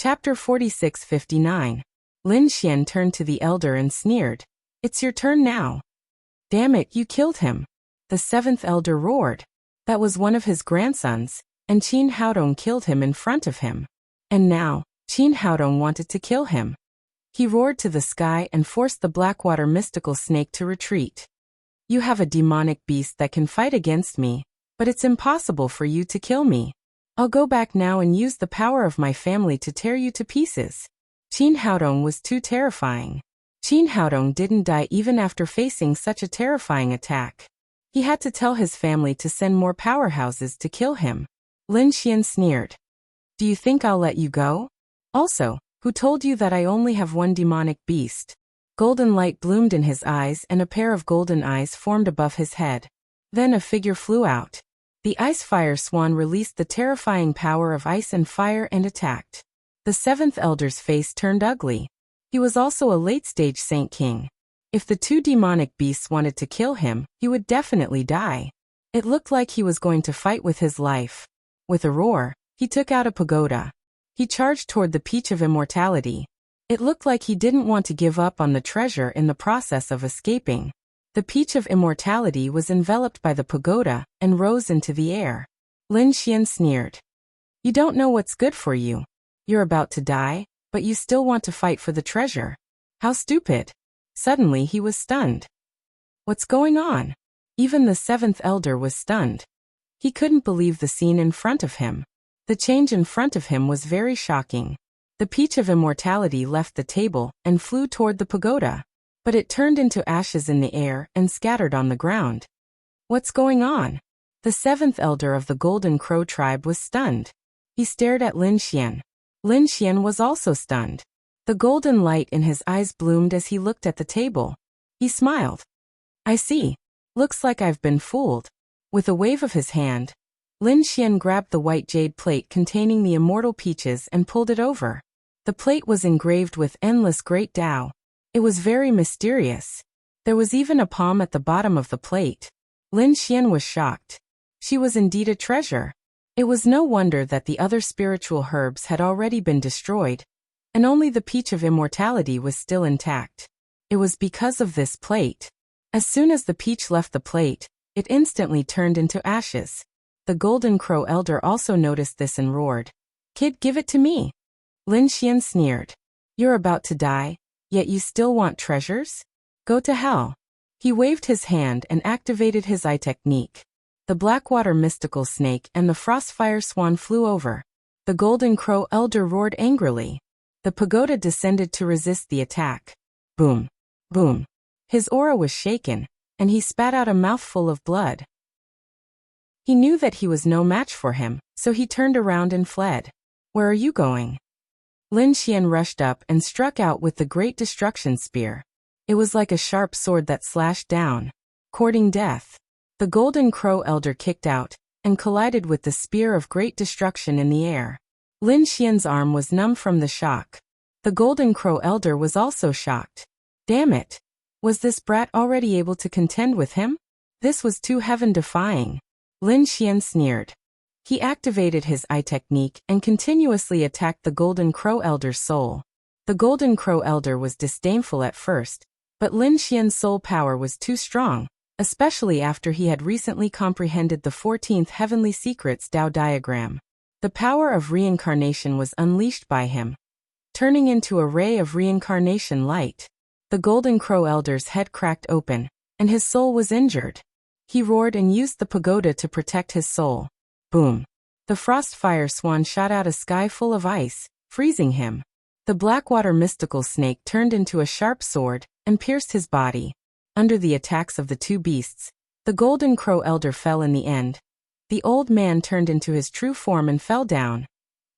Chapter 46-59. Lin Xian turned to the elder and sneered. It's your turn now. Damn it, you killed him. The seventh elder roared. That was one of his grandsons, and Qin Haodong killed him in front of him. And now, Qin Haodong wanted to kill him. He roared to the sky and forced the Blackwater mystical snake to retreat. You have a demonic beast that can fight against me, but it's impossible for you to kill me. I'll go back now and use the power of my family to tear you to pieces. Qin Haodong was too terrifying. Qin Haodong didn't die even after facing such a terrifying attack. He had to tell his family to send more powerhouses to kill him. Lin Xian sneered. Do you think I'll let you go? Also, who told you that I only have one demonic beast? Golden light bloomed in his eyes and a pair of golden eyes formed above his head. Then a figure flew out. The ice fire swan released the terrifying power of ice and fire and attacked. The seventh elder's face turned ugly. He was also a late-stage Saint King. If the two demonic beasts wanted to kill him, he would definitely die. It looked like he was going to fight with his life. With a roar, he took out a pagoda. He charged toward the Peach of Immortality. It looked like he didn't want to give up on the treasure in the process of escaping. The Peach of Immortality was enveloped by the pagoda and rose into the air. Lin Xian sneered. You don't know what's good for you. You're about to die, but you still want to fight for the treasure. How stupid. Suddenly he was stunned. What's going on? Even the seventh elder was stunned. He couldn't believe the scene in front of him. The change in front of him was very shocking. The Peach of Immortality left the table and flew toward the pagoda. But it turned into ashes in the air and scattered on the ground. What's going on? The seventh elder of the Golden Crow tribe was stunned. He stared at Lin Xian. Lin Xian was also stunned. The golden light in his eyes bloomed as he looked at the table. He smiled. I see. Looks like I've been fooled. With a wave of his hand, Lin Xian grabbed the white jade plate containing the immortal peaches and pulled it over. The plate was engraved with endless great Tao. It was very mysterious. There was even a palm at the bottom of the plate. Lin Xian was shocked. She was indeed a treasure. It was no wonder that the other spiritual herbs had already been destroyed, and only the Peach of Immortality was still intact. It was because of this plate. As soon as the peach left the plate, it instantly turned into ashes. The Golden Crow elder also noticed this and roared. Kid, give it to me. Lin Xian sneered. You're about to die, yet you still want treasures? Go to hell. He waved his hand and activated his eye technique. The Blackwater mystical snake and the Frostfire swan flew over. The Golden Crow elder roared angrily. The pagoda descended to resist the attack. Boom. Boom. His aura was shaken, and he spat out a mouthful of blood. He knew that he was no match for him, so he turned around and fled. Where are you going? Lin Xian rushed up and struck out with the Great Destruction Spear. It was like a sharp sword that slashed down, courting death. The Golden Crow elder kicked out and collided with the Spear of Great Destruction in the air. Lin Xian's arm was numb from the shock. The Golden Crow elder was also shocked. Damn it! Was this brat already able to contend with him? This was too heaven-defying. Lin Xian sneered. He activated his eye technique and continuously attacked the Golden Crow elder's soul. The Golden Crow elder was disdainful at first, but Lin Xian's soul power was too strong, especially after he had recently comprehended the 14th Heavenly Secrets Tao diagram. The power of reincarnation was unleashed by him, turning into a ray of reincarnation light. The Golden Crow elder's head cracked open, and his soul was injured. He roared and used the pagoda to protect his soul. Boom. The Frostfire swan shot out a sky full of ice, freezing him. The Blackwater mystical snake turned into a sharp sword and pierced his body. Under the attacks of the two beasts, the Golden Crow elder fell in the end. The old man turned into his true form and fell down,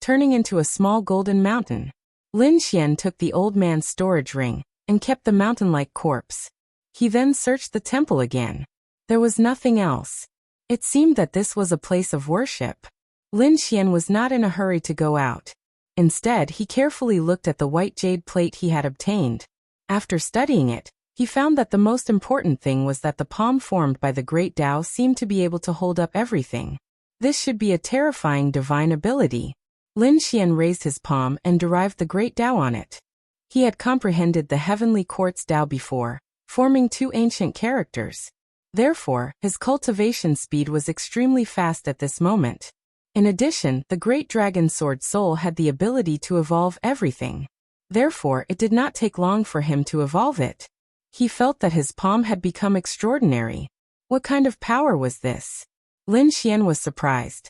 turning into a small golden mountain. Lin Xian took the old man's storage ring and kept the mountain-like corpse. He then searched the temple again. There was nothing else. It seemed that this was a place of worship. Lin Xian was not in a hurry to go out. Instead, he carefully looked at the white jade plate he had obtained. After studying it, he found that the most important thing was that the palm formed by the great Tao seemed to be able to hold up everything. This should be a terrifying divine ability. Lin Xian raised his palm and derived the great Tao on it. He had comprehended the heavenly court's Tao before, forming two ancient characters. Therefore, his cultivation speed was extremely fast at this moment. In addition, the great dragon sword soul had the ability to evolve everything. Therefore, it did not take long for him to evolve it. He felt that his palm had become extraordinary. What kind of power was this? Lin Xian was surprised.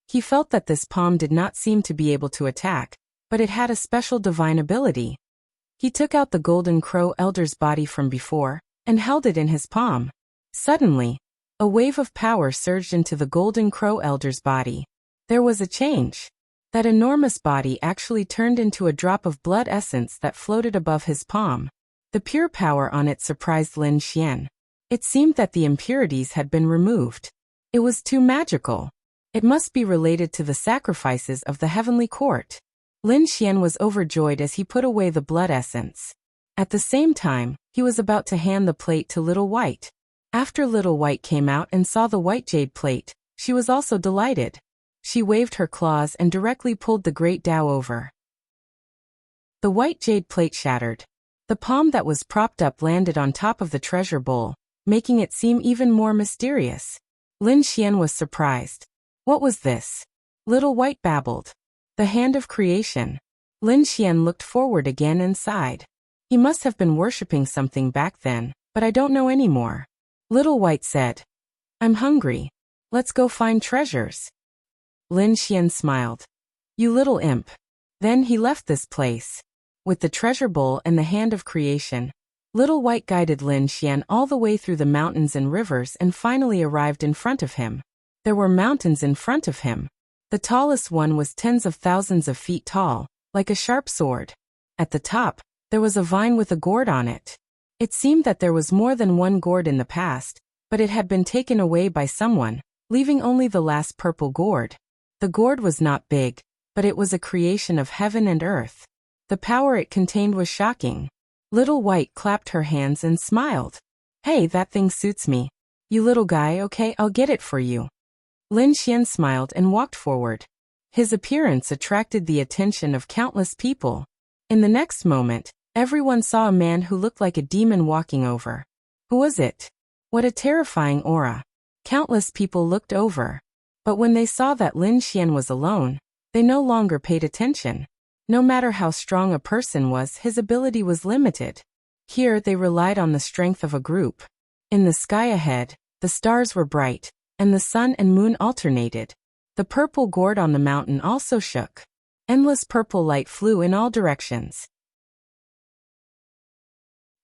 He felt that this palm did not seem to be able to attack, but it had a special divine ability. He took out the golden crow elder's body from before, and held it in his palm. Suddenly, a wave of power surged into the golden crow elder's body. There was a change. That enormous body actually turned into a drop of blood essence that floated above his palm. The pure power on it surprised Lin Xian. It seemed that the impurities had been removed. It was too magical. It must be related to the sacrifices of the heavenly court. Lin Xian was overjoyed as he put away the blood essence. At the same time, he was about to hand the plate to Little White. After Little White came out and saw the white jade plate, she was also delighted. She waved her claws and directly pulled the great Tao over. The white jade plate shattered. The palm that was propped up landed on top of the treasure bowl, making it seem even more mysterious. Lin Xian was surprised. What was this? Little White babbled. The hand of creation. Lin Xian looked forward again and sighed. He must have been worshipping something back then, but I don't know anymore. Little White said, I'm hungry. Let's go find treasures. Lin Xian smiled. You little imp. Then he left this place. With the treasure bowl and the hand of creation, Little White guided Lin Xian all the way through the mountains and rivers and finally arrived in front of him. There were mountains in front of him. The tallest one was tens of thousands of feet tall, like a sharp sword. At the top, there was a vine with a gourd on it. It seemed that there was more than one gourd in the past, but it had been taken away by someone, leaving only the last purple gourd. The gourd was not big, but it was a creation of heaven and earth. The power it contained was shocking. Little White clapped her hands and smiled. Hey, that thing suits me. You little guy, okay, I'll get it for you. Lin Xian smiled and walked forward. His appearance attracted the attention of countless people. In the next moment, everyone saw a man who looked like a demon walking over. Who was it? What a terrifying aura. Countless people looked over. But when they saw that Lin Xian was alone, they no longer paid attention. No matter how strong a person was, his ability was limited. Here they relied on the strength of a group. In the sky ahead, the stars were bright, and the sun and moon alternated. The purple gourd on the mountain also shook. Endless purple light flew in all directions.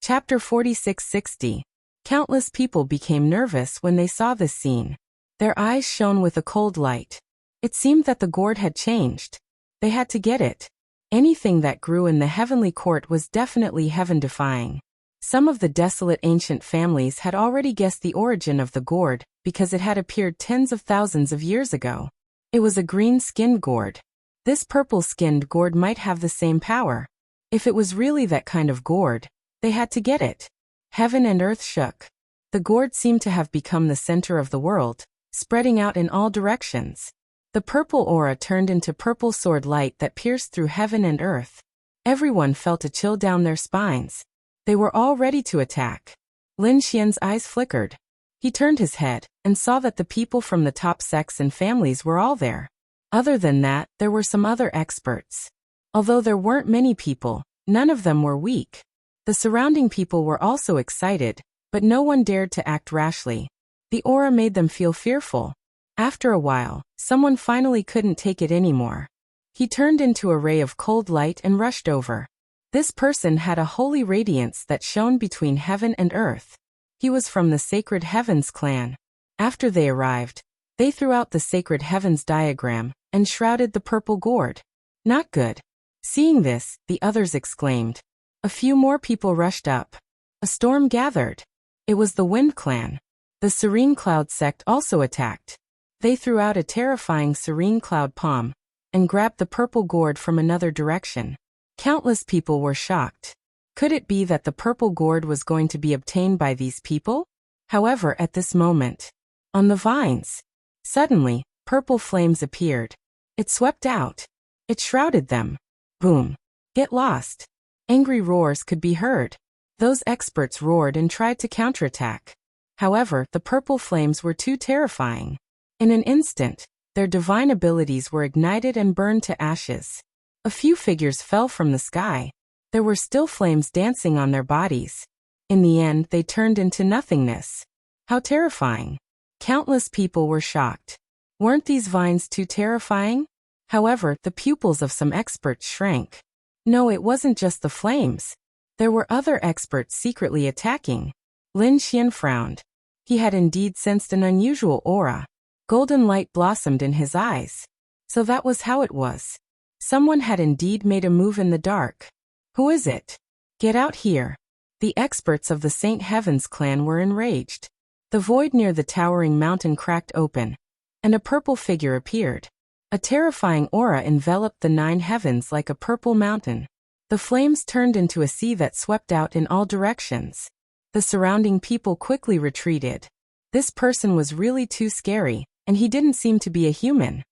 Chapter 4660. Countless people became nervous when they saw this scene. Their eyes shone with a cold light. It seemed that the gourd had changed. They had to get it. Anything that grew in the heavenly court was definitely heaven-defying. Some of the desolate ancient families had already guessed the origin of the gourd, because it had appeared tens of thousands of years ago. It was a green-skinned gourd. This purple-skinned gourd might have the same power. If it was really that kind of gourd, they had to get it. Heaven and earth shook. The gourd seemed to have become the center of the world, spreading out in all directions. The purple aura turned into purple sword light that pierced through heaven and earth. Everyone felt a chill down their spines. They were all ready to attack. Lin Xian's eyes flickered. He turned his head and saw that the people from the top sects and families were all there. Other than that, there were some other experts. Although there weren't many people, none of them were weak. The surrounding people were also excited, but no one dared to act rashly. The aura made them feel fearful. After a while, someone finally couldn't take it anymore. He turned into a ray of cold light and rushed over. This person had a holy radiance that shone between heaven and earth. He was from the Sacred Heavens clan. After they arrived, they threw out the Sacred Heavens diagram and shrouded the purple gourd. Not good. Seeing this, the others exclaimed. A few more people rushed up. A storm gathered. It was the Wind clan. The Serene Cloud sect also attacked. They threw out a terrifying Serene Cloud palm and grabbed the purple gourd from another direction. Countless people were shocked. Could it be that the purple gourd was going to be obtained by these people? However, at this moment, on the vines, suddenly, purple flames appeared. It swept out. It shrouded them. Boom. Get lost. Angry roars could be heard. Those experts roared and tried to counterattack. However, the purple flames were too terrifying. In an instant, their divine abilities were ignited and burned to ashes. A few figures fell from the sky. There were still flames dancing on their bodies. In the end, they turned into nothingness. How terrifying. Countless people were shocked. Weren't these vines too terrifying? However, the pupils of some experts shrank. No, it wasn't just the flames. There were other experts secretly attacking. Lin Xian frowned. He had indeed sensed an unusual aura. Golden light blossomed in his eyes. So that was how it was. Someone had indeed made a move in the dark. Who is it? Get out here. The experts of the Saint Heavens clan were enraged. The void near the towering mountain cracked open, and a purple figure appeared. A terrifying aura enveloped the 9 heavens like a purple mountain. The flames turned into a sea that swept out in all directions. The surrounding people quickly retreated. This person was really too scary, and he didn't seem to be a human.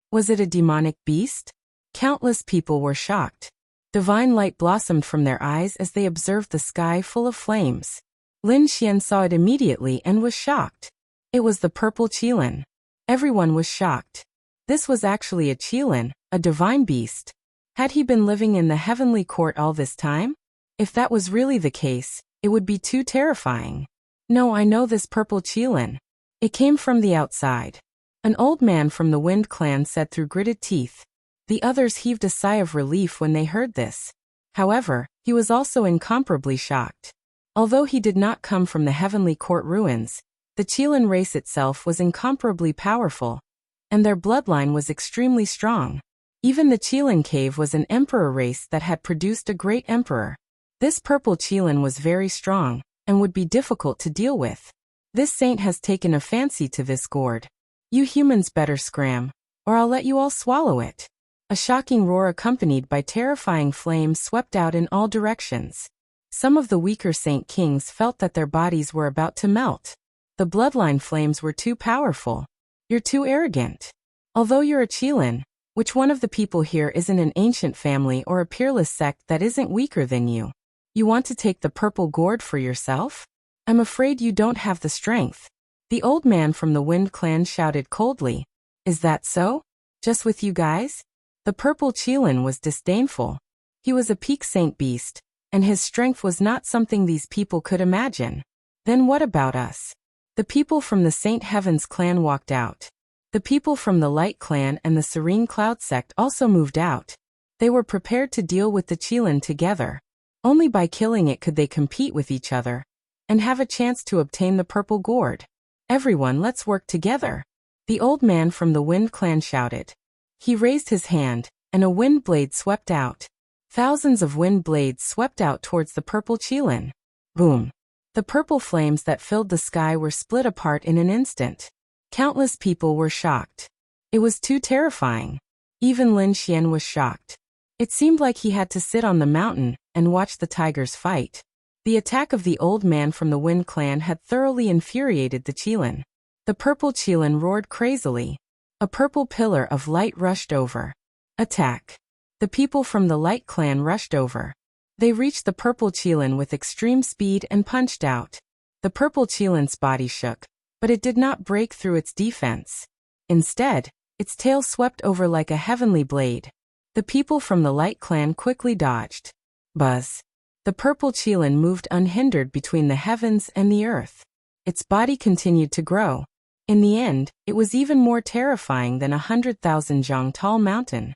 Was it a demonic beast? Countless people were shocked. Divine light blossomed from their eyes as they observed the sky full of flames. Lin Xian saw it immediately and was shocked. It was the purple Qilin. Everyone was shocked. This was actually a Qilin, a divine beast. Had he been living in the heavenly court all this time? If that was really the case, it would be too terrifying. No, I know this purple Qilin. It came from the outside. An old man from the Wind clan said through gritted teeth. The others heaved a sigh of relief when they heard this. However, he was also incomparably shocked. Although he did not come from the heavenly court ruins, the Qilin race itself was incomparably powerful, and their bloodline was extremely strong. Even the Qilin cave was an emperor race that had produced a great emperor. This purple Qilin was very strong, and would be difficult to deal with. This saint has taken a fancy to this gourd. You humans better scram, or I'll let you all swallow it. A shocking roar accompanied by terrifying flames swept out in all directions. Some of the weaker saint kings felt that their bodies were about to melt. The bloodline flames were too powerful. You're too arrogant. Although you're a Qilin, which one of the people here isn't an ancient family or a peerless sect that isn't weaker than you? You want to take the purple gourd for yourself? I'm afraid you don't have the strength. The old man from the Wind clan shouted coldly. Is that so? Just with you guys? The purple Qilin was disdainful. He was a peak saint beast, and his strength was not something these people could imagine. Then what about us? The people from the Saint Heavens clan walked out. The people from the Light clan and the Serene Cloud sect also moved out. They were prepared to deal with the Qilin together. Only by killing it could they compete with each other and have a chance to obtain the purple gourd. Everyone, let's work together. The old man from the Wind clan shouted. He raised his hand, and a wind blade swept out. Thousands of wind blades swept out towards the purple Qilin. Boom. The purple flames that filled the sky were split apart in an instant. Countless people were shocked. It was too terrifying. Even Lin Xian was shocked. It seemed like he had to sit on the mountain and watch the tigers fight. The attack of the old man from the Wind clan had thoroughly infuriated the Qilin. The purple Qilin roared crazily. A purple pillar of light rushed over. Attack. The people from the Light clan rushed over. They reached the purple Qilin with extreme speed and punched out. The purple Qilin's body shook, but it did not break through its defense. Instead, its tail swept over like a heavenly blade. The people from the Light clan quickly dodged. Buzz. The purple Qilin moved unhindered between the heavens and the earth. Its body continued to grow. In the end, it was even more terrifying than 100,000 zhang tall mountain.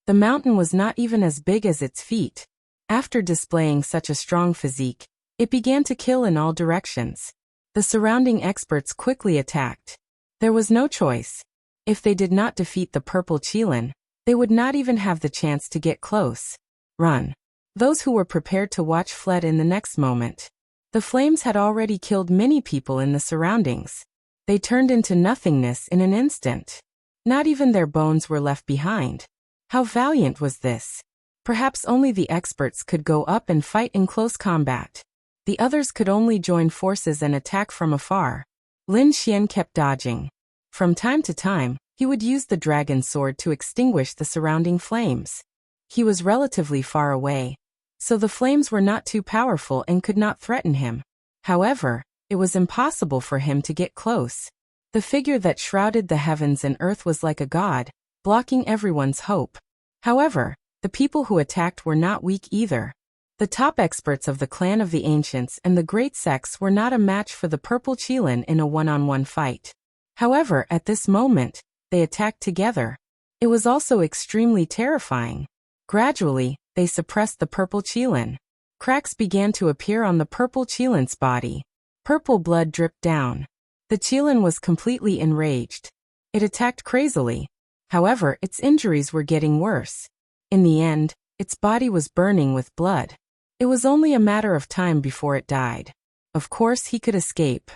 The mountain was not even as big as its feet. After displaying such a strong physique, it began to kill in all directions. The surrounding experts quickly attacked. There was no choice. If they did not defeat the purple Qilin, they would not even have the chance to get close. Run. Those who were prepared to watch fled in the next moment. The flames had already killed many people in the surroundings. They turned into nothingness in an instant. Not even their bones were left behind. How valiant was this? Perhaps only the experts could go up and fight in close combat. The others could only join forces and attack from afar. Lin Xian kept dodging. From time to time, he would use the dragon sword to extinguish the surrounding flames. He was relatively far away, so the flames were not too powerful and could not threaten him. However, it was impossible for him to get close. The figure that shrouded the heavens and earth was like a god, blocking everyone's hope. However, the people who attacked were not weak either. The top experts of the clan of the ancients and the great sects were not a match for the purple Qilin in a one-on-one fight. However, at this moment, they attacked together. It was also extremely terrifying. Gradually, they suppressed the purple Qilin. Cracks began to appear on the purple Qilin's body. Purple blood dripped down. The Qilin was completely enraged. It attacked crazily. However, its injuries were getting worse. In the end, its body was burning with blood. It was only a matter of time before it died. Of course, he could escape.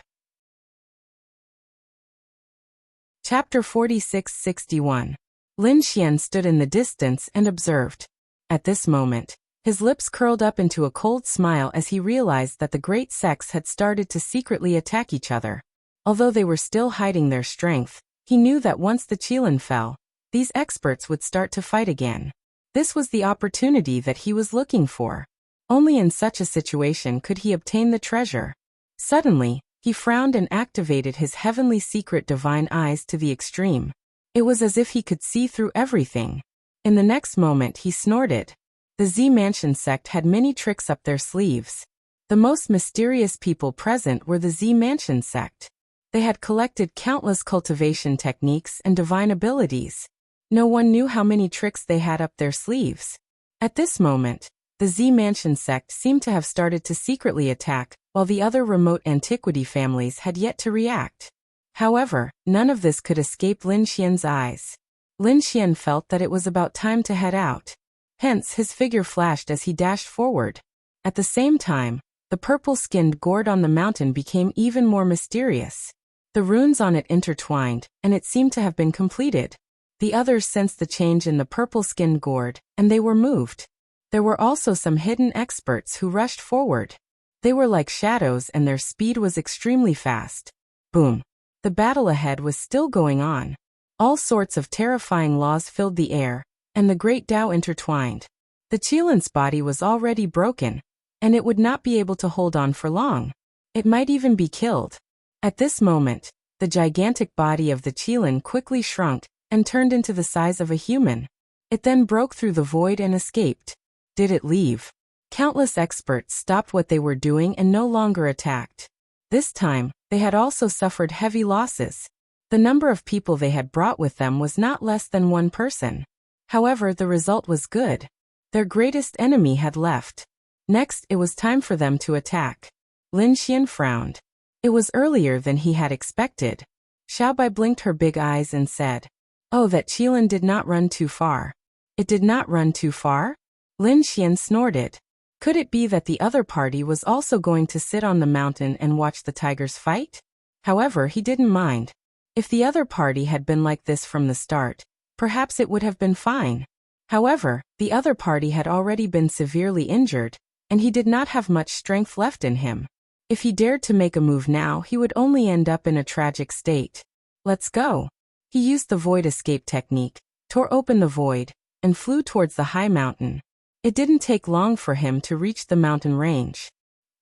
Chapter 46-61. Lin Xian stood in the distance and observed. At this moment, his lips curled up into a cold smile as he realized that the great sects had started to secretly attack each other. Although they were still hiding their strength, he knew that once the Qilin fell, these experts would start to fight again. This was the opportunity that he was looking for. Only in such a situation could he obtain the treasure. Suddenly, he frowned and activated his heavenly secret divine eyes to the extreme. It was as if he could see through everything. In the next moment he snorted. The Z Mansion sect had many tricks up their sleeves. The most mysterious people present were the Z Mansion sect. They had collected countless cultivation techniques and divine abilities. No one knew how many tricks they had up their sleeves. At this moment, the Z Mansion sect seemed to have started to secretly attack, while the other remote antiquity families had yet to react. However, none of this could escape Lin Xian's eyes. Lin Xian felt that it was about time to head out. Hence, his figure flashed as he dashed forward. At the same time, the purple-skinned gourd on the mountain became even more mysterious. The runes on it intertwined, and it seemed to have been completed. The others sensed the change in the purple-skinned gourd, and they were moved. There were also some hidden experts who rushed forward. They were like shadows and their speed was extremely fast. Boom! The battle ahead was still going on. All sorts of terrifying laws filled the air, and the great Tao intertwined. The Qilin's body was already broken, and it would not be able to hold on for long. It might even be killed. At this moment, the gigantic body of the Qilin quickly shrunk and turned into the size of a human. It then broke through the void and escaped. Did it leave? Countless experts stopped what they were doing and no longer attacked. This time, they had also suffered heavy losses. The number of people they had brought with them was not less than one person. However, the result was good. Their greatest enemy had left. Next, it was time for them to attack. Lin Xian frowned. It was earlier than he had expected. Xiaobai blinked her big eyes and said, "Oh, that Qilin did not run too far." It did not run too far? Lin Xian snorted. Could it be that the other party was also going to sit on the mountain and watch the tigers fight? However, he didn't mind. If the other party had been like this from the start, perhaps it would have been fine. However, the other party had already been severely injured, and he did not have much strength left in him. If he dared to make a move now, he would only end up in a tragic state. Let's go. He used the void escape technique, tore open the void, and flew towards the high mountain. It didn't take long for him to reach the mountain range.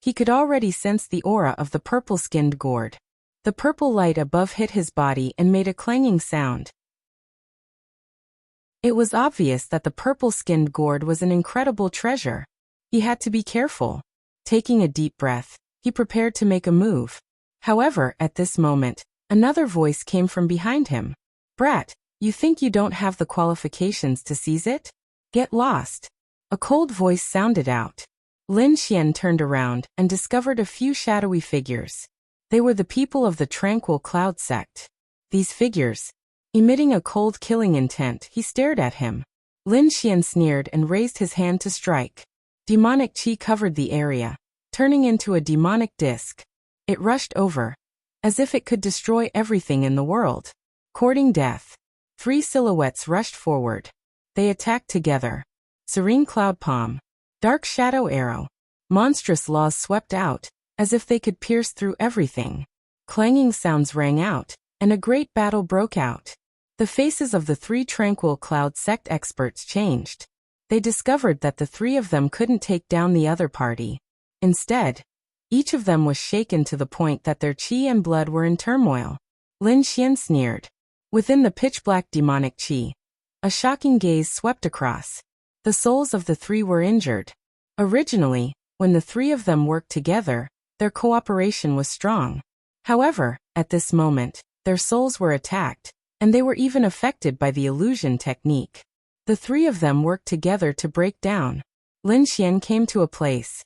He could already sense the aura of the purple-skinned gourd. The purple light above hit his body and made a clanging sound. It was obvious that the purple-skinned gourd was an incredible treasure. He had to be careful. Taking a deep breath, he prepared to make a move. However, at this moment, another voice came from behind him. "Brat, you think you don't have the qualifications to seize it? Get lost." A cold voice sounded out. Lin Xian turned around and discovered a few shadowy figures. They were the people of the Tranquil Cloud sect. These figures, emitting a cold killing intent, he stared at him. Lin Xian sneered and raised his hand to strike. Demonic chi covered the area, turning into a demonic disc. It rushed over, as if it could destroy everything in the world. Courting death. 3 silhouettes rushed forward. They attacked together. Serene Cloud Palm. Dark Shadow Arrow. Monstrous laws swept out, as if they could pierce through everything. Clanging sounds rang out, and a great battle broke out. The faces of the 3 Tranquil Cloud sect experts changed. They discovered that the 3 of them couldn't take down the other party. Instead, each of them was shaken to the point that their chi and blood were in turmoil. Lin Xian sneered. Within the pitch-black demonic chi, a shocking gaze swept across. The souls of the 3 were injured. Originally, when the 3 of them worked together, their cooperation was strong. However, at this moment, their souls were attacked, and they were even affected by the illusion technique. The 3 of them worked together to break down. Lin Xian came to a place.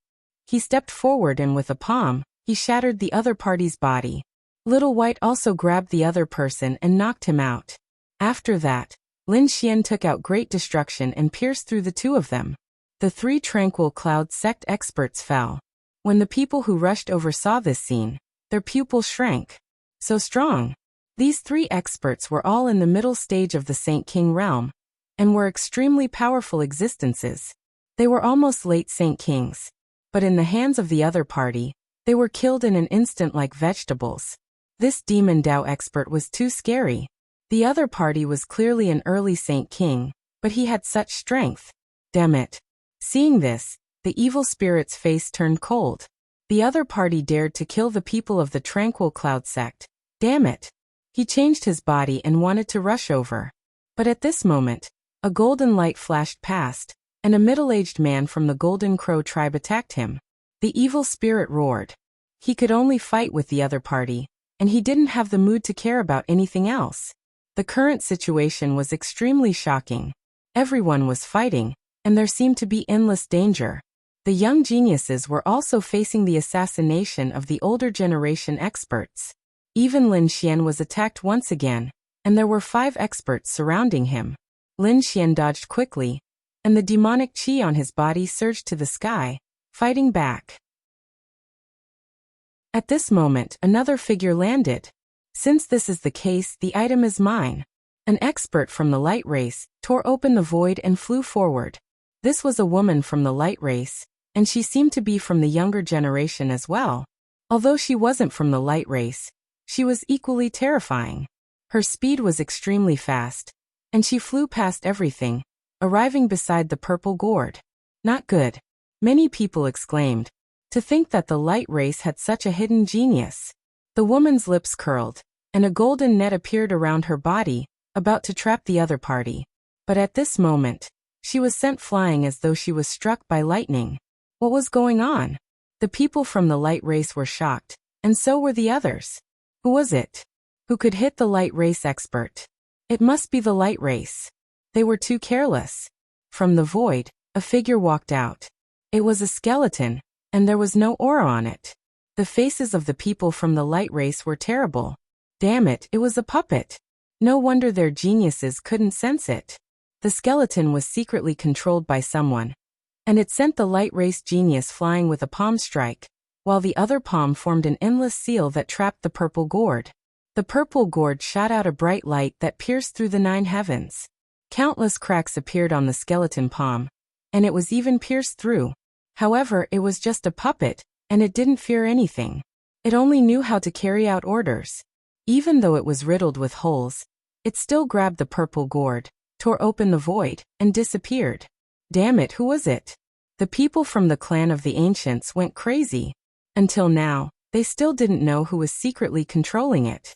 He stepped forward and with a palm, he shattered the other party's body. Little White also grabbed the other person and knocked him out. After that, Lin Xian took out great destruction and pierced through the 2 of them. The 3 Tranquil Cloud sect experts fell. When the people who rushed over saw this scene, their pupils shrank. So strong. These 3 experts were all in the middle stage of the Saint King realm, and were extremely powerful existences. They were almost late Saint Kings. But in the hands of the other party, they were killed in an instant like vegetables. This Demon Dao expert was too scary. The other party was clearly an early Saint King, but he had such strength. Damn it. Seeing this, the evil spirit's face turned cold. The other party dared to kill the people of the Tranquil Cloud sect. Damn it. He changed his body and wanted to rush over. But at this moment, a golden light flashed past, and a middle-aged man from the Golden Crow tribe attacked him. The evil spirit roared. He could only fight with the other party, and he didn't have the mood to care about anything else. The current situation was extremely shocking. Everyone was fighting, and there seemed to be endless danger. The young geniuses were also facing the assassination of the older generation experts. Even Lin Xian was attacked once again, and there were 5 experts surrounding him. Lin Xian dodged quickly, and the demonic chi on his body surged to the sky, fighting back. At this moment, another figure landed. Since this is the case, the item is mine. An expert from the light race tore open the void and flew forward. This was a woman from the light race, and she seemed to be from the younger generation as well. Although she wasn't from the light race, she was equally terrifying. Her speed was extremely fast, and she flew past everything, arriving beside the purple gourd. Not good. Many people exclaimed. To think that the light race had such a hidden genius. The woman's lips curled, and a golden net appeared around her body, about to trap the other party. But at this moment, she was sent flying as though she was struck by lightning. What was going on? The people from the light race were shocked, and so were the others. Who was it? Who could hit the light race expert? It must be the light race. They were too careless. From the void, a figure walked out. It was a skeleton, and there was no aura on it. The faces of the people from the light race were terrible. Damn it, it was a puppet. No wonder their geniuses couldn't sense it. The skeleton was secretly controlled by someone, and it sent the light race genius flying with a palm strike, while the other palm formed an endless seal that trapped the purple gourd. The purple gourd shot out a bright light that pierced through the 9 heavens. Countless cracks appeared on the skeleton palm, and it was even pierced through. However, it was just a puppet, and it didn't fear anything. It only knew how to carry out orders. Even though it was riddled with holes, it still grabbed the purple gourd, tore open the void, and disappeared. Damn it, who was it? The people from the clan of the ancients went crazy. Until now, they still didn't know who was secretly controlling it.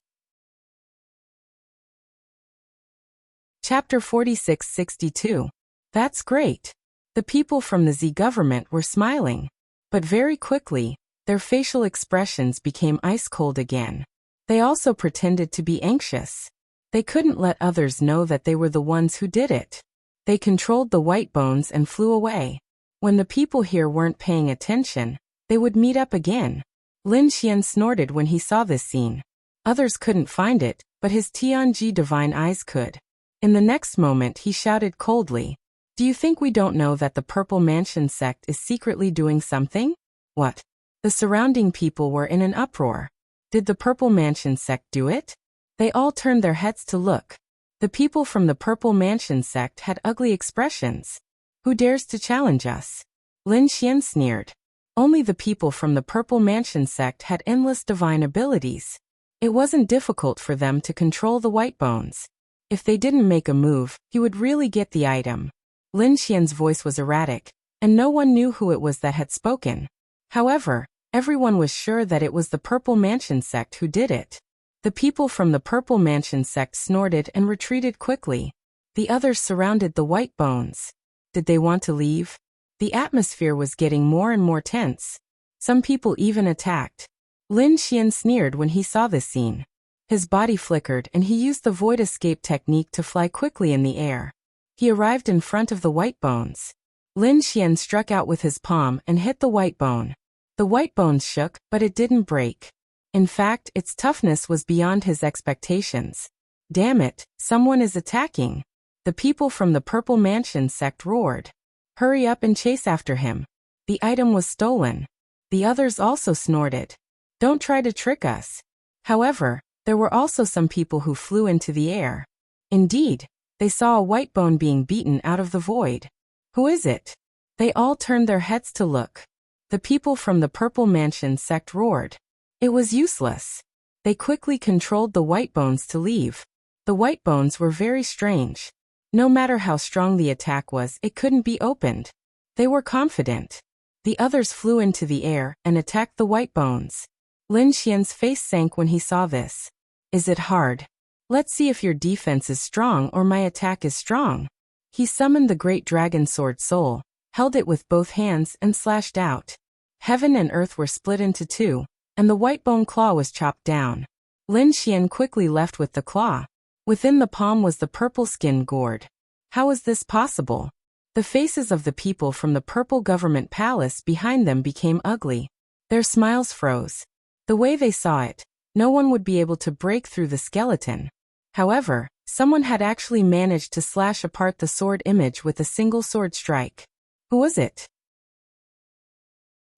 Chapter 4662. That's great. The people from the Z government were smiling. But very quickly, their facial expressions became ice-cold again. They also pretended to be anxious. They couldn't let others know that they were the ones who did it. They controlled the white bones and flew away. When the people here weren't paying attention, they would meet up again. Lin Xian snorted when he saw this scene. Others couldn't find it, but his Tianji divine eyes could. In the next moment he shouted coldly, "Do you think we don't know that the Purple Mansion sect is secretly doing something?" What? The surrounding people were in an uproar. Did the Purple Mansion sect do it? They all turned their heads to look. The people from the Purple Mansion sect had ugly expressions. Who dares to challenge us? Lin Xian sneered. Only the people from the Purple Mansion sect had endless divine abilities. It wasn't difficult for them to control the white bones. If they didn't make a move, he would really get the item. Lin Xian's voice was erratic, and no one knew who it was that had spoken. However, everyone was sure that it was the Purple Mansion sect who did it. The people from the Purple Mansion sect snorted and retreated quickly. The others surrounded the white bones. Did they want to leave? The atmosphere was getting more and more tense. Some people even attacked. Lin Xian sneered when he saw this scene. His body flickered and he used the void escape technique to fly quickly in the air. He arrived in front of the white bones. Lin Xian struck out with his palm and hit the white bone. The white bones shook, but it didn't break. In fact, its toughness was beyond his expectations. Damn it, someone is attacking. The people from the Purple Mansion sect roared. Hurry up and chase after him. The item was stolen. The others also snorted. Don't try to trick us. However, there were also some people who flew into the air. Indeed, they saw a white bone being beaten out of the void. Who is it? They all turned their heads to look. The people from the Purple Mansion sect roared. It was useless. They quickly controlled the white bones to leave. The white bones were very strange. No matter how strong the attack was, it couldn't be opened. They were confident. The others flew into the air and attacked the white bones. Lin Xian's face sank when he saw this. Is it hard? Let's see if your defense is strong or my attack is strong. He summoned the great dragon sword soul, held it with both hands and slashed out. Heaven and earth were split into two, and the white bone claw was chopped down. Lin Xian quickly left with the claw. Within the palm was the purple skin gourd. How is this possible? The faces of the people from the purple government palace behind them became ugly. Their smiles froze. The way they saw it, no one would be able to break through the skeleton. However, someone had actually managed to slash apart the sword image with a single sword strike. Who was it?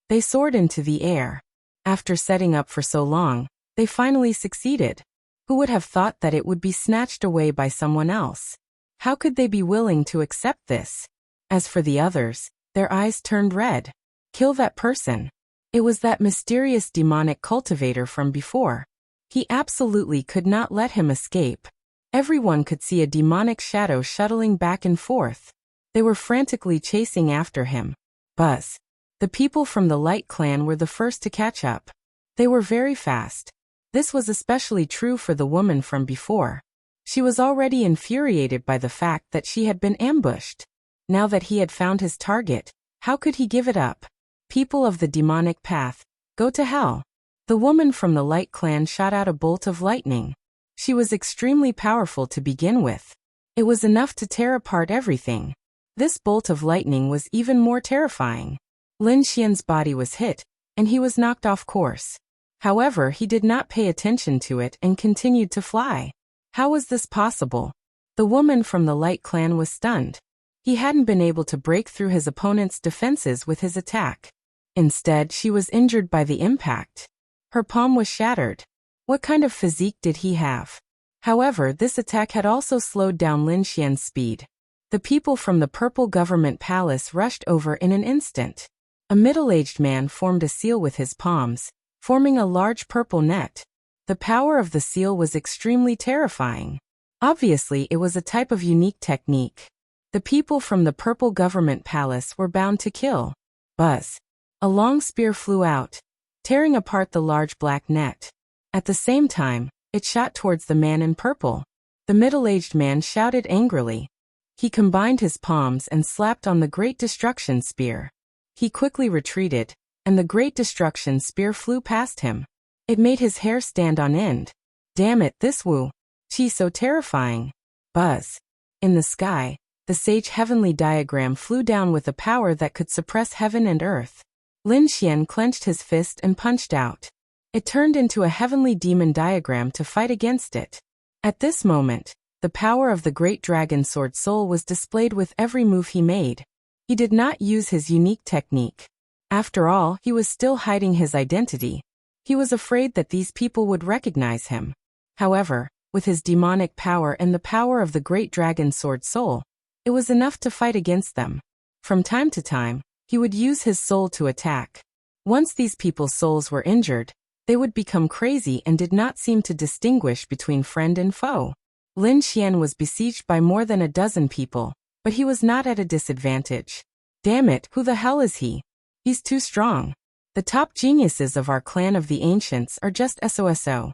They soared into the air. After setting up for so long, they finally succeeded. Who would have thought that it would be snatched away by someone else? How could they be willing to accept this? As for the others, their eyes turned red. Kill that person. It was that mysterious demonic cultivator from before. He absolutely could not let him escape. Everyone could see a demonic shadow shuttling back and forth. They were frantically chasing after him. Buzz. The people from the Light Clan were the first to catch up. They were very fast. This was especially true for the woman from before. She was already infuriated by the fact that she had been ambushed. Now that he had found his target, how could he give it up? People of the demonic path, go to hell. The woman from the Light Clan shot out a bolt of lightning. She was extremely powerful to begin with. It was enough to tear apart everything. This bolt of lightning was even more terrifying. Lin Xian's body was hit, and he was knocked off course. However, he did not pay attention to it and continued to fly. How was this possible? The woman from the Light Clan was stunned. He hadn't been able to break through his opponent's defenses with his attack. Instead, she was injured by the impact. Her palm was shattered. What kind of physique did he have? However, this attack had also slowed down Lin Xian's speed. The people from the Purple Government Palace rushed over in an instant. A middle-aged man formed a seal with his palms, forming a large purple net. The power of the seal was extremely terrifying. Obviously, it was a type of unique technique. The people from the Purple Government Palace were bound to kill. Buzz. A long spear flew out, tearing apart the large black net. At the same time, it shot towards the man in purple. The middle-aged man shouted angrily. He combined his palms and slapped on the Great Destruction Spear. He quickly retreated, and the Great Destruction Spear flew past him. It made his hair stand on end. Damn it, this Wu. She's so terrifying. Buzz. In the sky, the sage heavenly diagram flew down with a power that could suppress heaven and earth. Lin Xian clenched his fist and punched out. It turned into a heavenly demon diagram to fight against it. At this moment, the power of the great dragon sword soul was displayed with every move he made. He did not use his unique technique. After all, he was still hiding his identity. He was afraid that these people would recognize him. However, with his demonic power and the power of the great dragon sword soul, it was enough to fight against them. From time to time, he would use his soul to attack. Once these people's souls were injured, they would become crazy and did not seem to distinguish between friend and foe. Lin Xian was besieged by more than a dozen people, but he was not at a disadvantage. Damn it, who the hell is he? He's too strong. The top geniuses of our clan of the ancients are just SOSO.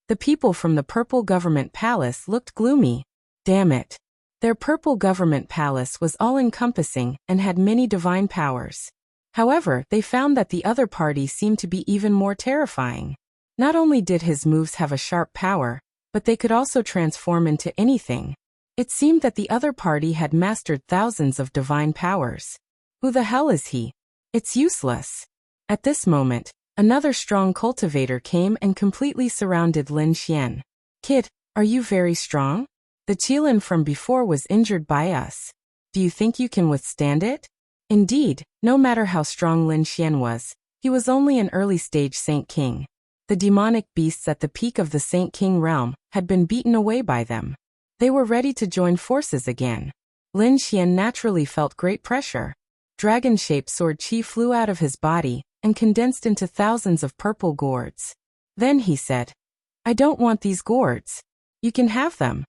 The people from the purple government palace looked gloomy. Damn it. Their purple government palace was all-encompassing and had many divine powers. However, they found that the other party seemed to be even more terrifying. Not only did his moves have a sharp power, but they could also transform into anything. It seemed that the other party had mastered thousands of divine powers. Who the hell is he? It's useless. At this moment, another strong cultivator came and completely surrounded Lin Xian. Kid, are you very strong? The Qilin from before was injured by us. Do you think you can withstand it? Indeed, no matter how strong Lin Xian was, he was only an early-stage Saint King. The demonic beasts at the peak of the Saint King realm had been beaten away by them. They were ready to join forces again. Lin Xian naturally felt great pressure. Dragon-shaped sword qi flew out of his body and condensed into thousands of purple gourds. Then he said, I don't want these gourds. You can have them.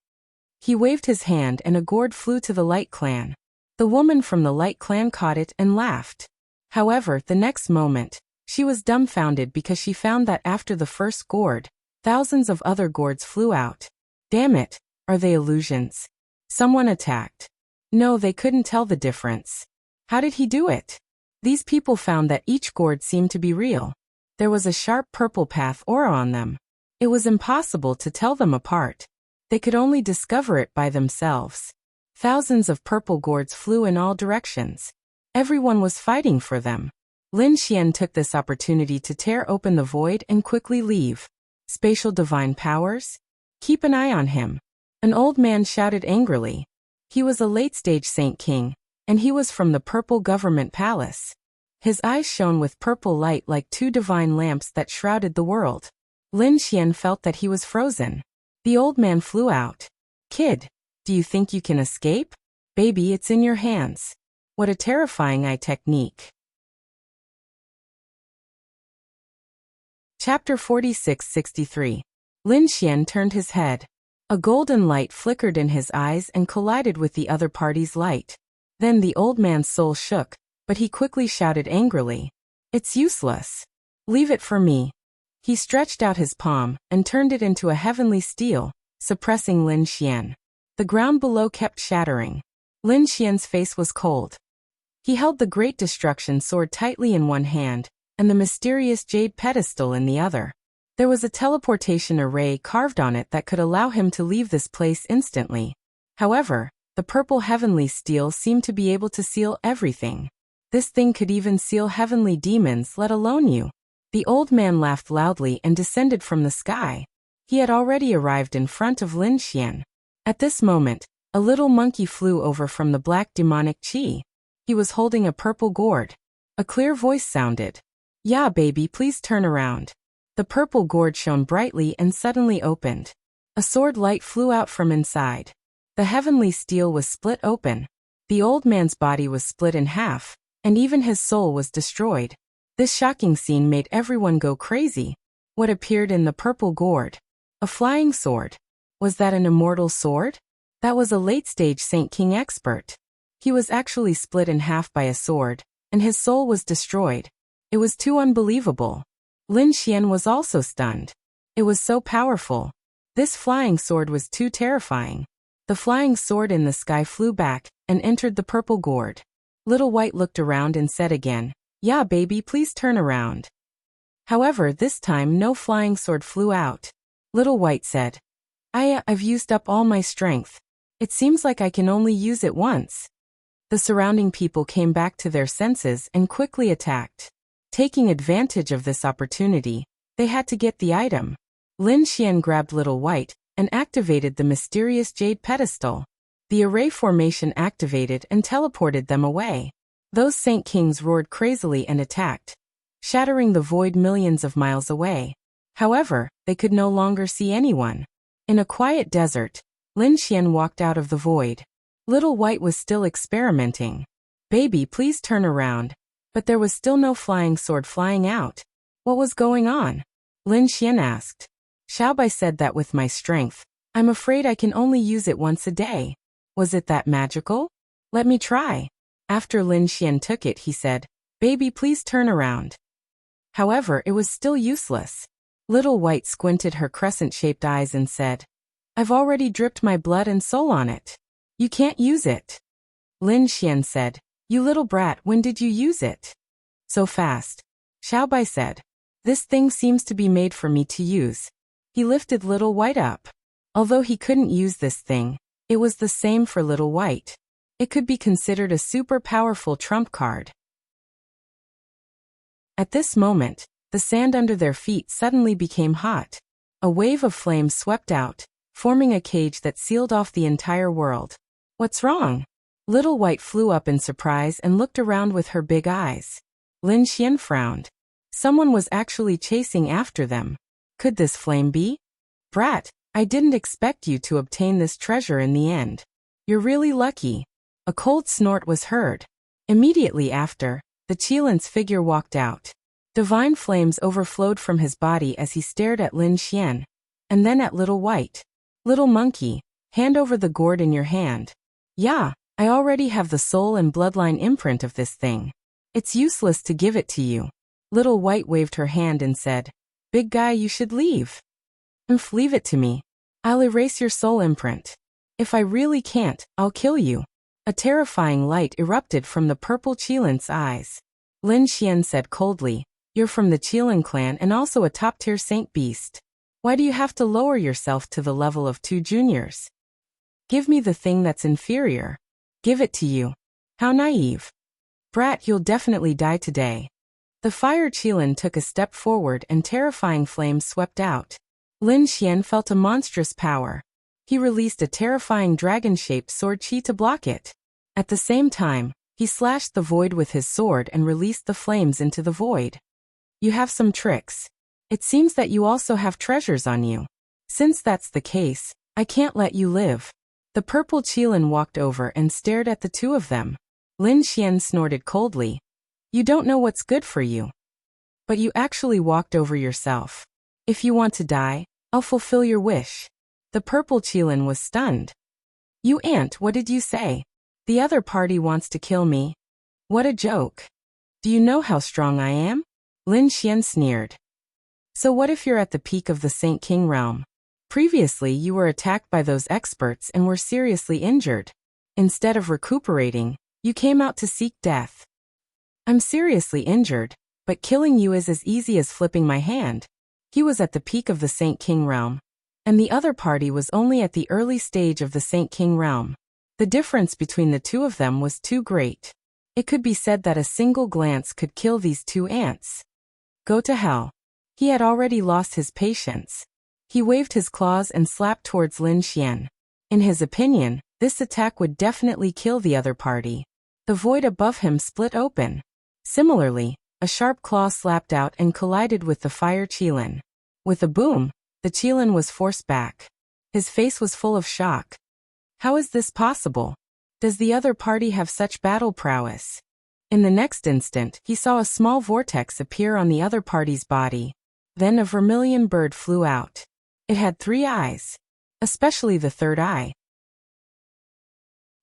He waved his hand and a gourd flew to the Light Clan. The woman from the Light Clan caught it and laughed. However, the next moment, she was dumbfounded because she found that after the first gourd, thousands of other gourds flew out. Damn it, are they illusions? Someone attacked. No, they couldn't tell the difference. How did he do it? These people found that each gourd seemed to be real. There was a sharp purple path aura on them. It was impossible to tell them apart. They could only discover it by themselves. Thousands of purple gourds flew in all directions. Everyone was fighting for them. Lin Xian took this opportunity to tear open the void and quickly leave. Spatial divine powers? Keep an eye on him. An old man shouted angrily. He was a late-stage Saint King, and he was from the purple government palace. His eyes shone with purple light like two divine lamps that shrouded the world. Lin Xian felt that he was frozen. The old man flew out. Kid, do you think you can escape? Baby, it's in your hands. What a terrifying eye technique. Chapter 46-63. Lin Xian turned his head. A golden light flickered in his eyes and collided with the other party's light. Then the old man's soul shook, but he quickly shouted angrily. It's useless. Leave it for me. He stretched out his palm and turned it into a heavenly steel, suppressing Lin Xian. The ground below kept shattering. Lin Xian's face was cold. He held the Great Destruction sword tightly in one hand, and the mysterious jade pedestal in the other. There was a teleportation array carved on it that could allow him to leave this place instantly. However, the purple heavenly steel seemed to be able to seal everything. This thing could even seal heavenly demons, let alone you. The old man laughed loudly and descended from the sky. He had already arrived in front of Lin Xian. At this moment, a little monkey flew over from the black demonic qi. He was holding a purple gourd. A clear voice sounded. Yeah, baby, please turn around. The purple gourd shone brightly and suddenly opened. A sword light flew out from inside. The heavenly steel was split open. The old man's body was split in half, and even his soul was destroyed. This shocking scene made everyone go crazy. What appeared in the purple gourd? A flying sword. Was that an immortal sword? That was a late-stage Saint King expert. He was actually split in half by a sword, and his soul was destroyed. It was too unbelievable. Lin Xian was also stunned. It was so powerful. This flying sword was too terrifying. The flying sword in the sky flew back and entered the purple gourd. Little White looked around and said again, Yeah, baby, please turn around. However, this time no flying sword flew out. Little White said, I've used up all my strength. It seems like I can only use it once. The surrounding people came back to their senses and quickly attacked. Taking advantage of this opportunity, they had to get the item. Lin Xian grabbed Little White and activated the mysterious jade pedestal. The array formation activated and teleported them away. Those Saint Kings roared crazily and attacked, shattering the void millions of miles away. However, they could no longer see anyone. In a quiet desert, Lin Xian walked out of the void. Little White was still experimenting. Baby, please turn around. But there was still no flying sword flying out. What was going on? Lin Xian asked. Xiaobai said that with my strength, I'm afraid I can only use it once a day. Was it that magical? Let me try. After Lin Xian took it, he said, Baby, please turn around. However, it was still useless. Little White squinted her crescent-shaped eyes and said, I've already dripped my blood and soul on it. You can't use it. Lin Xian said, You little brat, when did you use it? So fast. Xiaobai said, This thing seems to be made for me to use. He lifted Little White up. Although he couldn't use this thing, it was the same for Little White. It could be considered a super powerful trump card. At this moment, the sand under their feet suddenly became hot. A wave of flames swept out, forming a cage that sealed off the entire world. What's wrong? Little White flew up in surprise and looked around with her big eyes. Lin Xian frowned. Someone was actually chasing after them. Could this flame be? Brat, I didn't expect you to obtain this treasure in the end. You're really lucky. A cold snort was heard. Immediately after, the Qilin's figure walked out. Divine flames overflowed from his body as he stared at Lin Xian, and then at Little White. Little monkey, hand over the gourd in your hand. Yeah, I already have the soul and bloodline imprint of this thing. It's useless to give it to you. Little White waved her hand and said, Big guy, you should leave. Leave it to me. I'll erase your soul imprint. If I really can't, I'll kill you. A terrifying light erupted from the purple Qilin's eyes. Lin Xian said coldly, You're from the Qilin clan and also a top-tier saint beast. Why do you have to lower yourself to the level of 2 juniors? Give me the thing that's inferior. Give it to you. How naive. Brat, you'll definitely die today. The fire Qilin took a step forward and terrifying flames swept out. Lin Xian felt a monstrous power. He released a terrifying dragon-shaped sword qi to block it. At the same time, he slashed the void with his sword and released the flames into the void. You have some tricks. It seems that you also have treasures on you. Since that's the case, I can't let you live. The purple Qilin walked over and stared at the two of them. Lin Xian snorted coldly. You don't know what's good for you. But you actually walked over yourself. If you want to die, I'll fulfill your wish. The purple Qilin was stunned. You ant, what did you say? The other party wants to kill me. What a joke. Do you know how strong I am? Lin Xian sneered. So what if you're at the peak of the Saint King realm? Previously you were attacked by those experts and were seriously injured. Instead of recuperating, you came out to seek death. I'm seriously injured, but killing you is as easy as flipping my hand. He was at the peak of the Saint King realm, and the other party was only at the early stage of the Saint King realm. The difference between the two of them was too great. It could be said that a single glance could kill these two ants. Go to hell. He had already lost his patience. He waved his claws and slapped towards Lin Xian. In his opinion, this attack would definitely kill the other party. The void above him split open. Similarly, a sharp claw slapped out and collided with the fire Qilin. With a boom, the Qilin was forced back. His face was full of shock. How is this possible? Does the other party have such battle prowess? In the next instant, he saw a small vortex appear on the other party's body. Then a vermilion bird flew out. It had 3 eyes, especially the third eye.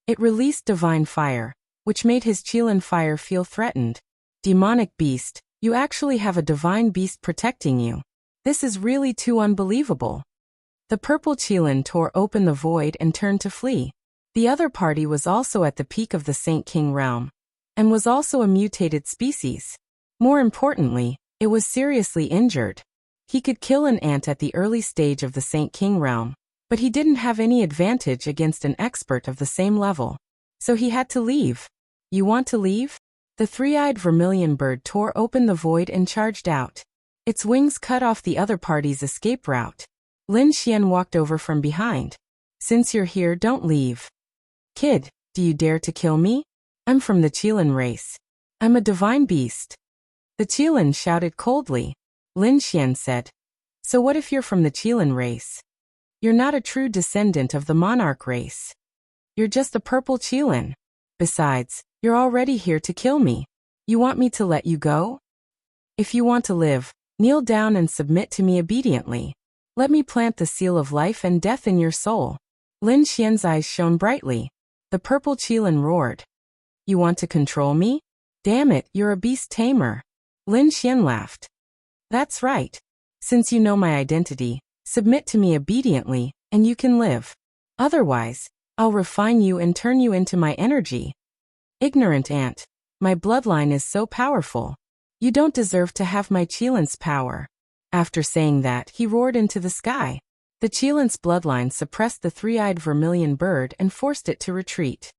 It released divine fire, which made his Qilin fire feel threatened. Demonic beast, you actually have a divine beast protecting you. This is really too unbelievable. The purple Qilin tore open the void and turned to flee. The other party was also at the peak of the Saint King realm, and was also a mutated species. More importantly, it was seriously injured. He could kill an ant at the early stage of the Saint King realm, but he didn't have any advantage against an expert of the same level. So he had to leave. You want to leave? The 3-eyed vermilion bird tore open the void and charged out. Its wings cut off the other party's escape route. Lin Xian walked over from behind. Since you're here, don't leave. Kid, do you dare to kill me? I'm from the Qilin race. I'm a divine beast. The Qilin shouted coldly. Lin Xian said, So what if you're from the Qilin race? You're not a true descendant of the monarch race. You're just a purple Qilin. Besides, you're already here to kill me. You want me to let you go? If you want to live, kneel down and submit to me obediently. Let me plant the seal of life and death in your soul. Lin Xian's eyes shone brightly. The purple Qilin roared. You want to control me? Damn it, you're a beast tamer. Lin Xian laughed. That's right. Since you know my identity, submit to me obediently, and you can live. Otherwise, I'll refine you and turn you into my energy. Ignorant ant. My bloodline is so powerful. You don't deserve to have my Qilin's power. After saying that, he roared into the sky. The Qilin's bloodline suppressed the three-eyed vermilion bird and forced it to retreat.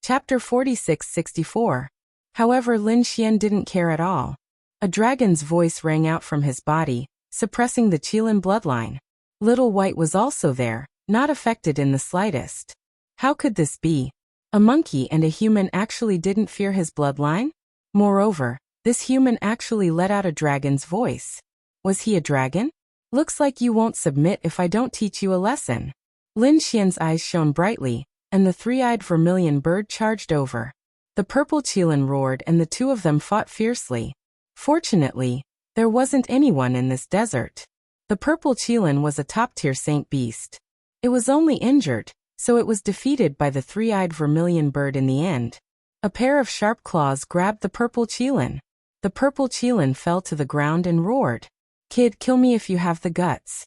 Chapter 46-64. However, Lin Xian didn't care at all. A dragon's voice rang out from his body, suppressing the Qilin bloodline. Little White was also there, not affected in the slightest. How could this be? A monkey and a human actually didn't fear his bloodline? Moreover, this human actually let out a dragon's voice. Was he a dragon? Looks like you won't submit if I don't teach you a lesson. Lin Xian's eyes shone brightly, and the three-eyed vermilion bird charged over. The purple Qilin roared and the two of them fought fiercely. Fortunately, there wasn't anyone in this desert. The purple Qilin was a top-tier saint beast. It was only injured, so it was defeated by the three-eyed vermilion bird in the end. A pair of sharp claws grabbed the purple Qilin. The purple Qilin fell to the ground and roared. Kid, kill me if you have the guts.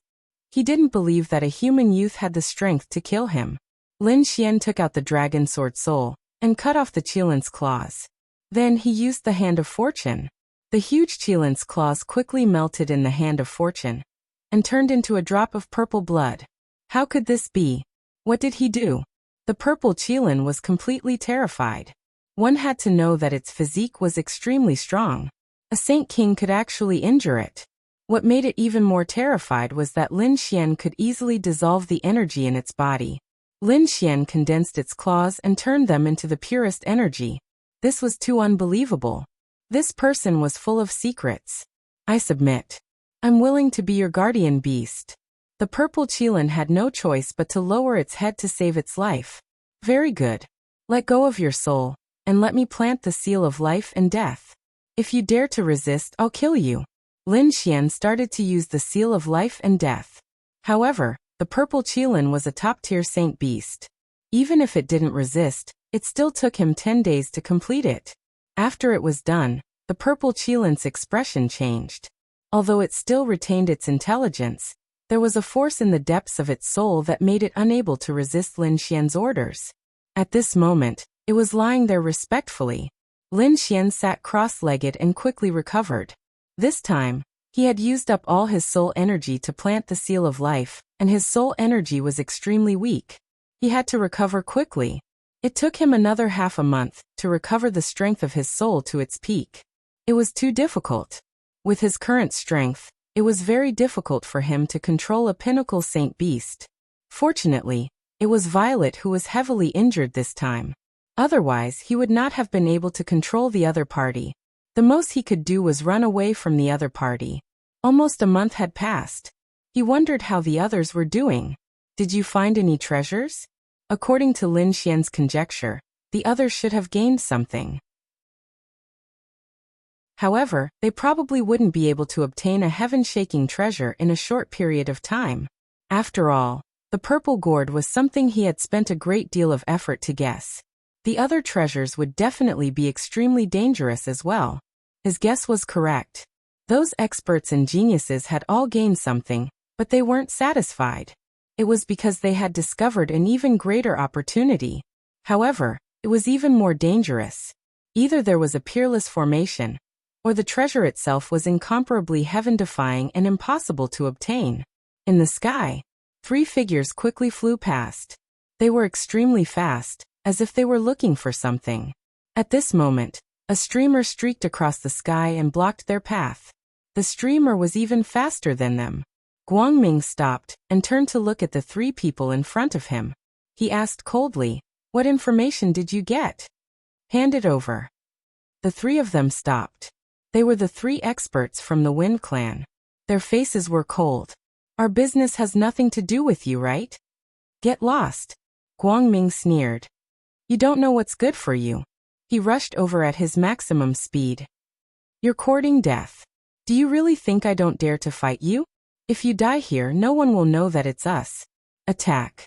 He didn't believe that a human youth had the strength to kill him. Lin Xian took out the dragon sword soul and cut off the Qilin's claws. Then he used the hand of fortune. The huge Qilin's claws quickly melted in the hand of fortune and turned into a drop of purple blood. How could this be? What did he do? The purple Qilin was completely terrified. One had to know that its physique was extremely strong. A Saint King could actually injure it. What made it even more terrified was that Lin Xian could easily dissolve the energy in its body. Lin Xian condensed its claws and turned them into the purest energy. This was too unbelievable. This person was full of secrets. I submit. I'm willing to be your guardian beast. The purple Qilin had no choice but to lower its head to save its life. Very good. Let go of your soul, and let me plant the seal of life and death. If you dare to resist, I'll kill you. Lin Xian started to use the seal of life and death. However, the purple Qilin was a top-tier saint beast. Even if it didn't resist, it still took him 10 days to complete it. After it was done, the purple Qilin's expression changed. Although it still retained its intelligence, there was a force in the depths of its soul that made it unable to resist Lin Xian's orders. At this moment, it was lying there respectfully. Lin Xian sat cross-legged and quickly recovered. This time, he had used up all his soul energy to plant the seal of life, and his soul energy was extremely weak. He had to recover quickly. It took him another half a month to recover the strength of his soul to its peak. It was too difficult. With his current strength, it was very difficult for him to control a pinnacle saint beast. Fortunately, it was Violet who was heavily injured this time. Otherwise, he would not have been able to control the other party. The most he could do was run away from the other party. Almost a month had passed. He wondered how the others were doing. Did you find any treasures? According to Lin Xian's conjecture, the others should have gained something. However, they probably wouldn't be able to obtain a heaven-shaking treasure in a short period of time. After all, the purple gourd was something he had spent a great deal of effort to guess. The other treasures would definitely be extremely dangerous as well. His guess was correct. Those experts and geniuses had all gained something, but they weren't satisfied. It was because they had discovered an even greater opportunity. However, it was even more dangerous. Either there was a peerless formation, or the treasure itself was incomparably heaven-defying and impossible to obtain. In the sky, 3 figures quickly flew past. They were extremely fast, as if they were looking for something. At this moment, a streamer streaked across the sky and blocked their path. The streamer was even faster than them. Guangming stopped and turned to look at the 3 people in front of him. He asked coldly, "What information did you get? Hand it over." The 3 of them stopped. They were the 3 experts from the Wind Clan. Their faces were cold. "Our business has nothing to do with you, right? Get lost." Guangming sneered. "You don't know what's good for you." He rushed over at his maximum speed. "You're courting death. Do you really think I don't dare to fight you? If you die here, no one will know that it's us. Attack.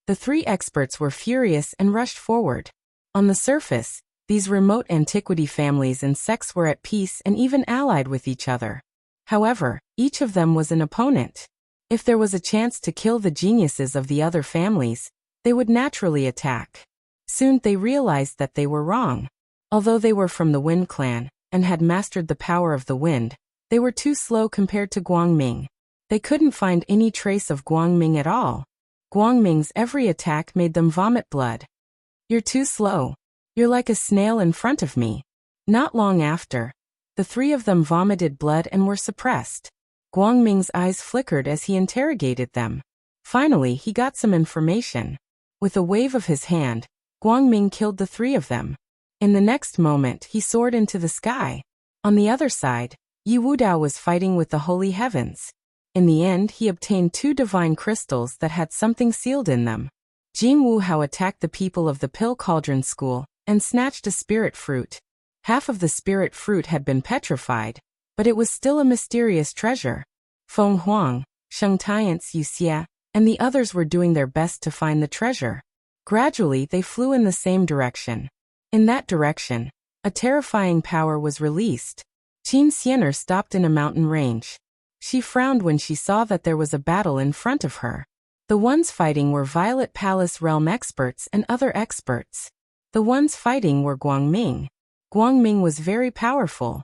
The three experts were furious and rushed forward. On the surface, these remote antiquity families and sects were at peace and even allied with each other. However, each of them was an opponent. If there was a chance to kill the geniuses of the other families, they would naturally attack. Soon they realized that they were wrong. Although they were from the Wind Clan and had mastered the power of the wind, they were too slow compared to Guangming. They couldn't find any trace of Guangming at all. Guangming's every attack made them vomit blood. You're too slow. You're like a snail in front of me. Not long after, the three of them vomited blood and were suppressed. Guangming's eyes flickered as he interrogated them. Finally, he got some information. With a wave of his hand, Guangming killed the three of them. In the next moment, he soared into the sky. On the other side, Yi Wudao was fighting with the holy heavens. In the end, he obtained 2 divine crystals that had something sealed in them. Jing Wuhao attacked the people of the Pill Cauldron School and snatched a spirit fruit. Half of the spirit fruit had been petrified, but it was still a mysterious treasure. Feng Huang, Sheng Taiyan's Wuxia, and the others were doing their best to find the treasure. Gradually, they flew in the same direction. In that direction, a terrifying power was released. Qin Xiener stopped in a mountain range. She frowned when she saw that there was a battle in front of her. The ones fighting were Violet Palace realm experts and other experts. The ones fighting were Guangming. Guangming was very powerful.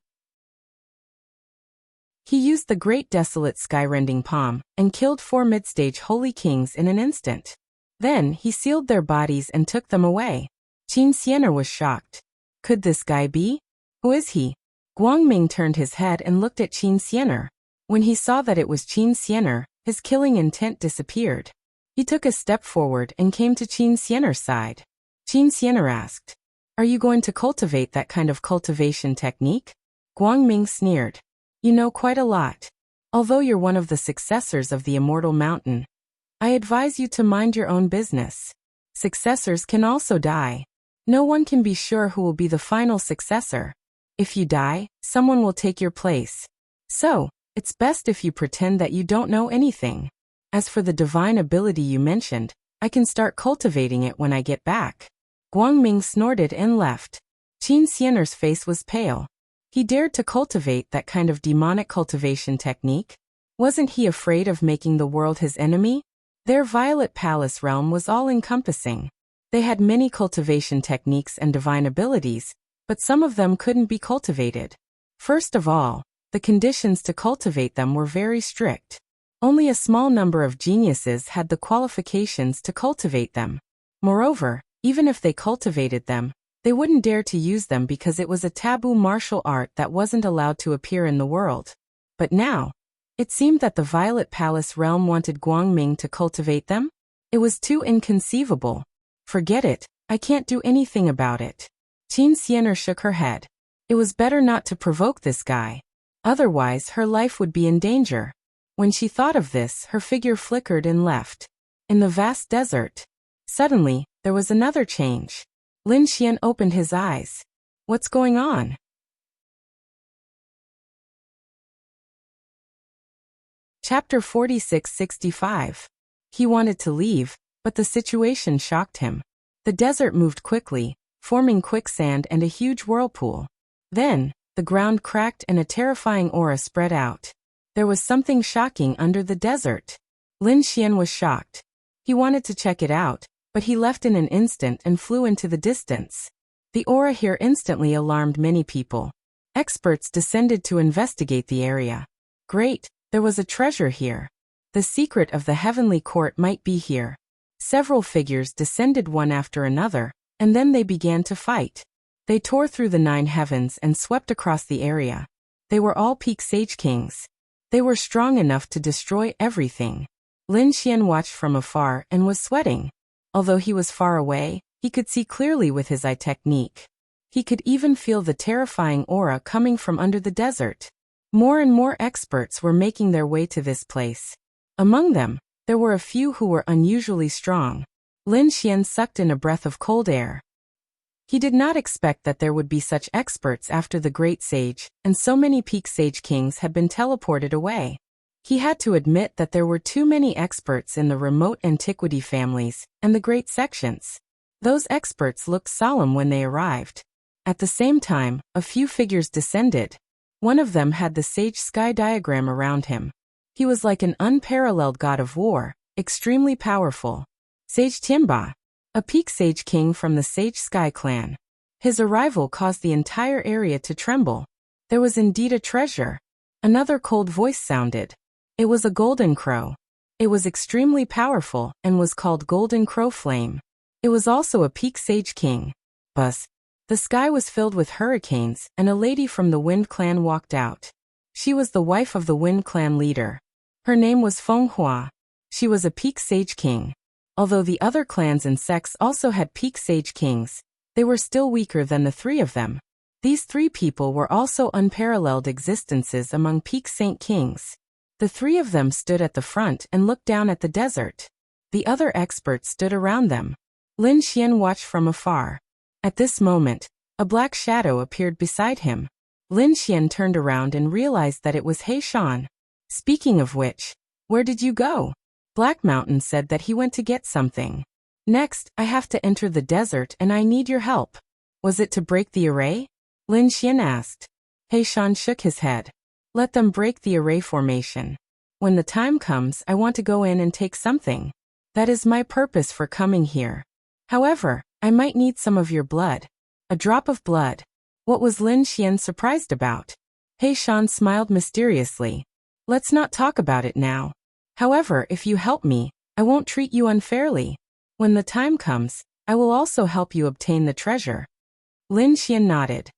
He used the Great Desolate Skyrending Palm and killed 4 mid-stage holy kings in an instant. Then, he sealed their bodies and took them away. Qin Xiener was shocked. Could this guy be? Who is he? Guangming turned his head and looked at Qin Xiener. When he saw that it was Qin Xiener, his killing intent disappeared. He took a step forward and came to Qin Xiener's side. Qin Xiener asked, "Are you going to cultivate that kind of cultivation technique?" Guangming sneered. "You know quite a lot. Although you're one of the successors of the Immortal Mountain, I advise you to mind your own business. Successors can also die. No one can be sure who will be the final successor. If you die, someone will take your place. So, it's best if you pretend that you don't know anything. As for the divine ability you mentioned, I can start cultivating it when I get back." Guangming snorted and left. Qin Xiener's face was pale. He dared to cultivate that kind of demonic cultivation technique? Wasn't he afraid of making the world his enemy? Their Violet Palace realm was all-encompassing. They had many cultivation techniques and divine abilities, but some of them couldn't be cultivated. First of all, the conditions to cultivate them were very strict. Only a small number of geniuses had the qualifications to cultivate them. Moreover, even if they cultivated them, they wouldn't dare to use them because it was a taboo martial art that wasn't allowed to appear in the world. But now, it seemed that the Violet Palace realm wanted Guangming to cultivate them? It was too inconceivable. Forget it, I can't do anything about it. Qin Xiener shook her head. It was better not to provoke this guy. Otherwise, her life would be in danger. When she thought of this, her figure flickered and left. In the vast desert. Suddenly, there was another change. Lin Xian opened his eyes. What's going on? Chapter 46-65. He wanted to leave, but the situation shocked him. The desert moved quickly, forming quicksand and a huge whirlpool. Then, the ground cracked and a terrifying aura spread out. There was something shocking under the desert. Lin Xian was shocked. He wanted to check it out, but he left in an instant and flew into the distance. The aura here instantly alarmed many people. Experts descended to investigate the area. Great, there was a treasure here. The secret of the heavenly court might be here. Several figures descended one after another, and then they began to fight. They tore through the 9 heavens and swept across the area. They were all peak sage kings. They were strong enough to destroy everything. Lin Xian watched from afar and was sweating. Although he was far away, he could see clearly with his eye technique. He could even feel the terrifying aura coming from under the desert. More and more experts were making their way to this place. Among them, there were a few who were unusually strong. Lin Xian sucked in a breath of cold air. He did not expect that there would be such experts after the great sage, and so many peak sage kings had been teleported away. He had to admit that there were too many experts in the remote antiquity families and the great sections. Those experts looked solemn when they arrived. At the same time, a few figures descended. One of them had the sage sky diagram around him. He was like an unparalleled god of war, extremely powerful. Sage Tianba, a peak sage king from the Sage Sky clan. His arrival caused the entire area to tremble. There was indeed a treasure. Another cold voice sounded. It was a golden crow. It was extremely powerful and was called Golden Crow Flame. It was also a peak sage king. Buzz. The sky was filled with hurricanes, and a lady from the Wind clan walked out. She was the wife of the Wind clan leader. Her name was Feng Hua. She was a peak sage king. Although the other clans and sects also had peak sage kings, they were still weaker than the three of them. These three people were also unparalleled existences among peak saint kings. The three of them stood at the front and looked down at the desert. The other experts stood around them. Lin Xian watched from afar. At this moment, a black shadow appeared beside him. Lin Xian turned around and realized that it was He Shan. Speaking of which, where did you go? Black Mountain said that he went to get something. Next, I have to enter the desert and I need your help. Was it to break the array? Lin Xian asked. He Shan shook his head. Let them break the array formation. When the time comes, I want to go in and take something. That is my purpose for coming here. However, I might need some of your blood. A drop of blood. What was Lin Xian surprised about? He Shan smiled mysteriously. Let's not talk about it now. However, if you help me, I won't treat you unfairly. When the time comes, I will also help you obtain the treasure. Lin Xian nodded.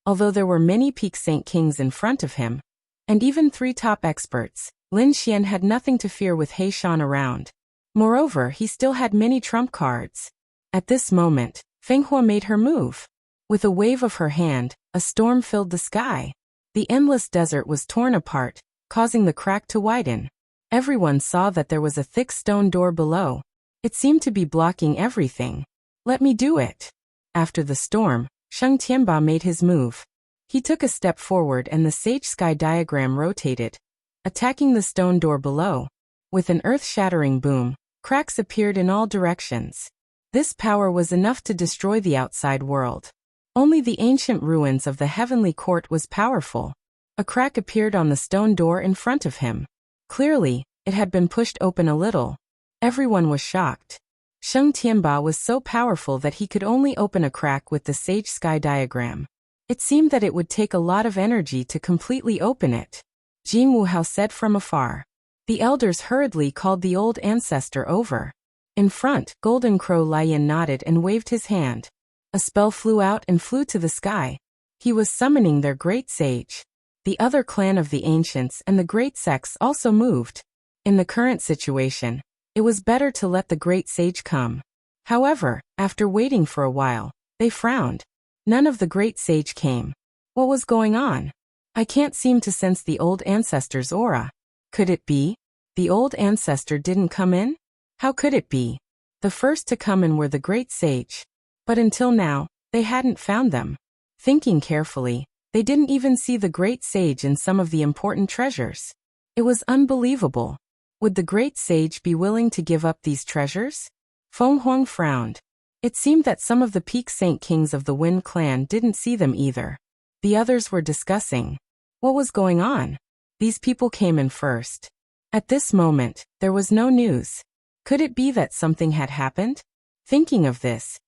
Although there were many peak saint kings in front of him, and even 3 top experts, Lin Xian had nothing to fear with He Shan around. Moreover, he still had many trump cards. At this moment, Feng Hua made her move. With a wave of her hand, a storm filled the sky. The endless desert was torn apart, causing the crack to widen. Everyone saw that there was a thick stone door below. It seemed to be blocking everything. Let me do it. After the storm, Sheng Tianba made his move. He took a step forward and the sage sky diagram rotated, attacking the stone door below. With an earth-shattering boom, cracks appeared in all directions. This power was enough to destroy the outside world. Only the ancient ruins of the heavenly court was powerful. A crack appeared on the stone door in front of him. Clearly, it had been pushed open a little. Everyone was shocked. Sheng Tianba was so powerful that he could only open a crack with the sage sky diagram. It seemed that it would take a lot of energy to completely open it. Jing Wuhao said from afar. The elders hurriedly called the old ancestor over. In front, Golden Crow Lion nodded and waved his hand. A spell flew out and flew to the sky. He was summoning their great sage. The other clan of the ancients and the great sects also moved. In the current situation, it was better to let the great sage come. However, after waiting for a while, they frowned. None of the great sage came. What was going on? I can't seem to sense the old ancestor's aura. Could it be? The old ancestor didn't come in? How could it be? The first to come in were the great sage. But until now, they hadn't found them. Thinking carefully, they didn't even see the great sage in some of the important treasures. It was unbelievable. Would the great sage be willing to give up these treasures? Feng Huang frowned. It seemed that some of the peak saint kings of the Wind clan didn't see them either. The others were discussing. What was going on? These people came in first. At this moment, there was no news. Could it be that something had happened? Thinking of this,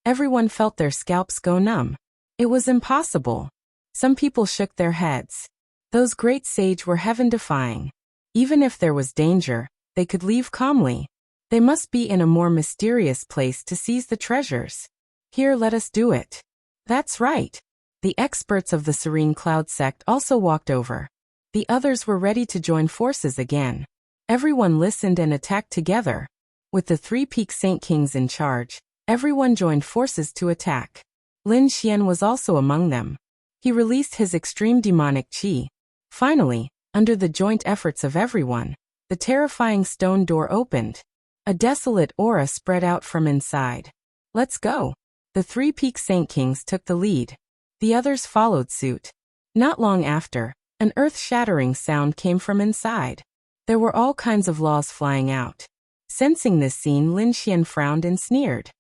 everyone felt their scalps go numb. It was impossible. Some people shook their heads. Those great sage were heaven-defying. Even if there was danger, they could leave calmly. They must be in a more mysterious place to seize the treasures. Here, let us do it. That's right. The experts of the Serene Cloud sect also walked over. The others were ready to join forces again. Everyone listened and attacked together. With the 3 peak saint kings in charge, everyone joined forces to attack. Lin Xian was also among them. He released his extreme demonic qi. Finally, under the joint efforts of everyone, the terrifying stone door opened. A desolate aura spread out from inside. Let's go. The 3 Peak Saint Kings took the lead. The others followed suit. Not long after, an earth-shattering sound came from inside. There were all kinds of laws flying out. Sensing this scene, Lin Xian frowned and sneered.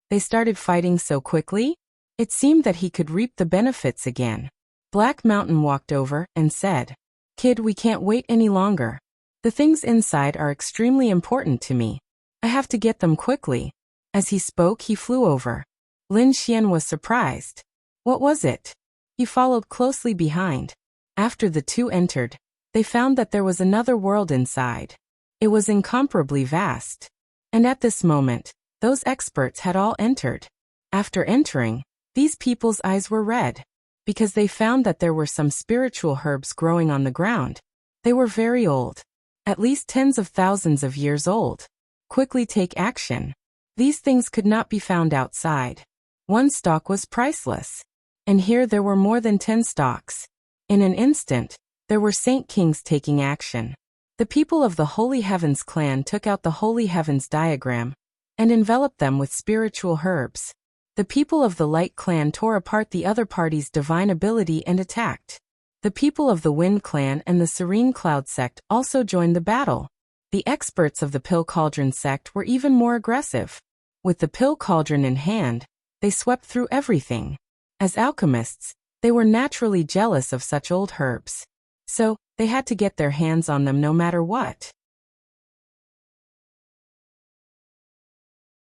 They started fighting so quickly? It seemed that he could reap the benefits again. Black Mountain walked over and said, "Kid, we can't wait any longer. The things inside are extremely important to me. I have to get them quickly." As he spoke, he flew over. Lin Xian was surprised. What was it? He followed closely behind. After the two entered, they found that there was another world inside. It was incomparably vast. And at this moment, those experts had all entered. After entering, these people's eyes were red, because they found that there were some spiritual herbs growing on the ground. They were very old, at least tens of thousands of years old. Quickly take action. These things could not be found outside. One stalk was priceless. And here there were more than 10 stalks. In an instant, there were Saint Kings taking action. The people of the Holy Heavens clan took out the Holy Heavens diagram and enveloped them with spiritual herbs. The people of the Light clan tore apart the other party's divine ability and attacked. The people of the Wind clan and the Serene Cloud sect also joined the battle. The experts of the Pill Cauldron sect were even more aggressive. With the Pill Cauldron in hand, they swept through everything. As alchemists, they were naturally jealous of such old herbs. So, they had to get their hands on them no matter what.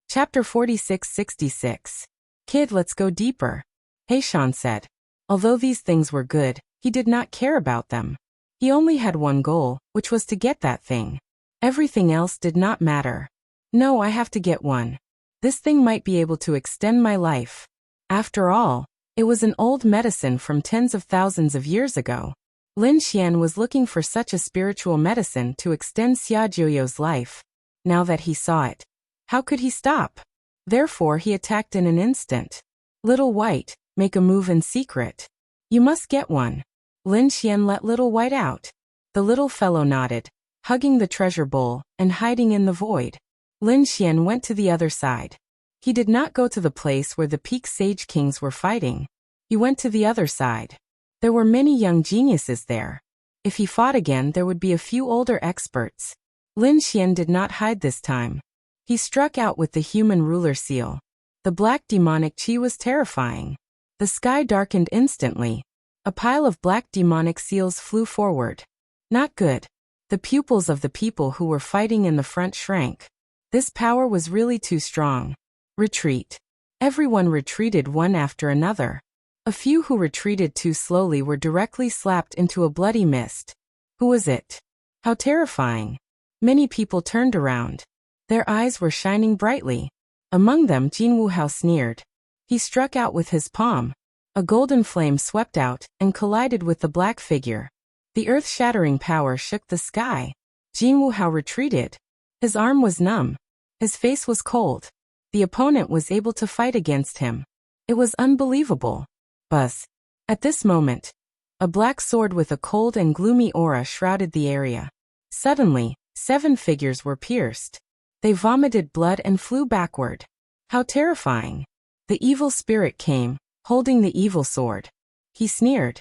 Chapter 46-66. Kid, let's go deeper. Heishan said. Although these things were good, he did not care about them. He only had one goal, which was to get that thing. Everything else did not matter. No, I have to get one. This thing might be able to extend my life. After all, it was an old medicine from tens of thousands of years ago. Lin Xian was looking for such a spiritual medicine to extend Xia Jiuyo's life. Now that he saw it, how could he stop? Therefore he attacked in an instant. Little White, make a move in secret. You must get one. Lin Xian let Little White out. The little fellow nodded, hugging the treasure bowl and hiding in the void. Lin Xian went to the other side. He did not go to the place where the Peak Sage Kings were fighting. He went to the other side. There were many young geniuses there. If he fought again, there would be a few older experts. Lin Xian did not hide this time. He struck out with the human ruler seal. The black demonic chi was terrifying. The sky darkened instantly. A pile of black demonic seals flew forward. Not good. The pupils of the people who were fighting in the front shrank. This power was really too strong. Retreat. Everyone retreated one after another. A few who retreated too slowly were directly slapped into a bloody mist. Who was it? How terrifying. Many people turned around. Their eyes were shining brightly. Among them, Jin Wuhao sneered. He struck out with his palm. A golden flame swept out and collided with the black figure. The earth-shattering power shook the sky. Jin Wuhao retreated. His arm was numb. His face was cold. The opponent was able to fight against him. It was unbelievable. Buzz. At this moment, a black sword with a cold and gloomy aura shrouded the area. Suddenly, 7 figures were pierced. They vomited blood and flew backward. How terrifying. The evil spirit came, holding the evil sword. He sneered.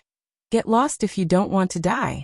Get lost if you don't want to die.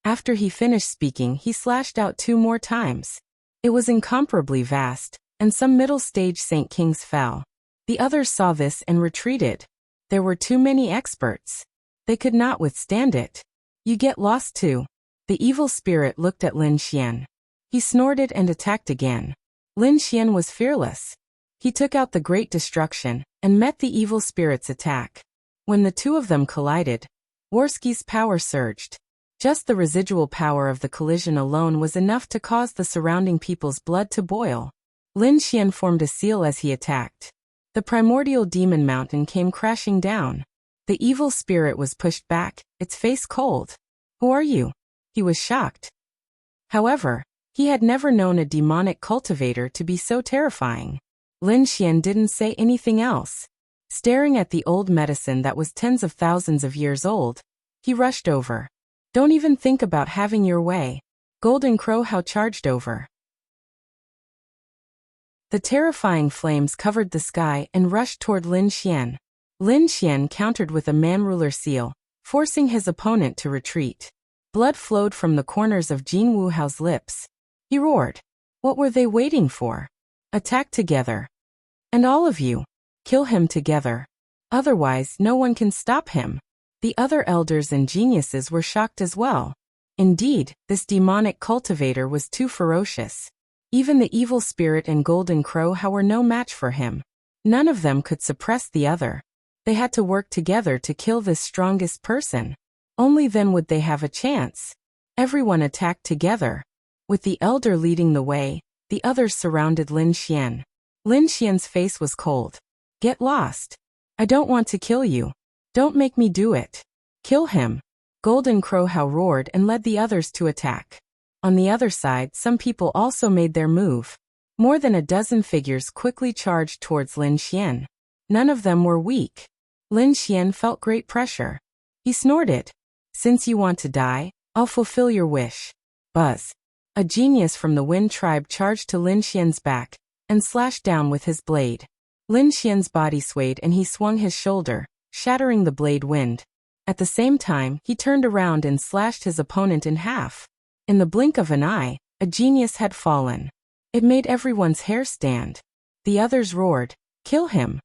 After he finished speaking, he slashed out 2 more times. It was incomparably vast, and some middle-stage Saint Kings fell. The others saw this and retreated. There were too many experts. They could not withstand it. You get lost too. The evil spirit looked at Lin Xian. He snorted and attacked again. Lin Xian was fearless. He took out the great destruction and met the evil spirit's attack. When the two of them collided, Worski's power surged. Just the residual power of the collision alone was enough to cause the surrounding people's blood to boil. Lin Xian formed a seal as he attacked. The primordial demon mountain came crashing down. The evil spirit was pushed back, its face cold. Who are you? He was shocked. However, he had never known a demonic cultivator to be so terrifying. Lin Xian didn't say anything else. Staring at the old medicine that was tens of thousands of years old, he rushed over. Don't even think about having your way. Golden Crow How charged over. The terrifying flames covered the sky and rushed toward Lin Xian. Lin Xian countered with a man-ruler seal, forcing his opponent to retreat. Blood flowed from the corners of Jin Wuhao's lips. He roared. What were they waiting for? Attack together. And all of you, kill him together. Otherwise, no one can stop him. The other elders and geniuses were shocked as well. Indeed, this demonic cultivator was too ferocious. Even the evil spirit and golden crow were no match for him. None of them could suppress the other. They had to work together to kill this strongest person. Only then would they have a chance. Everyone attacked together. With the elder leading the way, the others surrounded Lin Xian. Lin Xian's face was cold. Get lost. I don't want to kill you. Don't make me do it. Kill him. Golden Crow roared and led the others to attack. On the other side, some people also made their move. More than a dozen figures quickly charged towards Lin Xian. None of them were weak. Lin Xian felt great pressure. He snorted. Since you want to die, I'll fulfill your wish. Buzz. A genius from the Wind tribe charged to Lin Xian's back and slashed down with his blade. Lin Xian's body swayed and he swung his shoulder, shattering the blade wind. At the same time, he turned around and slashed his opponent in half. In the blink of an eye, a genius had fallen. It made everyone's hair stand. The others roared, kill him.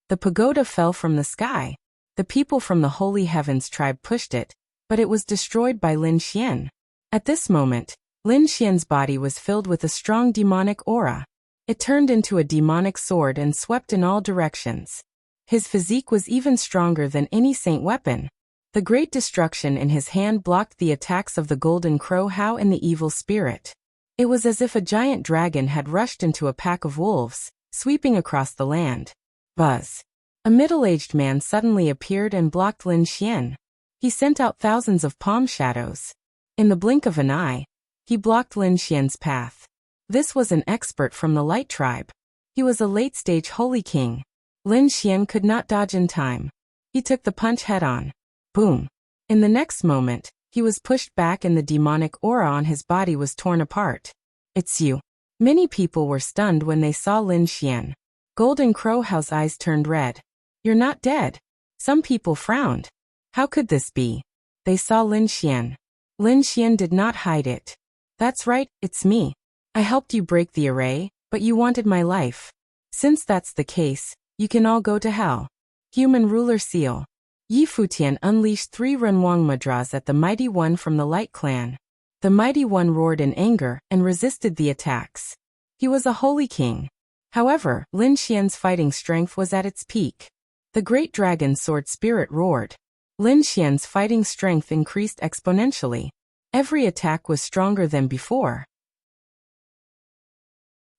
The pagoda fell from the sky. The people from the Holy Heavens tribe pushed it, but it was destroyed by Lin Xian. At this moment, Lin Xian's body was filled with a strong demonic aura. It turned into a demonic sword and swept in all directions. His physique was even stronger than any saint weapon. The great destruction in his hand blocked the attacks of the golden crow and the evil spirit. It was as if a giant dragon had rushed into a pack of wolves, sweeping across the land. Buzz. A middle-aged man suddenly appeared and blocked Lin Xian. He sent out thousands of palm shadows. In the blink of an eye, he blocked Lin Xian's path. This was an expert from the Light tribe. He was a late-stage holy king. Lin Xian could not dodge in time. He took the punch head-on. Boom. In the next moment, he was pushed back and the demonic aura on his body was torn apart. It's you. Many people were stunned when they saw Lin Xian. Golden Crow's eyes turned red. You're not dead. Some people frowned. How could this be? They saw Lin Xian. Lin Xian did not hide it. That's right, it's me. I helped you break the array, but you wanted my life. Since that's the case, you can all go to hell. Human ruler seal. Yi Futian unleashed 3 Renwang mudras at the Mighty One from the Light clan. The Mighty One roared in anger and resisted the attacks. He was a holy king. However, Lin Xian's fighting strength was at its peak. The great dragon sword spirit roared. Lin Xian's fighting strength increased exponentially. Every attack was stronger than before.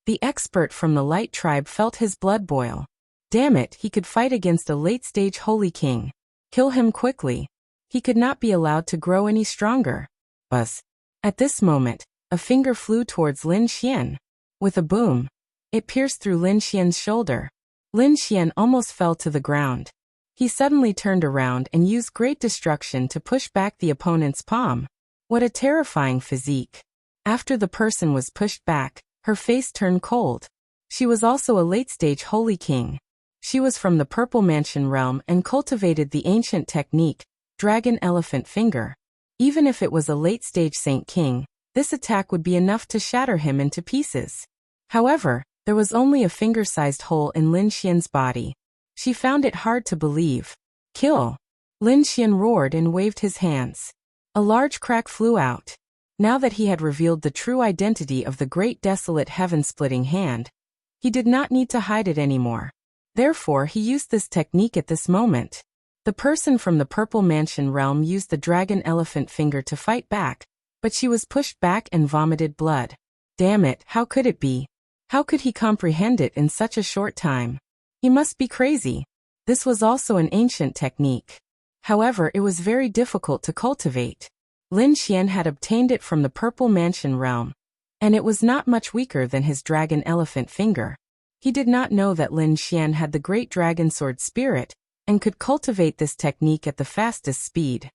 The expert from the Light tribe felt his blood boil. Damn it, he could fight against a late-stage holy king. Kill him quickly. He could not be allowed to grow any stronger. Buzz. At this moment, a finger flew towards Lin Xian. With a boom, it pierced through Lin Xian's shoulder. Lin Xian almost fell to the ground. He suddenly turned around and used great destruction to push back the opponent's palm. What a terrifying physique. After the person was pushed back, her face turned cold. She was also a late-stage holy king. She was from the Purple Mansion realm and cultivated the ancient technique, Dragon Elephant Finger. Even if it was a late-stage Saint King, this attack would be enough to shatter him into pieces. However, there was only a finger-sized hole in Lin Xian's body. She found it hard to believe. Kill! Lin Xian roared and waved his hands. A large crack flew out. Now that he had revealed the true identity of the great desolate heaven-splitting hand, he did not need to hide it anymore. Therefore, he used this technique at this moment. The person from the Purple Mansion realm used the Dragon Elephant Finger to fight back, but she was pushed back and vomited blood. Damn it, how could it be? How could he comprehend it in such a short time? He must be crazy. This was also an ancient technique. However, it was very difficult to cultivate. Lin Xian had obtained it from the Purple Mansion realm, and it was not much weaker than his Dragon Elephant Finger. He did not know that Lin Xian had the great dragon sword spirit and could cultivate this technique at the fastest speed.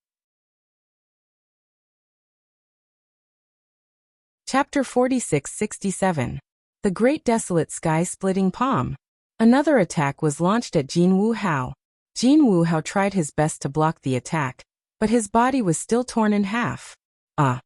Chapter 46-67. The great desolate sky-splitting palm. Another attack was launched at Jin Wuhao. Jin Wuhao tried his best to block the attack, but his body was still torn in half. Ah!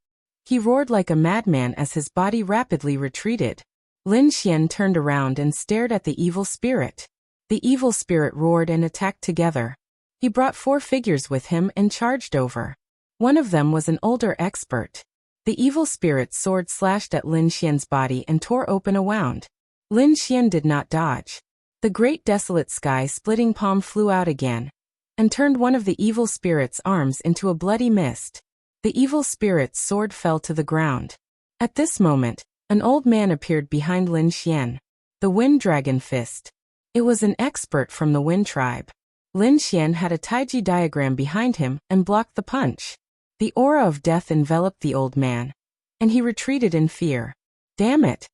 He roared like a madman as his body rapidly retreated. Lin Xian turned around and stared at the evil spirit. The evil spirit roared and attacked together. He brought 4 figures with him and charged over. One of them was an older expert. The evil spirit's sword slashed at Lin Xian's body and tore open a wound. Lin Xian did not dodge. The great desolate sky-splitting palm flew out again and turned one of the evil spirit's arms into a bloody mist. The evil spirit's sword fell to the ground. At this moment, an old man appeared behind Lin Xian. The Wind Dragon Fist. It was an expert from the Wind tribe. Lin Xian had a Taiji diagram behind him and blocked the punch. The aura of death enveloped the old man, and he retreated in fear. Damn it!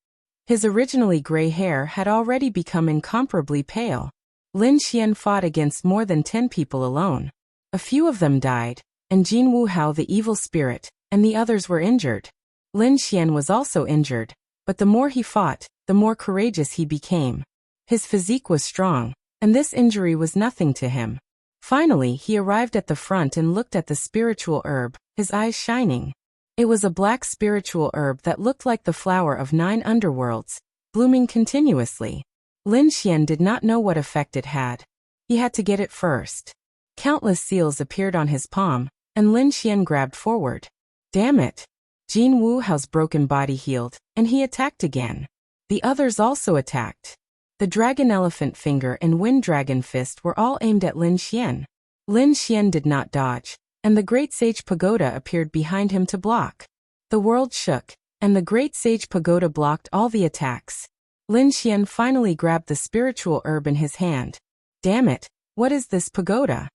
His originally gray hair had already become incomparably pale. Lin Xian fought against more than 10 people alone. A few of them died, and Jin Wuhao the evil spirit, and the others were injured. Lin Xian was also injured, but the more he fought, the more courageous he became. His physique was strong, and this injury was nothing to him. Finally, he arrived at the front and looked at the spiritual herb, his eyes shining. It was a black spiritual herb that looked like the flower of 9 underworlds, blooming continuously. Lin Xian did not know what effect it had. He had to get it first. Countless seals appeared on his palm, and Lin Xian grabbed forward. Damn it! Jin Wuhao's broken body healed, and he attacked again. The others also attacked. The Dragon Elephant Finger and Wind Dragon Fist were all aimed at Lin Xian. Lin Xian did not dodge, and the Great Sage Pagoda appeared behind him to block. The world shook, and the Great Sage Pagoda blocked all the attacks. Lin Xian finally grabbed the spiritual herb in his hand. Damn it, what is this pagoda?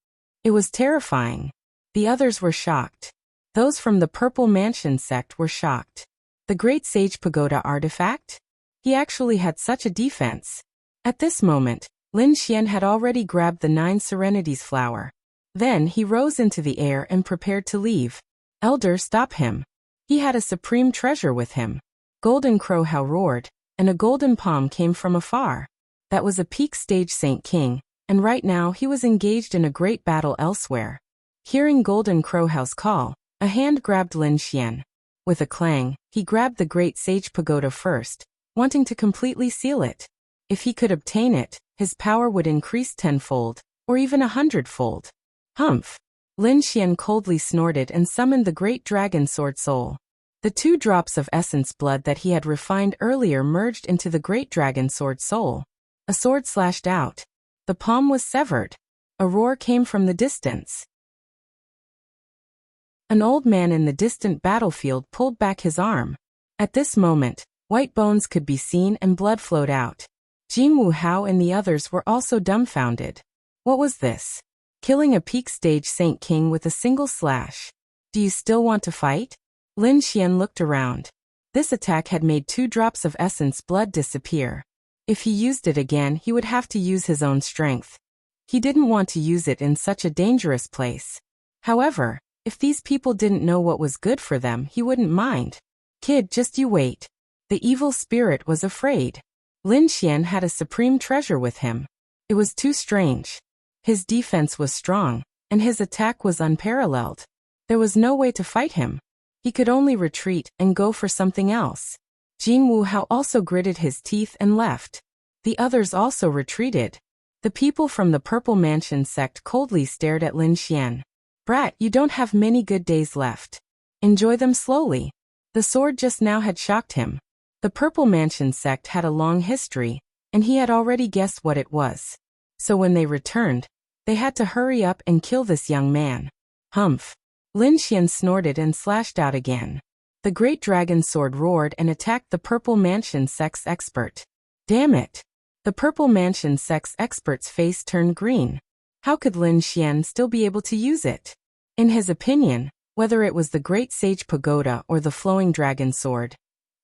It was terrifying. The others were shocked. Those from the Purple Mansion sect were shocked. The Great Sage Pagoda artifact? He actually had such a defense. At this moment, Lin Xian had already grabbed the 9 Serenities flower. Then he rose into the air and prepared to leave. Elder, stop him. He had a supreme treasure with him. Golden Crow How roared, and a golden palm came from afar. That was a peak stage Saint King, and right now he was engaged in a great battle elsewhere. Hearing Golden Crow How's call, a hand grabbed Lin Xian. With a clang, he grabbed the Great Sage Pagoda first, wanting to completely seal it. If he could obtain it, his power would increase 10-fold, or even 100-fold. Humph! Lin Xian coldly snorted and summoned the Great Dragon Sword Soul. The 2 drops of essence blood that he had refined earlier merged into the Great Dragon Sword Soul. A sword slashed out. The palm was severed. A roar came from the distance. An old man in the distant battlefield pulled back his arm. At this moment, white bones could be seen and blood flowed out. Jin Wuhao and the others were also dumbfounded. What was this? Killing a peak stage Saint King with a single slash. Do you still want to fight? Lin Xian looked around. This attack had made 2 drops of essence blood disappear. If he used it again, he would have to use his own strength. He didn't want to use it in such a dangerous place. However, if these people didn't know what was good for them, he wouldn't mind. Kid, just you wait. The evil spirit was afraid. Lin Xian had a supreme treasure with him. It was too strange. His defense was strong, and his attack was unparalleled. There was no way to fight him. He could only retreat and go for something else. Jin Wuhao also gritted his teeth and left. The others also retreated. The people from the Purple Mansion sect coldly stared at Lin Xian. Brat, you don't have many good days left. Enjoy them slowly. The sword just now had shocked him. The Purple Mansion sect had a long history, and he had already guessed what it was. So when they returned, they had to hurry up and kill this young man. Humph! Lin Xian snorted and slashed out again. The Great Dragon Sword roared and attacked the Purple Mansion sect's expert. Damn it! The Purple Mansion sect's expert's face turned green. How could Lin Xian still be able to use it? In his opinion, whether it was the Great Sage Pagoda or the Flowing Dragon Sword,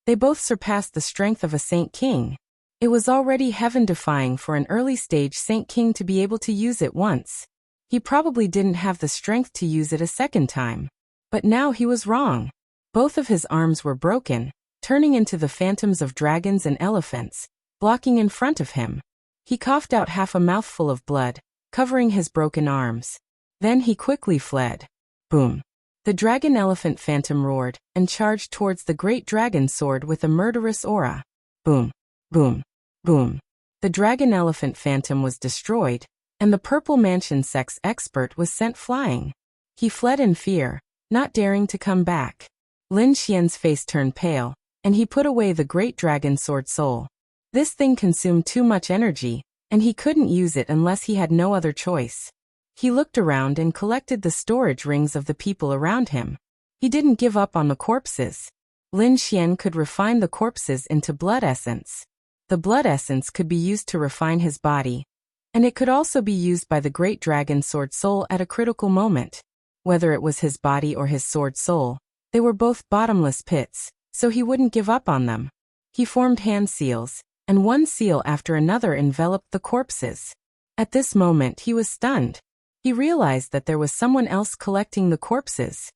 they both surpassed the strength of a Saint King. It was already heaven-defying for an early-stage Saint King to be able to use it once. He probably didn't have the strength to use it a second time. But now he was wrong. Both of his arms were broken, turning into the phantoms of dragons and elephants, blocking in front of him. He coughed out half a mouthful of blood, covering his broken arms. Then he quickly fled. Boom. The dragon-elephant phantom roared and charged towards the great dragon sword with a murderous aura. Boom. Boom. Boom. The dragon-elephant phantom was destroyed, and the purple mansion sex expert was sent flying. He fled in fear, not daring to come back. Lin Xian's face turned pale, and he put away the great dragon sword soul. This thing consumed too much energy, and he couldn't use it unless he had no other choice. He looked around and collected the storage rings of the people around him. He didn't give up on the corpses. Lin Xian could refine the corpses into blood essence. The blood essence could be used to refine his body, and it could also be used by the great dragon sword soul at a critical moment. Whether it was his body or his sword soul, they were both bottomless pits, so he wouldn't give up on them. He formed hand seals, and one seal after another enveloped the corpses. At this moment he was stunned. He realized that there was someone else collecting the corpses.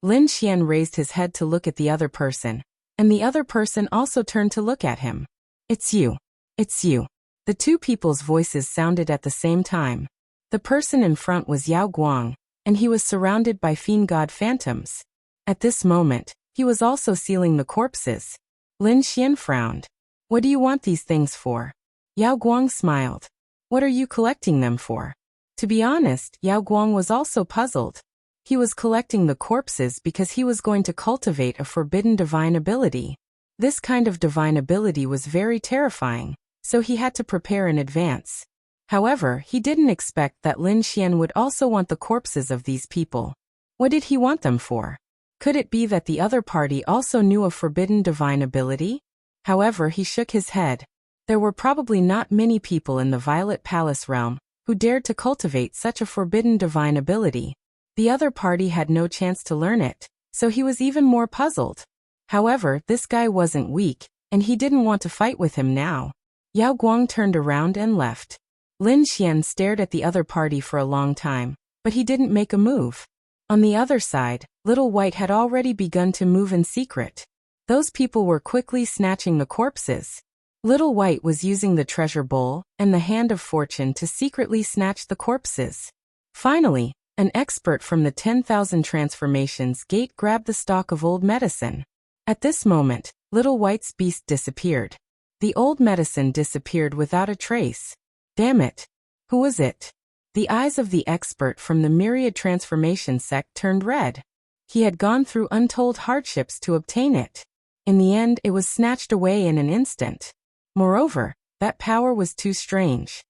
Lin Xian raised his head to look at the other person, and the other person also turned to look at him. It's you. It's you. The two people's voices sounded at the same time. The person in front was Yao Guang, and he was surrounded by fiend god phantoms. At this moment, he was also sealing the corpses. Lin Xian frowned. What do you want these things for? Yao Guang smiled. What are you collecting them for? To be honest, Yao Guang was also puzzled. He was collecting the corpses because he was going to cultivate a forbidden divine ability. This kind of divine ability was very terrifying, so he had to prepare in advance. However, he didn't expect that Lin Xian would also want the corpses of these people. What did he want them for? Could it be that the other party also knew of forbidden divine ability? However, he shook his head. There were probably not many people in the Violet Palace realm who dared to cultivate such a forbidden divine ability. The other party had no chance to learn it, so he was even more puzzled. However, this guy wasn't weak, and he didn't want to fight with him now. Yao Guang turned around and left. Lin Xian stared at the other party for a long time, but he didn't make a move. On the other side, Little White had already begun to move in secret. Those people were quickly snatching the corpses. Little White was using the treasure bowl and the hand of fortune to secretly snatch the corpses. Finally, an expert from the 10,000 transformations gate grabbed the stock of old medicine. At this moment, Little White's beast disappeared. The old medicine disappeared without a trace. Damn it! Who was it? The eyes of the expert from the myriad transformation sect turned red. He had gone through untold hardships to obtain it. In the end, it was snatched away in an instant. Moreover, that power was too strange.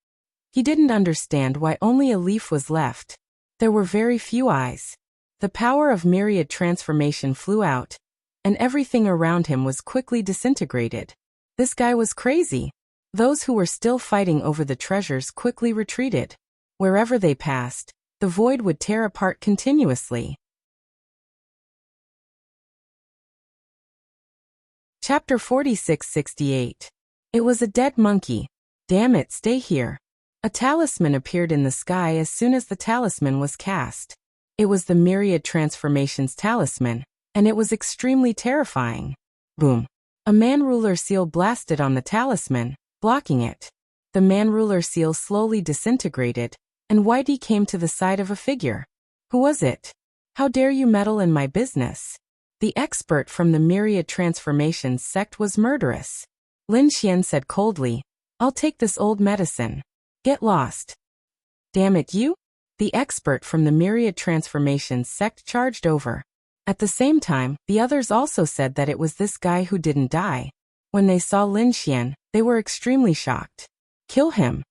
He didn't understand why only a leaf was left. There were very few eyes. The power of myriad transformation flew out, and everything around him was quickly disintegrated. This guy was crazy. Those who were still fighting over the treasures quickly retreated. Wherever they passed, the void would tear apart continuously. Chapter 46-68. It was a dead monkey. Damn it, stay here. A talisman appeared in the sky as soon as the talisman was cast. It was the Myriad Transformations talisman, and it was extremely terrifying. Boom. A man-ruler seal blasted on the talisman, blocking it. The man-ruler seal slowly disintegrated, and Whitey came to the side of a figure. Who was it? How dare you meddle in my business? The expert from the Myriad Transformations sect was murderous. Lin Xian said coldly, I'll take this old medicine. Get lost. Damn it, you? The expert from the Myriad Transformations sect charged over. At the same time, the others also said that it was this guy who didn't die. When they saw Lin Xian, they were extremely shocked. Kill him.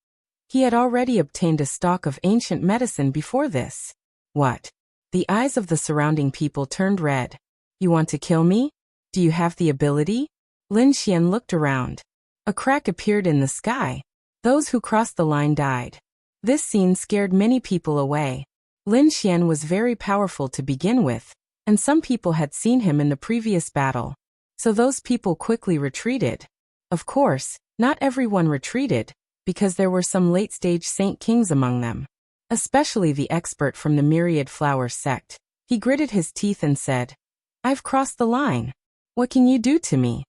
He had already obtained a stock of ancient medicine before this. What? The eyes of the surrounding people turned red. You want to kill me? Do you have the ability? Lin Xian looked around. A crack appeared in the sky. Those who crossed the line died. This scene scared many people away. Lin Xian was very powerful to begin with, and some people had seen him in the previous battle. So those people quickly retreated. Of course, not everyone retreated, because there were some late-stage Saint Kings among them. Especially the expert from the Myriad Flower sect. He gritted his teeth and said, I've crossed the line. What can you do to me?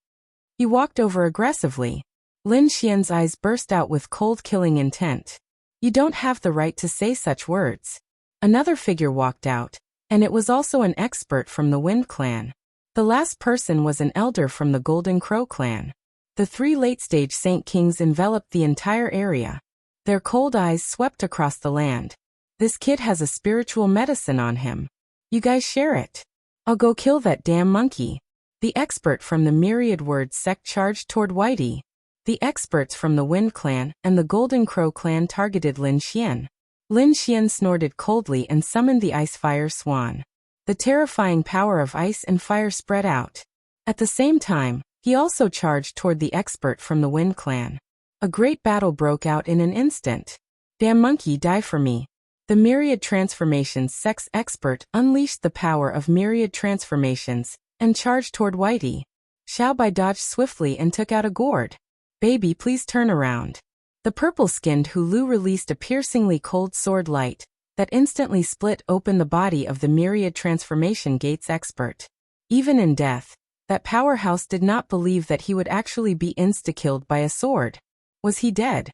He walked over aggressively. Lin Xian's eyes burst out with cold killing intent. You don't have the right to say such words. Another figure walked out, and it was also an expert from the Wind clan. The last person was an elder from the Golden Crow clan. The three late-stage Saint Kings enveloped the entire area. Their cold eyes swept across the land. This kid has a spiritual medicine on him. You guys share it. I'll go kill that damn monkey. The expert from the Myriad Words sect charged toward Whitey. The experts from the Wind clan and the Golden Crow clan targeted Lin Xian. Lin Xian snorted coldly and summoned the Ice Fire Swan. The terrifying power of ice and fire spread out. At the same time, he also charged toward the expert from the Wind clan. A great battle broke out in an instant. Damn monkey, die for me. The Myriad Transformations sect's expert unleashed the power of Myriad Transformations and charged toward Whitey. Xiaobai dodged swiftly and took out a gourd. Baby, please turn around. The purple-skinned Hulu released a piercingly cold sword light that instantly split open the body of the Myriad Transformation Gates expert. Even in death, that powerhouse did not believe that he would actually be insta-killed by a sword. Was he dead?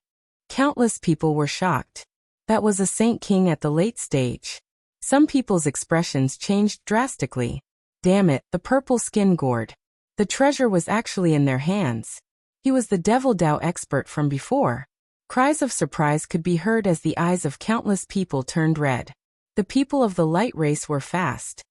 Countless people were shocked. That was a Saint King at the late stage. Some people's expressions changed drastically. Damn it, the purple skin gourd. The treasure was actually in their hands. He was the Devil Dao expert from before. Cries of surprise could be heard as the eyes of countless people turned red. The people of the light race were fast.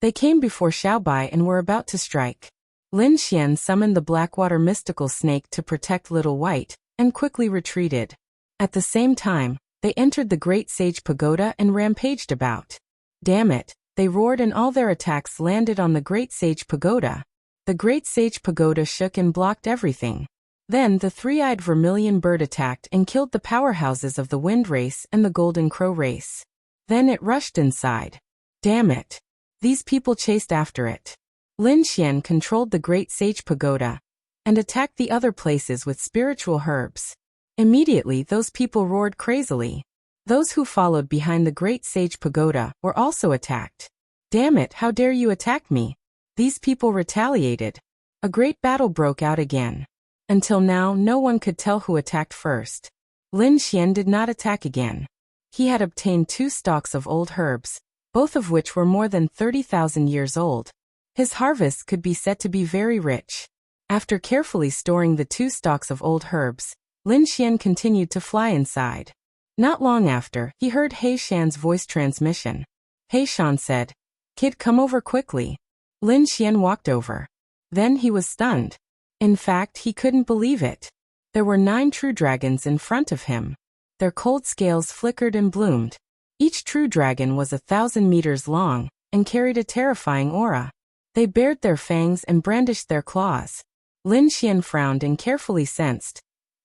They came before Xiaobai and were about to strike. Lin Xian summoned the Blackwater mystical snake to protect Little White, and quickly retreated. At the same time, they entered the Great Sage Pagoda and rampaged about. Damn it, they roared and all their attacks landed on the Great Sage Pagoda. The Great Sage Pagoda shook and blocked everything. Then the three-eyed vermilion bird attacked and killed the powerhouses of the Wind race and the Golden Crow race. Then it rushed inside. Damn it. These people chased after it. Lin Xian controlled the Great Sage Pagoda and attacked the other places with spiritual herbs. Immediately those people roared crazily. Those who followed behind the Great Sage Pagoda were also attacked. Damn it, how dare you attack me? These people retaliated. A great battle broke out again. Until now, no one could tell who attacked first. Lin Xian did not attack again. He had obtained 2 stalks of old herbs, both of which were more than 30,000 years old. His harvest could be said to be very rich. After carefully storing the 2 stalks of old herbs, Lin Xian continued to fly inside. Not long after, he heard He Shan's voice transmission. He Shan said, "Kid, come over quickly." Lin Xian walked over. Then he was stunned. In fact, he couldn't believe it. There were 9 true dragons in front of him. Their cold scales flickered and bloomed. Each true dragon was 1,000 meters long and carried a terrifying aura. They bared their fangs and brandished their claws. Lin Xian frowned and carefully sensed,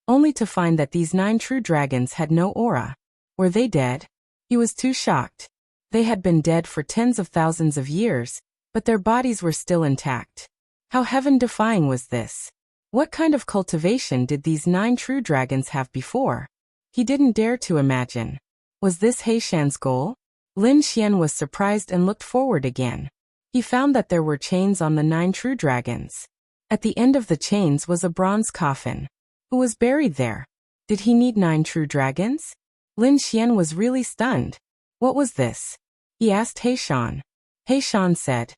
only to find that these 9 true dragons had no aura. Were they dead? He was too shocked. They had been dead for tens of thousands of years, but their bodies were still intact. How heaven-defying was this? What kind of cultivation did these 9 true dragons have before? He didn't dare to imagine. Was this He Shan's goal? Lin Xian was surprised and looked forward again. He found that there were chains on the 9 true dragons. At the end of the chains was a bronze coffin. Who was buried there? Did he need 9 true dragons? Lin Xian was really stunned. What was this? He asked He Shan. He Shan said,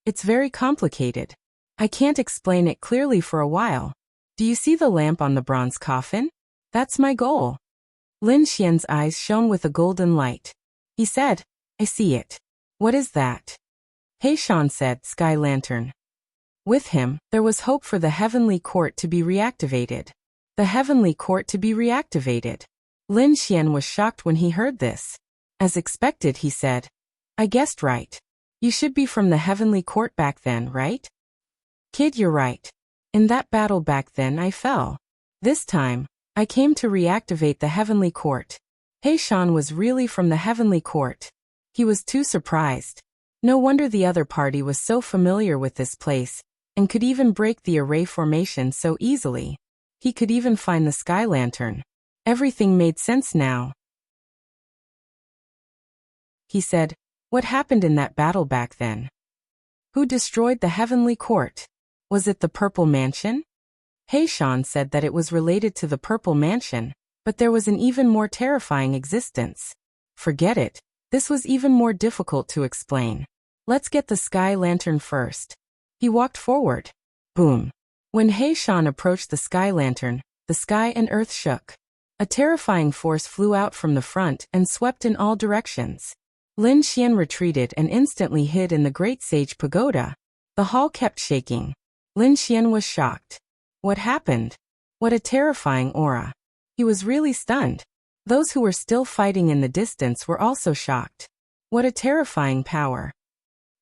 "It's very complicated. I can't explain it clearly for a while. Do you see the lamp on the bronze coffin? That's my goal." Lin Xian's eyes shone with a golden light. He said, "I see it. What is that?" He Shan said, "Sky Lantern." With him, there was hope for the Heavenly Court to be reactivated. The Heavenly Court to be reactivated. Lin Xian was shocked when he heard this. As expected, he said, "I guessed right. You should be from the Heavenly Court back then, right?" "Kid, you're right. In that battle back then I fell. This time, I came to reactivate the Heavenly Court." He Shan was really from the Heavenly Court. He was too surprised. No wonder the other party was so familiar with this place, and could even break the array formation so easily. He could even find the Sky Lantern. Everything made sense now. He said, What happened in that battle back then? Who destroyed the heavenly court? Was it the Purple Mansion? Heishan said that it was related to the Purple Mansion, but there was an even more terrifying existence. Forget it. This was even more difficult to explain. Let's get the sky lantern first. He walked forward. Boom. When Heishan approached the sky lantern, the sky and earth shook. A terrifying force flew out from the front and swept in all directions. Lin Xian retreated and instantly hid in the Great Sage Pagoda. The hall kept shaking. Lin Xian was shocked. What happened? What a terrifying aura. He was really stunned. Those who were still fighting in the distance were also shocked. What a terrifying power.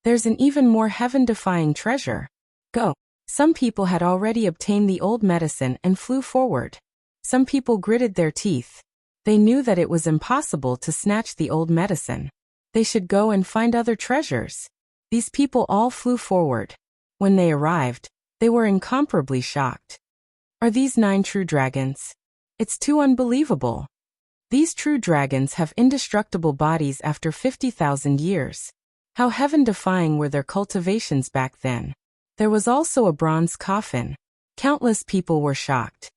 There's an even more heaven-defying treasure. Go. Some people had already obtained the old medicine and flew forward. Some people gritted their teeth. They knew that it was impossible to snatch the old medicine. They should go and find other treasures. These people all flew forward. When they arrived, they were incomparably shocked. Are these 9 true dragons? It's too unbelievable. These true dragons have indestructible bodies after 50,000 years. How heaven-defying were their cultivations back then. There was also a bronze coffin. Countless people were shocked.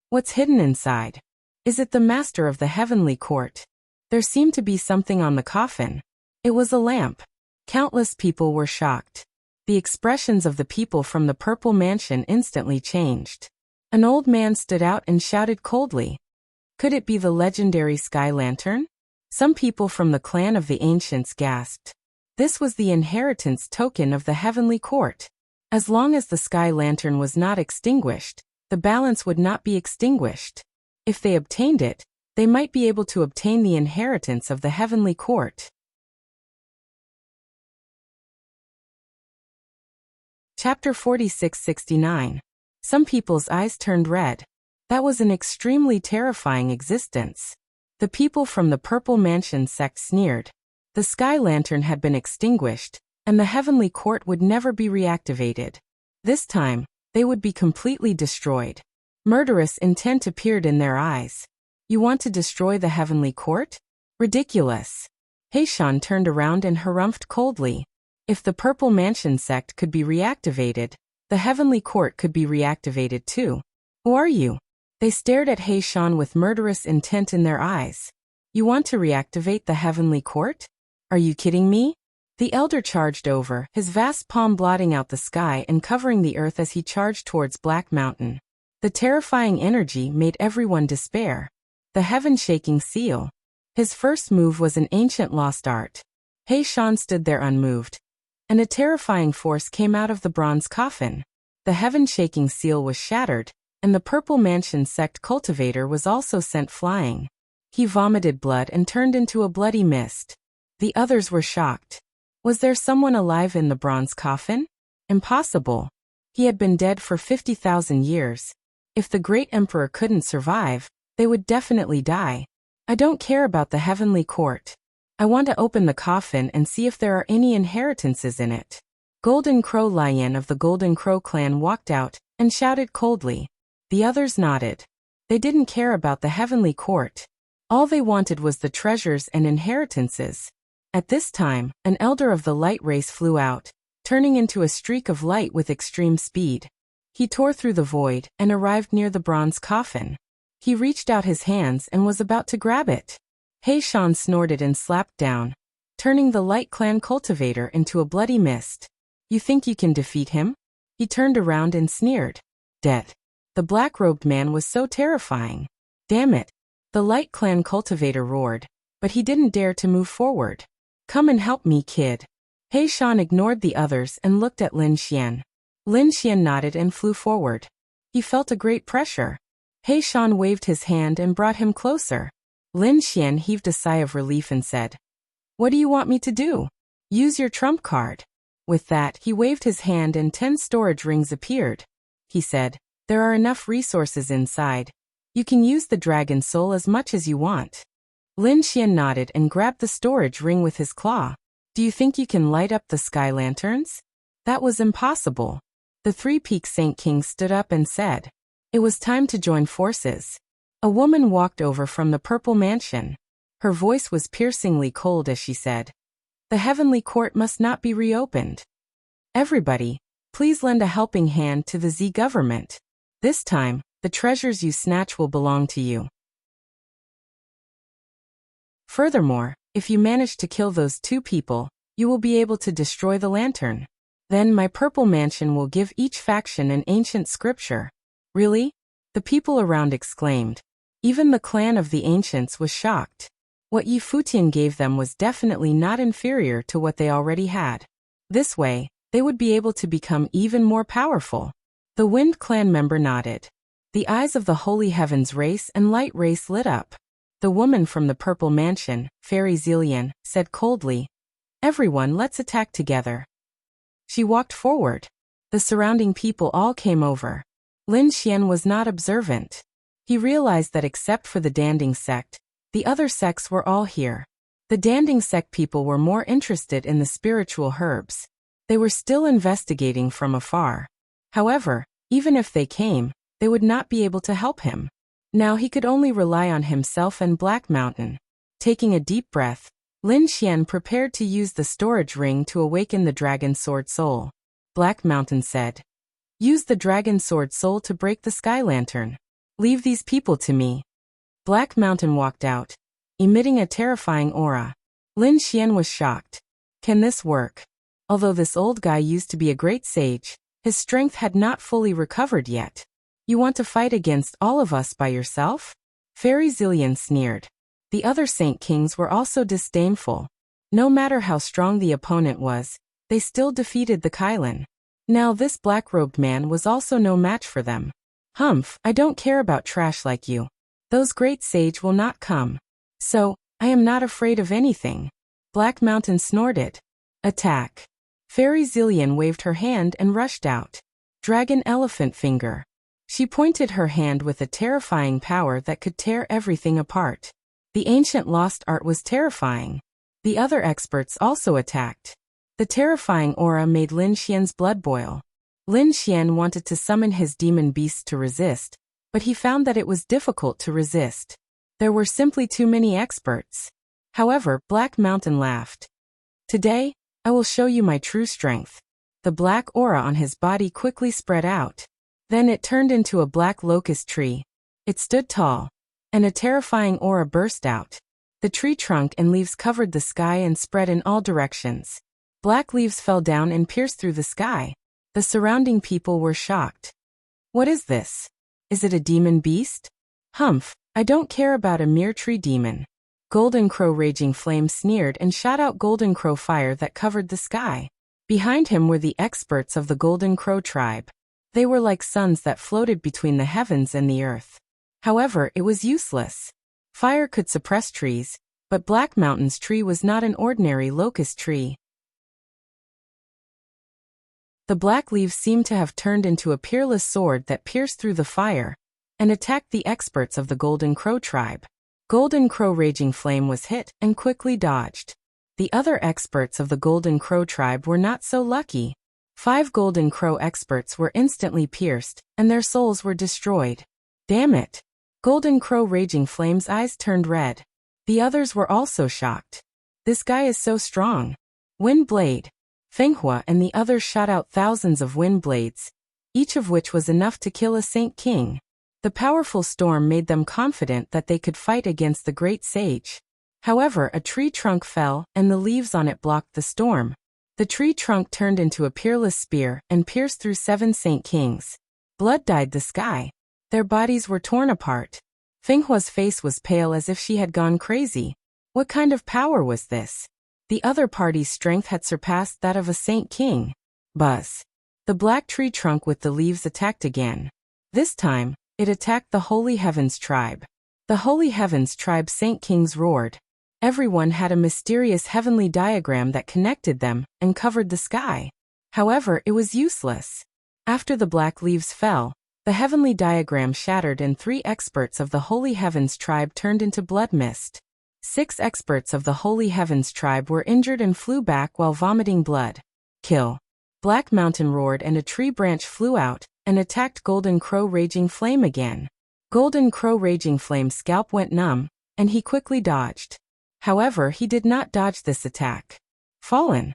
What's hidden inside? Is it the master of the heavenly court? There seemed to be something on the coffin. It was a lamp. Countless people were shocked. The expressions of the people from the Purple Mansion instantly changed. An old man stood out and shouted coldly. Could it be the legendary sky lantern? Some people from the clan of the ancients gasped. This was the inheritance token of the heavenly court. As long as the sky lantern was not extinguished, the balance would not be extinguished. If they obtained it, they might be able to obtain the inheritance of the heavenly court. Chapter 46-69. Some people's eyes turned red. That was an extremely terrifying existence. The people from the Purple Mansion sect sneered. The sky lantern had been extinguished, and the heavenly court would never be reactivated. This time, they would be completely destroyed. Murderous intent appeared in their eyes. You want to destroy the heavenly court? Ridiculous. Heishan turned around and harumphed coldly. If the Purple Mansion sect could be reactivated, the heavenly court could be reactivated too. Who are you? They stared at Heishan with murderous intent in their eyes. You want to reactivate the heavenly court? Are you kidding me? The elder charged over, his vast palm blotting out the sky and covering the earth as he charged towards Black Mountain. The terrifying energy made everyone despair. The heaven-shaking seal. His first move was an ancient lost art. Heishan stood there unmoved. And a terrifying force came out of the bronze coffin. The heaven-shaking seal was shattered, and the Purple Mansion sect cultivator was also sent flying. He vomited blood and turned into a bloody mist. The others were shocked. Was there someone alive in the bronze coffin? Impossible. He had been dead for 50,000 years. If the great emperor couldn't survive, they would definitely die. I don't care about the heavenly court. I want to open the coffin and see if there are any inheritances in it. Golden Crow Lion of the Golden Crow clan walked out and shouted coldly. The others nodded. They didn't care about the heavenly court. All they wanted was the treasures and inheritances. At this time, an elder of the light race flew out, turning into a streak of light with extreme speed. He tore through the void and arrived near the bronze coffin. He reached out his hands and was about to grab it. Heishan snorted and slapped down, turning the Light Clan cultivator into a bloody mist. You think you can defeat him? He turned around and sneered. Dead. The black-robed man was so terrifying. Damn it. The Light Clan cultivator roared, but he didn't dare to move forward. Come and help me, kid. Heishan ignored the others and looked at Lin Xian. Lin Xian nodded and flew forward. He felt a great pressure. Heishan waved his hand and brought him closer. Lin Xian heaved a sigh of relief and said, What do you want me to do? Use your trump card. With that, he waved his hand and 10 storage rings appeared. He said, There are enough resources inside. You can use the dragon soul as much as you want. Lin Xian nodded and grabbed the storage ring with his claw. Do you think you can light up the sky lanterns? That was impossible. The 3 Peak Saint King stood up and said, It was time to join forces. A woman walked over from the Purple Mansion. Her voice was piercingly cold as she said, The heavenly court must not be reopened. Everybody, please lend a helping hand to the Z government. This time, the treasures you snatch will belong to you. Furthermore, if you manage to kill those 2 people, you will be able to destroy the lantern. Then my purple mansion will give each faction an ancient scripture. Really? The people around exclaimed. Even the clan of the ancients was shocked. What Yi Futian gave them was definitely not inferior to what they already had. This way, they would be able to become even more powerful. The Wind clan member nodded. The eyes of the Holy Heavens race and light race lit up. The woman from the purple mansion, Fairy Zillion, said coldly, "Everyone, let's attack together." She walked forward. The surrounding people all came over. Lin Xian was not observant. He realized that except for the Danding sect, the other sects were all here. The Danding sect people were more interested in the spiritual herbs. They were still investigating from afar. However, even if they came, they would not be able to help him. Now he could only rely on himself and Black Mountain. Taking a deep breath, Lin Xian prepared to use the storage ring to awaken the Dragon Sword Soul. Black Mountain said, "Use the Dragon Sword Soul to break the Sky Lantern. Leave these people to me." Black Mountain walked out, emitting a terrifying aura. Lin Xian was shocked. Can this work? Although this old guy used to be a great sage, his strength had not fully recovered yet. You want to fight against all of us by yourself? Fairy Zillion sneered. The other Saint Kings were also disdainful. No matter how strong the opponent was, they still defeated the Kylan. Now this black-robed man was also no match for them. Humph, I don't care about trash like you. Those great sage will not come. So, I am not afraid of anything. Black Mountain snorted. Attack. Fairy Zillion waved her hand and rushed out. Dragon Elephant Finger. She pointed her hand with a terrifying power that could tear everything apart. The ancient lost art was terrifying. The other experts also attacked. The terrifying aura made Lin Xian's blood boil. Lin Xian wanted to summon his demon beasts to resist, but he found that it was difficult to resist. There were simply too many experts. However, Black Mountain laughed. Today, I will show you my true strength. The black aura on his body quickly spread out. Then it turned into a black locust tree. It stood tall, and a terrifying aura burst out. The tree trunk and leaves covered the sky and spread in all directions. Black leaves fell down and pierced through the sky. The surrounding people were shocked. What is this? Is it a demon beast? Humph, I don't care about a mere tree demon. Golden Crow Raging Flame sneered and shot out Golden Crow fire that covered the sky. Behind him were the experts of the Golden Crow tribe. They were like suns that floated between the heavens and the earth. However, it was useless. Fire could suppress trees, but Black Mountain's tree was not an ordinary locust tree. The black leaves seemed to have turned into a peerless sword that pierced through the fire and attacked the experts of the Golden Crow tribe. Golden Crow Raging Flame was hit and quickly dodged. The other experts of the Golden Crow tribe were not so lucky. 5 Golden Crow experts were instantly pierced, and their souls were destroyed. Damn it! Golden Crow Raging Flame's eyes turned red. The others were also shocked. This guy is so strong. Wind Blade. Fenghua and the others shot out thousands of wind blades, each of which was enough to kill a Saint King. The powerful storm made them confident that they could fight against the great sage. However, a tree trunk fell, and the leaves on it blocked the storm. The tree trunk turned into a peerless spear and pierced through 7 Saint Kings. Blood dyed the sky. Their bodies were torn apart. Fenghua's face was pale as if she had gone crazy. What kind of power was this? The other party's strength had surpassed that of a Saint King. Buzz. The black tree trunk with the leaves attacked again. This time, it attacked the Holy Heavens tribe. The Holy Heavens tribe Saint Kings roared. Everyone had a mysterious heavenly diagram that connected them and covered the sky. However, it was useless. After the black leaves fell, the heavenly diagram shattered and 3 experts of the Holy Heavens tribe turned into blood mist. 6 experts of the Holy Heavens tribe were injured and flew back while vomiting blood. Kill. Black Mountain roared and a tree branch flew out and attacked Golden Crow Raging Flame again. Golden Crow Raging Flame's scalp went numb, and he quickly dodged. However, he did not dodge this attack. Fallen.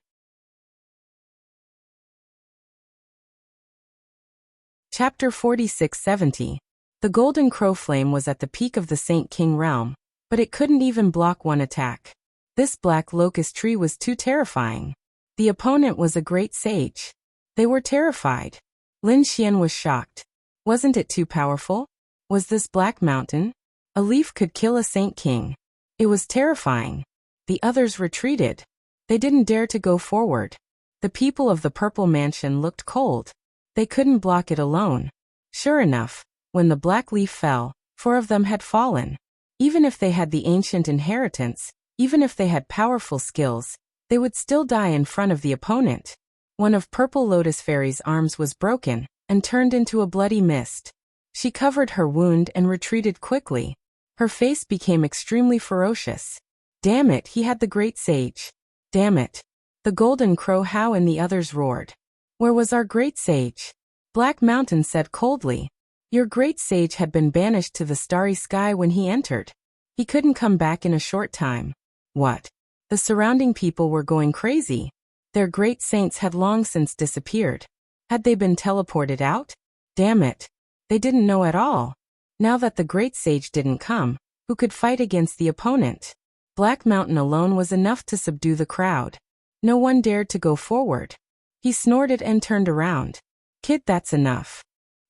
Chapter 46-70. The golden crow flame was at the peak of the Saint King realm, but it couldn't even block one attack. This black locust tree was too terrifying. The opponent was a great sage. They were terrified. Lin Xian was shocked. Wasn't it too powerful? Was this black mountain? A leaf could kill a Saint King. It was terrifying. The others retreated. They didn't dare to go forward. The people of the Purple Mansion looked cold. They couldn't block it alone. Sure enough, when the black leaf fell, 4 of them had fallen. Even if they had the ancient inheritance, even if they had powerful skills, they would still die in front of the opponent. One of Purple Lotus Fairy's arms was broken and turned into a bloody mist. She covered her wound and retreated quickly. Her face became extremely ferocious. Damn it, he had the great sage. Damn it. The golden crow How and the others roared. Where was our great sage? Black Mountain said coldly. Your great sage had been banished to the starry sky when he entered. He couldn't come back in a short time. What? The surrounding people were going crazy. Their great saints had long since disappeared. Had they been teleported out? Damn it. They didn't know at all. Now that the great sage didn't come, who could fight against the opponent? Black Mountain alone was enough to subdue the crowd. No one dared to go forward. He snorted and turned around. Kid, that's enough.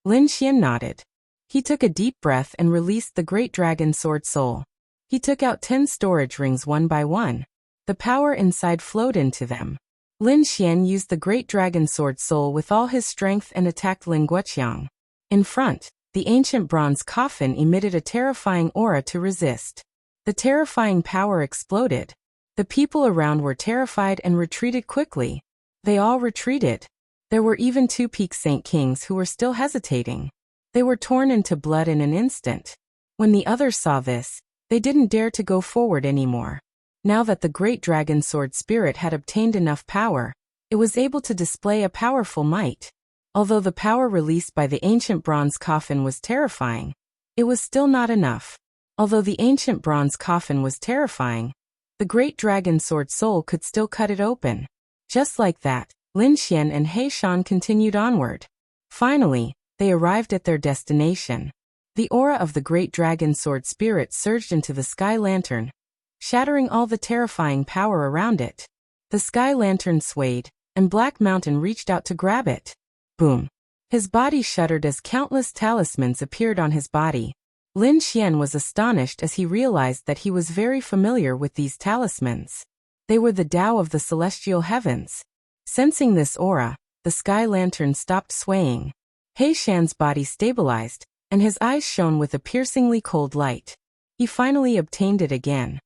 Lin Xian nodded. He took a deep breath and released the great dragon sword soul. He took out 10 storage rings one by one. The power inside flowed into them. Lin Xian used the great dragon sword soul with all his strength and attacked Lin Guoqiang. In front, the ancient bronze coffin emitted a terrifying aura to resist. The terrifying power exploded. The people around were terrified and retreated quickly. They all retreated. There were even 2 peak Saint Kings who were still hesitating. They were torn into blood in an instant. When the others saw this, they didn't dare to go forward anymore. Now that the great dragon sword spirit had obtained enough power, it was able to display a powerful might. Although the power released by the ancient bronze coffin was terrifying, it was still not enough. Although the ancient bronze coffin was terrifying, the great dragon sword soul could still cut it open. Just like that, Lin Xian and He Shan continued onward. Finally, they arrived at their destination. The aura of the great dragon sword spirit surged into the sky lantern, shattering all the terrifying power around it. The sky lantern swayed, and Black Mountain reached out to grab it. Boom. His body shuddered as countless talismans appeared on his body. Lin Xian was astonished as he realized that he was very familiar with these talismans. They were the Tao of the celestial heavens. Sensing this aura, the sky lantern stopped swaying. He Shan's body stabilized, and his eyes shone with a piercingly cold light. He finally obtained it again.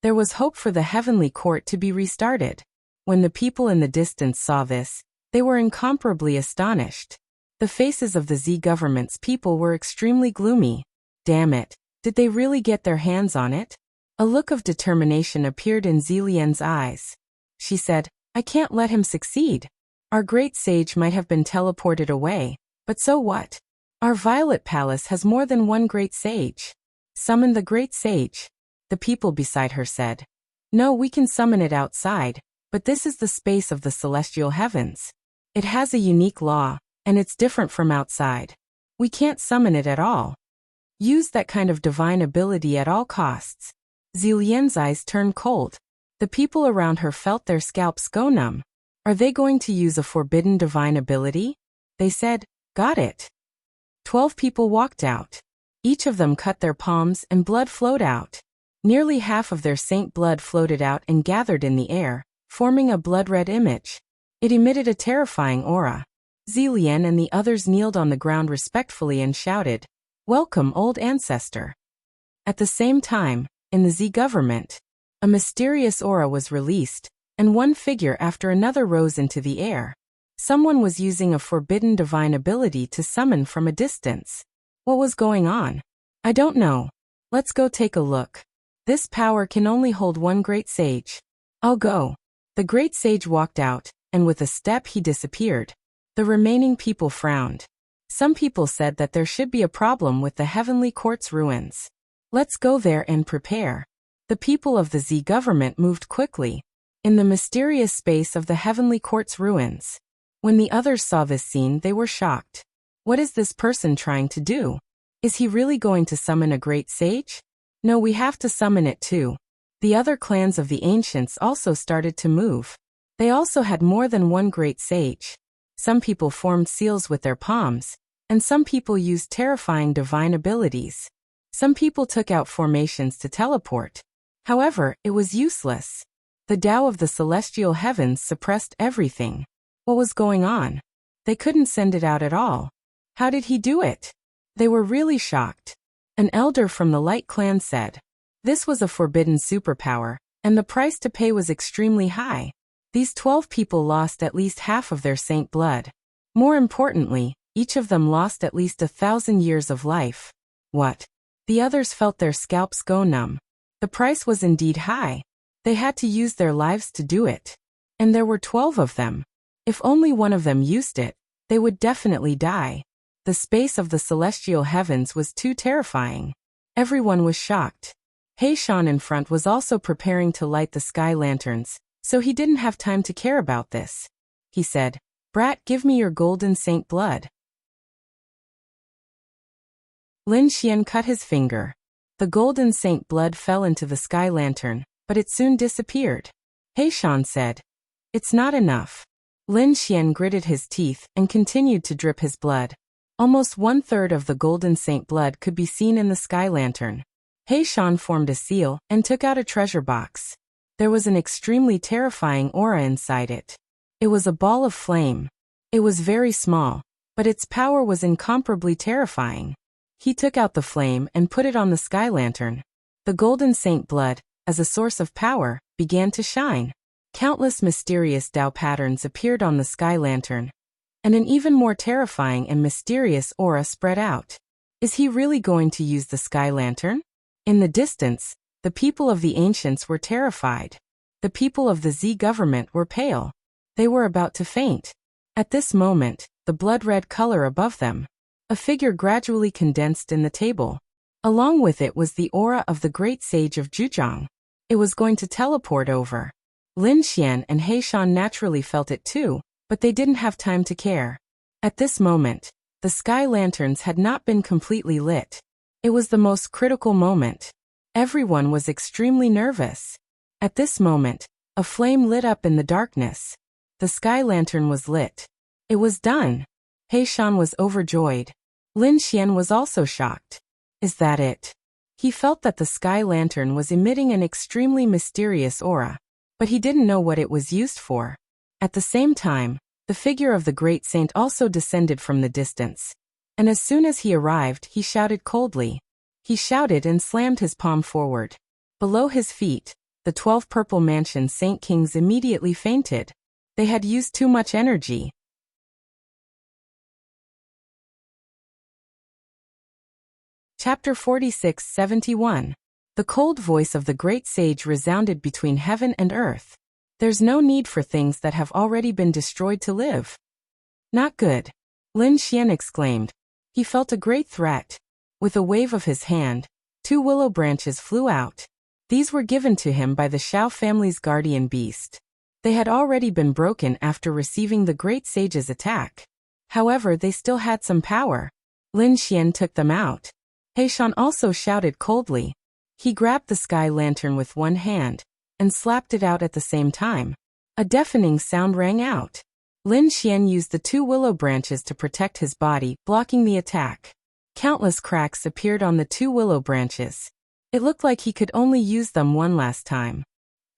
There was hope for the heavenly court to be restarted. When the people in the distance saw this, they were incomparably astonished. The faces of the Z government's people were extremely gloomy. Damn it, did they really get their hands on it? A look of determination appeared in Zilian's eyes. She said, I can't let him succeed. Our great sage might have been teleported away, but so what? Our Violet Palace has more than one great sage. Summon the great sage. The people beside her said. No, we can summon it outside, but this is the space of the celestial heavens. It has a unique law, and it's different from outside. We can't summon it at all. Use that kind of divine ability at all costs. Zilian's eyes turned cold. The people around her felt their scalps go numb. Are they going to use a forbidden divine ability? They said, got it. 12 people walked out. Each of them cut their palms and blood flowed out. Nearly half of their saint blood floated out and gathered in the air, forming a blood-red image. It emitted a terrifying aura. Zilian and the others kneeled on the ground respectfully and shouted, Welcome, old ancestor. At the same time, in the Z government, a mysterious aura was released, and one figure after another rose into the air. Someone was using a forbidden divine ability to summon from a distance. What was going on? I don't know. Let's go take a look. This power can only hold one great sage. I'll go. The great sage walked out, and with a step he disappeared. The remaining people frowned. Some people said that there should be a problem with the heavenly court's ruins. Let's go there and prepare. The people of the Z government moved quickly, in the mysterious space of the heavenly court's ruins. When the others saw this scene, they were shocked. What is this person trying to do? Is he really going to summon a great sage? No, we have to summon it too. The other clans of the ancients also started to move. They also had more than one great sage. Some people formed seals with their palms, and some people used terrifying divine abilities. Some people took out formations to teleport. However, it was useless. The Tao of the celestial heavens suppressed everything. What was going on? They couldn't send it out at all. How did he do it? They were really shocked. An elder from the Light Clan said, "This was a forbidden superpower, and the price to pay was extremely high. These 12 people lost at least half of their saint blood. More importantly, each of them lost at least 1,000 years of life." What? The others felt their scalps go numb. The price was indeed high. They had to use their lives to do it. And there were 12 of them. If only one of them used it, they would definitely die. The space of the celestial heavens was too terrifying. Everyone was shocked. Heishan in front was also preparing to light the sky lanterns, so he didn't have time to care about this. He said, "Brat, give me your golden saint blood." Lin Xian cut his finger. The golden saint blood fell into the sky lantern, but it soon disappeared. Heishan said, "It's not enough." Lin Xian gritted his teeth and continued to drip his blood. Almost 1/3 of the golden saint blood could be seen in the sky lantern. Heishan formed a seal and took out a treasure box. There was an extremely terrifying aura inside it. It was a ball of flame. It was very small, but its power was incomparably terrifying. He took out the flame and put it on the sky lantern. The golden saint blood, as a source of power, began to shine. Countless mysterious Tao patterns appeared on the sky lantern, and an even more terrifying and mysterious aura spread out. Is he really going to use the sky lantern? In the distance, the people of the ancients were terrified. The people of the Z government were pale. They were about to faint. At this moment, the blood-red color above them, a figure gradually condensed in the table. Along with it was the aura of the great sage of Zhujiang. It was going to teleport over. Lin Xian and Heishan naturally felt it too, but they didn't have time to care. At this moment, the sky lanterns had not been completely lit. It was the most critical moment. Everyone was extremely nervous. At this moment, a flame lit up in the darkness. The sky lantern was lit. It was done. Heishan was overjoyed. Lin Xian was also shocked. Is that it? He felt that the sky lantern was emitting an extremely mysterious aura, but he didn't know what it was used for. At the same time, the figure of the great saint also descended from the distance. And as soon as he arrived, he shouted coldly. He shouted and slammed his palm forward. Below his feet, the 12 purple mansion saint kings immediately fainted. They had used too much energy. Chapter 46-71. The cold voice of the great sage resounded between heaven and earth. There's no need for things that have already been destroyed to live. Not good. Lin Xian exclaimed. He felt a great threat. With a wave of his hand, 2 willow branches flew out. These were given to him by the Shao family's guardian beast. They had already been broken after receiving the great sage's attack. However, they still had some power. Lin Xian took them out. Heishan also shouted coldly. He grabbed the sky lantern with one hand and slapped it out at the same time. A deafening sound rang out. Lin Xian used the 2 willow branches to protect his body, blocking the attack. Countless cracks appeared on the 2 willow branches. It looked like he could only use them one last time.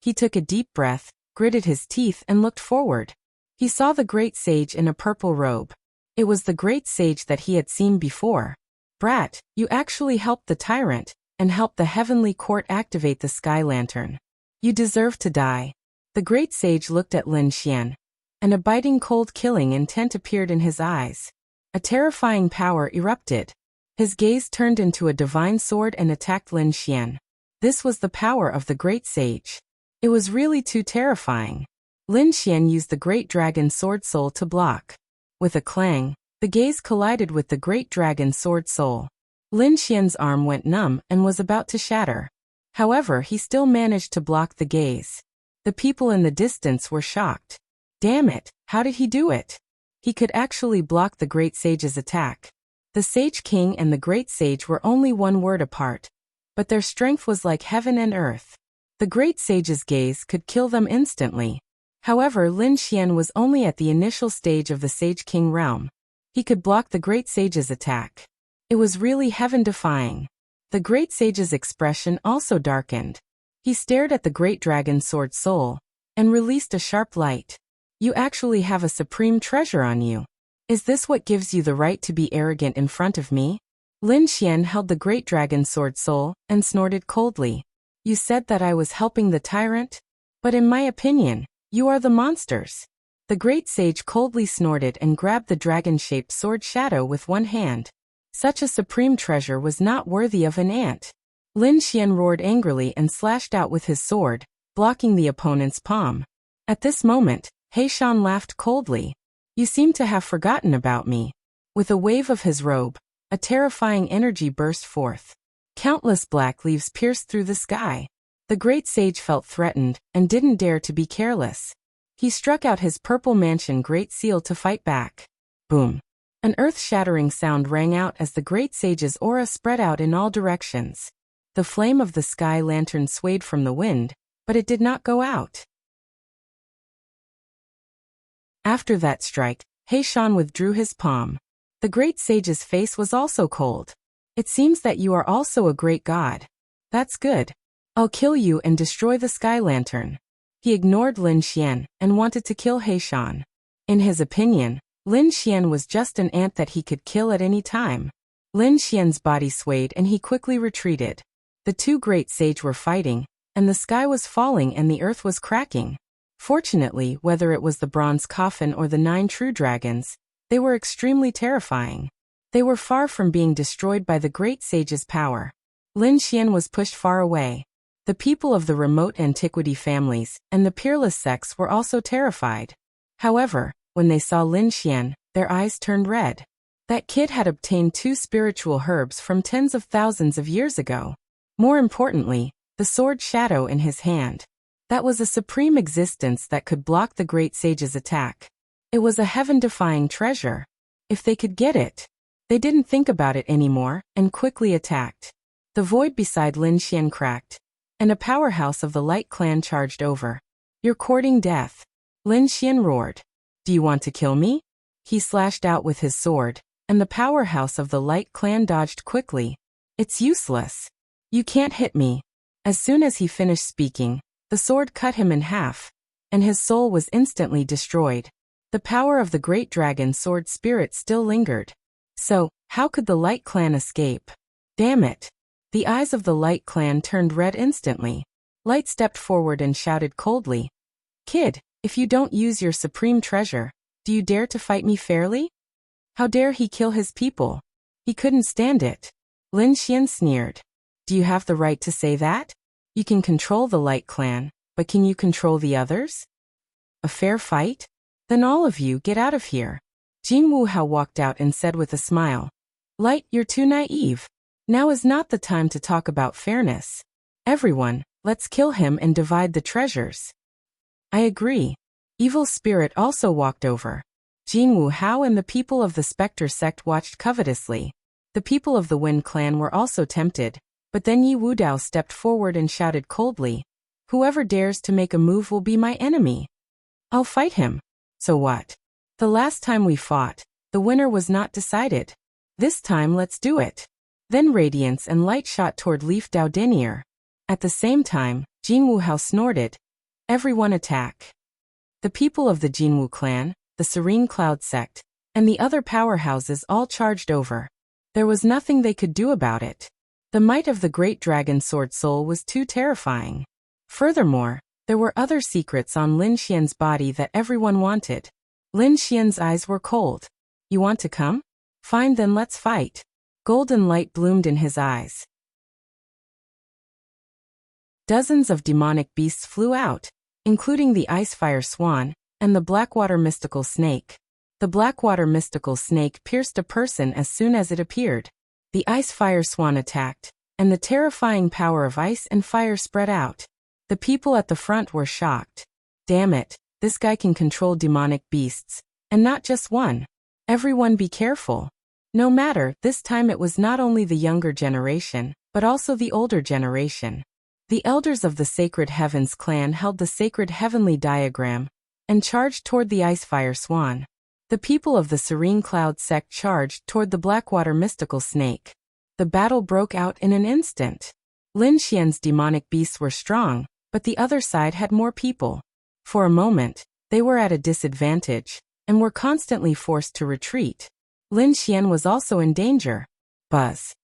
He took a deep breath, gritted his teeth and looked forward. He saw the great sage in a purple robe. It was the great sage that he had seen before. Brat, you actually helped the tyrant, and helped the heavenly court activate the sky lantern. You deserve to die. The great sage looked at Lin Xian, and a biting cold killing intent appeared in his eyes. A terrifying power erupted. His gaze turned into a divine sword and attacked Lin Xian. This was the power of the great sage. It was really too terrifying. Lin Xian used the great dragon sword soul to block. With a clang, the gaze collided with the great dragon sword soul. Lin Xian's arm went numb and was about to shatter. However, he still managed to block the gaze. The people in the distance were shocked. Damn it, how did he do it? He could actually block the Great Sage's attack. The Sage King and the Great Sage were only one word apart, but their strength was like heaven and earth. The Great Sage's gaze could kill them instantly. However, Lin Xian was only at the initial stage of the Sage King realm. He could block the Great Sage's attack. It was really heaven-defying. The Great Sage's expression also darkened. He stared at the Great Dragon Sword Soul and released a sharp light. You actually have a supreme treasure on you. Is this what gives you the right to be arrogant in front of me? Lin Xian held the Great Dragon Sword Soul and snorted coldly. You said that I was helping the tyrant? But in my opinion, you are the monsters. The Great Sage coldly snorted and grabbed the dragon-shaped sword shadow with one hand. Such a supreme treasure was not worthy of an ant. Lin Xian roared angrily and slashed out with his sword, blocking the opponent's palm. At this moment, He Shan laughed coldly. You seem to have forgotten about me. With a wave of his robe, a terrifying energy burst forth. Countless black leaves pierced through the sky. The Great Sage felt threatened and didn't dare to be careless. He struck out his purple mansion Great Seal to fight back. Boom. An earth-shattering sound rang out as the Great Sage's aura spread out in all directions. The flame of the sky lantern swayed from the wind, but it did not go out. After that strike, He Shan withdrew his palm. The Great Sage's face was also cold. It seems that you are also a great god. That's good. I'll kill you and destroy the sky lantern. He ignored Lin Xian and wanted to kill He Shan. In his opinion, Lin Xian was just an ant that he could kill at any time. Lin Xian's body swayed and he quickly retreated. The two Great Sage were fighting, and the sky was falling and the earth was cracking. Fortunately, whether it was the bronze coffin or the 9 true dragons, they were extremely terrifying. They were far from being destroyed by the Great Sage's power. Lin Xian was pushed far away. The people of the remote antiquity families and the peerless sects were also terrified. However, when they saw Lin Xian, their eyes turned red. That kid had obtained 2 spiritual herbs from tens of thousands of years ago. More importantly, the sword shadow in his hand. That was a supreme existence that could block the Great Sage's attack. It was a heaven-defying treasure. If they could get it. They didn't think about it anymore and quickly attacked. The void beside Lin Xian cracked, and a powerhouse of the Light Clan charged over. You're courting death. Lin Xian roared. Do you want to kill me? He slashed out with his sword, and the powerhouse of the Light Clan dodged quickly. It's useless. You can't hit me. As soon as he finished speaking, the sword cut him in half, and his soul was instantly destroyed. The power of the Great Dragon Sword Spirit still lingered. So, how could the Light Clan escape? Damn it. The eyes of the Light Clan turned red instantly. Light stepped forward and shouted coldly. Kid, if you don't use your supreme treasure, do you dare to fight me fairly? How dare he kill his people? He couldn't stand it. Lin Xian sneered. Do you have the right to say that? You can control the Light Clan, but can you control the others? A fair fight? Then all of you get out of here. Jin Wuhao walked out and said with a smile. Light, you're too naive. Now is not the time to talk about fairness. Everyone, let's kill him and divide the treasures. I agree. Evil Spirit also walked over. Jin Wuhao and the people of the Spectre sect watched covetously. The people of the Wind Clan were also tempted, but then Yi Wudao stepped forward and shouted coldly. Whoever dares to make a move will be my enemy. I'll fight him. So what? The last time we fought, the winner was not decided. This time let's do it. Then radiance and light shot toward Leaf Dao Denier. At the same time, Jinwu Hao snorted. Everyone attack. The people of the Jinwu clan, the Serene Cloud sect, and the other powerhouses all charged over. There was nothing they could do about it. The might of the Great Dragon Sword Soul was too terrifying. Furthermore, there were other secrets on Lin Xian's body that everyone wanted. Lin Xian's eyes were cold. You want to come? Fine, then let's fight. Golden light bloomed in his eyes. Dozens of demonic beasts flew out, including the Ice-Fire Swan and the Blackwater Mystical Snake. The Blackwater Mystical Snake pierced a person as soon as it appeared. The Ice-Fire Swan attacked, and the terrifying power of ice and fire spread out. The people at the front were shocked. Damn it, this guy can control demonic beasts. And not just one. Everyone be careful. No matter, this time it was not only the younger generation, but also the older generation. The elders of the Sacred Heavens clan held the sacred heavenly diagram and charged toward the Icefire Swan. The people of the Serene Cloud sect charged toward the Blackwater mystical snake. The battle broke out in an instant. Lin Xian's demonic beasts were strong, but the other side had more people. For a moment, they were at a disadvantage, and were constantly forced to retreat. Lin Xian was also in danger. Buzz.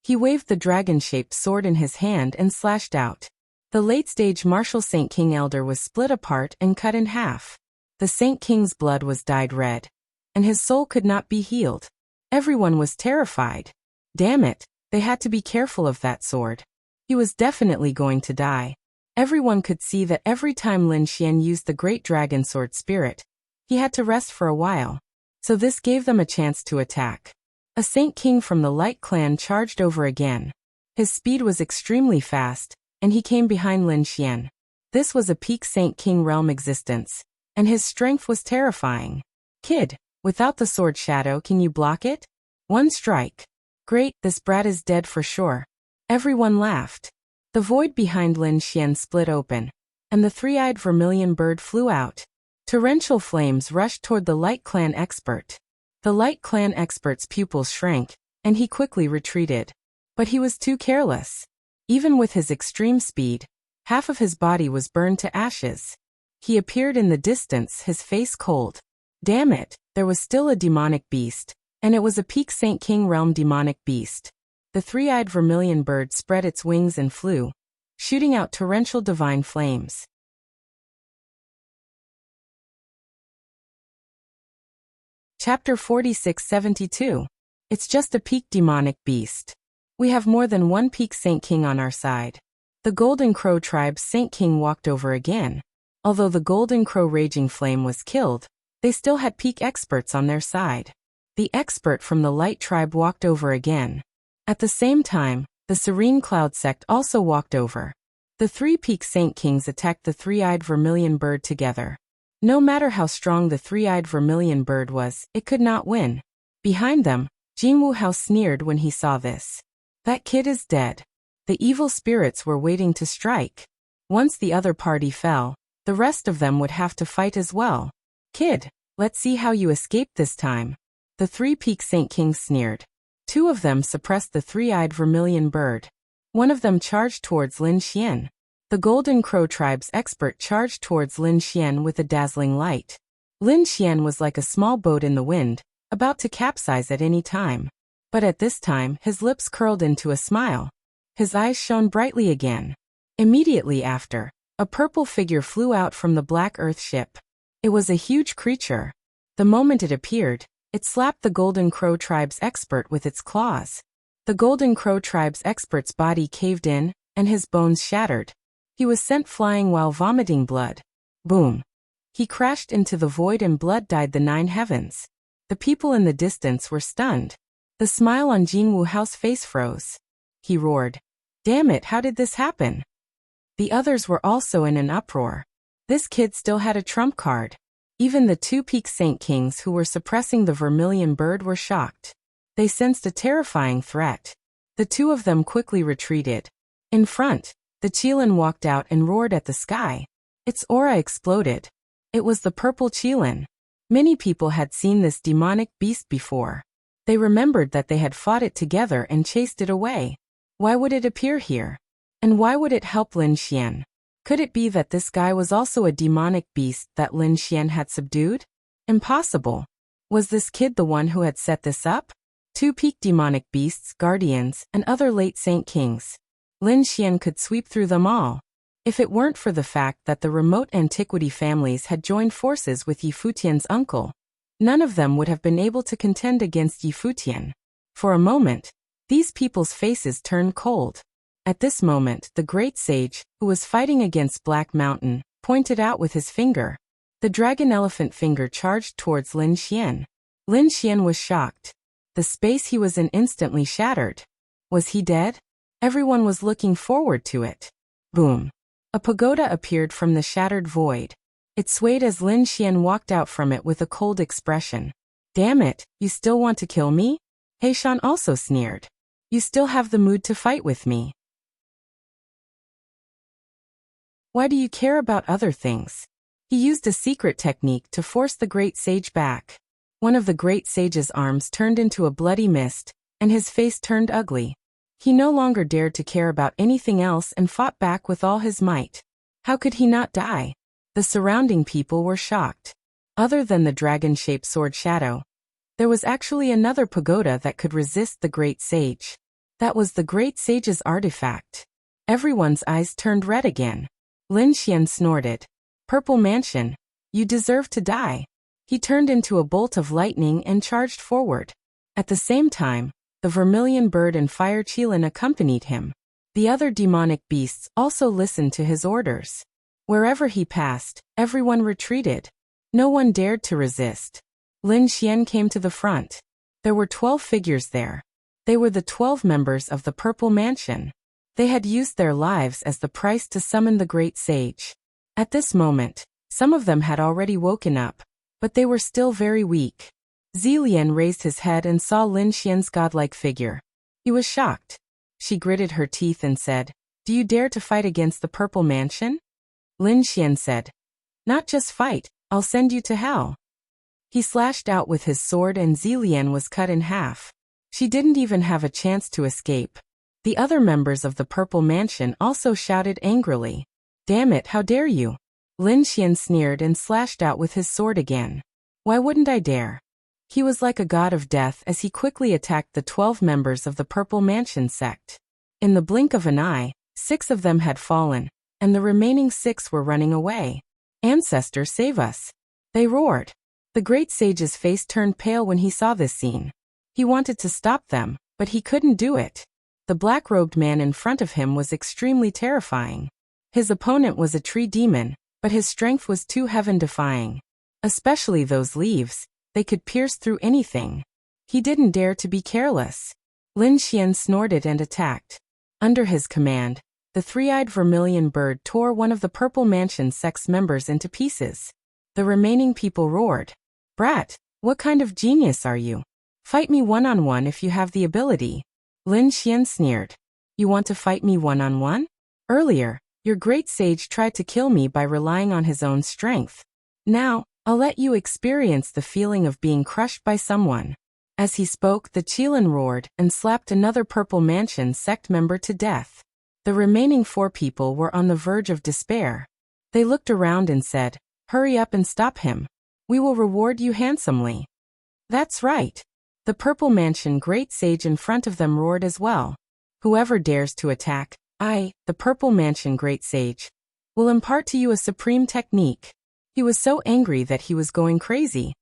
He waved the dragon-shaped sword in his hand and slashed out. The late-stage martial Saint King Elder was split apart and cut in half. The Saint King's blood was dyed red, and his soul could not be healed. Everyone was terrified. Damn it, they had to be careful of that sword. He was definitely going to die. Everyone could see that every time Lin Xian used the great dragon sword spirit, he had to rest for a while. So this gave them a chance to attack. A Saint King from the Light Clan charged over again. His speed was extremely fast, and he came behind Lin Xian. This was a peak Saint King realm existence, and his strength was terrifying. Kid, without the sword shadow, can you block it? One strike. Great, this brat is dead for sure. Everyone laughed. The void behind Lin Xian split open, and the three-eyed vermilion bird flew out. Torrential flames rushed toward the Light Clan expert. The Light Clan expert's pupils shrank, and he quickly retreated. But he was too careless. Even with his extreme speed, half of his body was burned to ashes. He appeared in the distance, his face cold. Damn it, there was still a demonic beast, and it was a peak Saint King realm demonic beast. The three-eyed vermilion bird spread its wings and flew, shooting out torrential divine flames. Chapter 4672. It's just a peak demonic beast. We have more than one peak Saint King on our side. The Golden Crow tribe's Saint King walked over again. Although the Golden Crow Raging Flame was killed, they still had peak experts on their side. The expert from the Light tribe walked over again. At the same time, the Serene Cloud sect also walked over. The three peak Saint Kings attacked the three-eyed vermilion bird together. No matter how strong the three-eyed vermilion bird was, it could not win. Behind them, Jinwu Hao sneered when he saw this. That kid is dead. The evil spirits were waiting to strike. Once the other party fell, the rest of them would have to fight as well. Kid, let's see how you escape this time. The three peak Saint Kings sneered. Two of them suppressed the three-eyed vermilion bird. One of them charged towards Lin Xian. The Golden Crow tribe's expert charged towards Lin Xian with a dazzling light. Lin Xian was like a small boat in the wind, about to capsize at any time. But at this time, his lips curled into a smile. His eyes shone brightly again. Immediately after, a purple figure flew out from the Black Earth ship. It was a huge creature. The moment it appeared, it slapped the Golden Crow tribe's expert with its claws. The Golden Crow tribe's expert's body caved in, and his bones shattered. He was sent flying while vomiting blood. Boom. He crashed into the void and blood dyed the 9 heavens. The people in the distance were stunned. The smile on Jinwu Hao's face froze. He roared. Damn it, how did this happen? The others were also in an uproar. This kid still had a trump card. Even the two peak Saint Kings who were suppressing the vermilion bird were shocked. They sensed a terrifying threat. The two of them quickly retreated. In front, the Qilin walked out and roared at the sky. Its aura exploded. It was the purple Qilin. Many people had seen this demonic beast before. They remembered that they had fought it together and chased it away. Why would it appear here? And why would it help Lin Xian? Could it be that this guy was also a demonic beast that Lin Xian had subdued? Impossible. Was this kid the one who had set this up? Two peak demonic beasts, guardians, and other late Saint Kings. Lin Xian could sweep through them all. If it weren't for the fact that the remote antiquity families had joined forces with Yi Futian's uncle, none of them would have been able to contend against Yi Futian. For a moment, these people's faces turned cold. At this moment, the great sage, who was fighting against Black Mountain, pointed out with his finger. The dragon elephant finger charged towards Lin Xian. Lin Xian was shocked. The space he was in instantly shattered. Was he dead? Everyone was looking forward to it. Boom. A pagoda appeared from the shattered void. It swayed as Lin Xian walked out from it with a cold expression. Damn it, you still want to kill me? Heishan also sneered. You still have the mood to fight with me. Why do you care about other things? He used a secret technique to force the great sage back. One of the great sage's arms turned into a bloody mist, and his face turned ugly. He no longer dared to care about anything else and fought back with all his might. How could he not die? The surrounding people were shocked. Other than the dragon-shaped sword shadow, there was actually another pagoda that could resist the great sage. That was the great sage's artifact. Everyone's eyes turned red again. Lin Xian snorted. Purple Mansion, you deserve to die. He turned into a bolt of lightning and charged forward. At the same time, the vermilion bird and fire Qilin accompanied him. The other demonic beasts also listened to his orders. Wherever he passed, everyone retreated. No one dared to resist. Lin Xian came to the front. There were 12 figures there. They were the 12 members of the Purple Mansion. They had used their lives as the price to summon the great sage. At this moment, some of them had already woken up, but they were still very weak. Zilian raised his head and saw Lin Xian's godlike figure. He was shocked. She gritted her teeth and said, "Do you dare to fight against the Purple Mansion?" Lin Xian said, "Not just fight, I'll send you to hell." He slashed out with his sword and Zilian was cut in half. She didn't even have a chance to escape. The other members of the Purple Mansion also shouted angrily. "Damn it, how dare you!" Lin Xian sneered and slashed out with his sword again. Why wouldn't I dare? He was like a god of death as he quickly attacked the 12 members of the Purple Mansion sect. In the blink of an eye, 6 of them had fallen, and the remaining 6 were running away. "Ancestor, save us!" they roared. The great sage's face turned pale when he saw this scene. He wanted to stop them, but he couldn't do it. The black-robed man in front of him was extremely terrifying. His opponent was a tree demon, but his strength was too heaven-defying. Especially those leaves, they could pierce through anything. He didn't dare to be careless. Lin Xian snorted and attacked. Under his command, the three-eyed vermilion bird tore one of the Purple Mansion sect's members into pieces. The remaining people roared. "Brat, what kind of genius are you? Fight me one-on-one if you have the ability." Lin Xian sneered. "You want to fight me one-on-one? Earlier, your great sage tried to kill me by relying on his own strength. Now, I'll let you experience the feeling of being crushed by someone." As he spoke, the Qilin roared and slapped another Purple Mansion sect member to death. The remaining 4 people were on the verge of despair. They looked around and said, "Hurry up and stop him. We will reward you handsomely." That's right. The Purple Mansion great sage in front of them roared as well. "Whoever dares to attack, I, the Purple Mansion great sage, will impart to you a supreme technique." He was so angry that he was going crazy.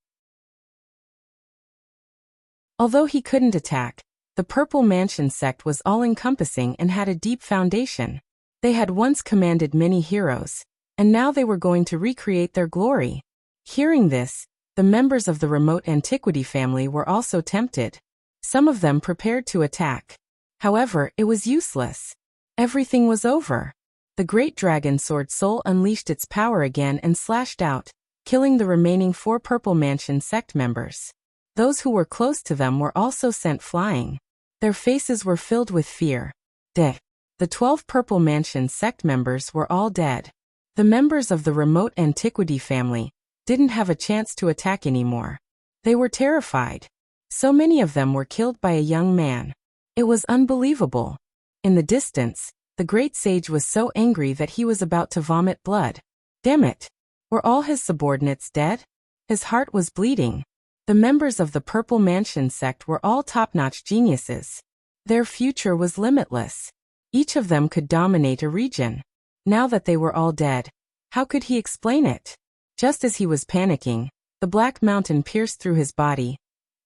Although he couldn't attack, the Purple Mansion sect was all-encompassing and had a deep foundation. They had once commanded many heroes, and now they were going to recreate their glory. Hearing this, the members of the remote antiquity family were also tempted. Some of them prepared to attack. However, it was useless. Everything was over. The great dragon sword soul unleashed its power again and slashed out, killing the remaining 4 Purple Mansion sect members. Those who were close to them were also sent flying. Their faces were filled with fear. Dead. The 12 Purple Mansion sect members were all dead. The members of the remote antiquity family didn't have a chance to attack anymore. They were terrified. So many of them were killed by a young man. It was unbelievable. In the distance, the great sage was so angry that he was about to vomit blood. Damn it! Were all his subordinates dead? His heart was bleeding. The members of the Purple Mansion sect were all top-notch geniuses. Their future was limitless. Each of them could dominate a region. Now that they were all dead, how could he explain it? Just as he was panicking, the Black Mountain pierced through his body,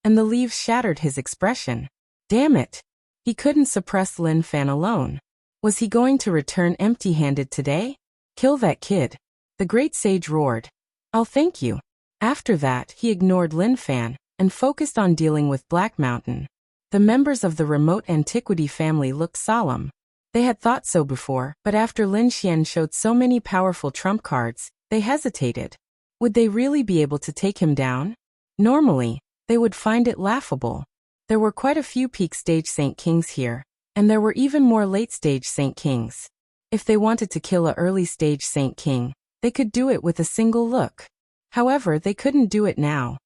and the leaves shattered his expression. Damn it! He couldn't suppress Lin Fan alone. Was he going to return empty-handed today? Kill that kid. The great sage roared. I'll thank you. After that, he ignored Lin Fan and focused on dealing with Black Mountain. The members of the remote antiquity family looked solemn. They had thought so before, but after Lin Xian showed so many powerful trump cards, they hesitated. Would they really be able to take him down? Normally, they would find it laughable. There were quite a few peak stage Saint Kings here, and there were even more late stage Saint Kings. If they wanted to kill a early stage Saint King, they could do it with a single look. However, they couldn't do it now.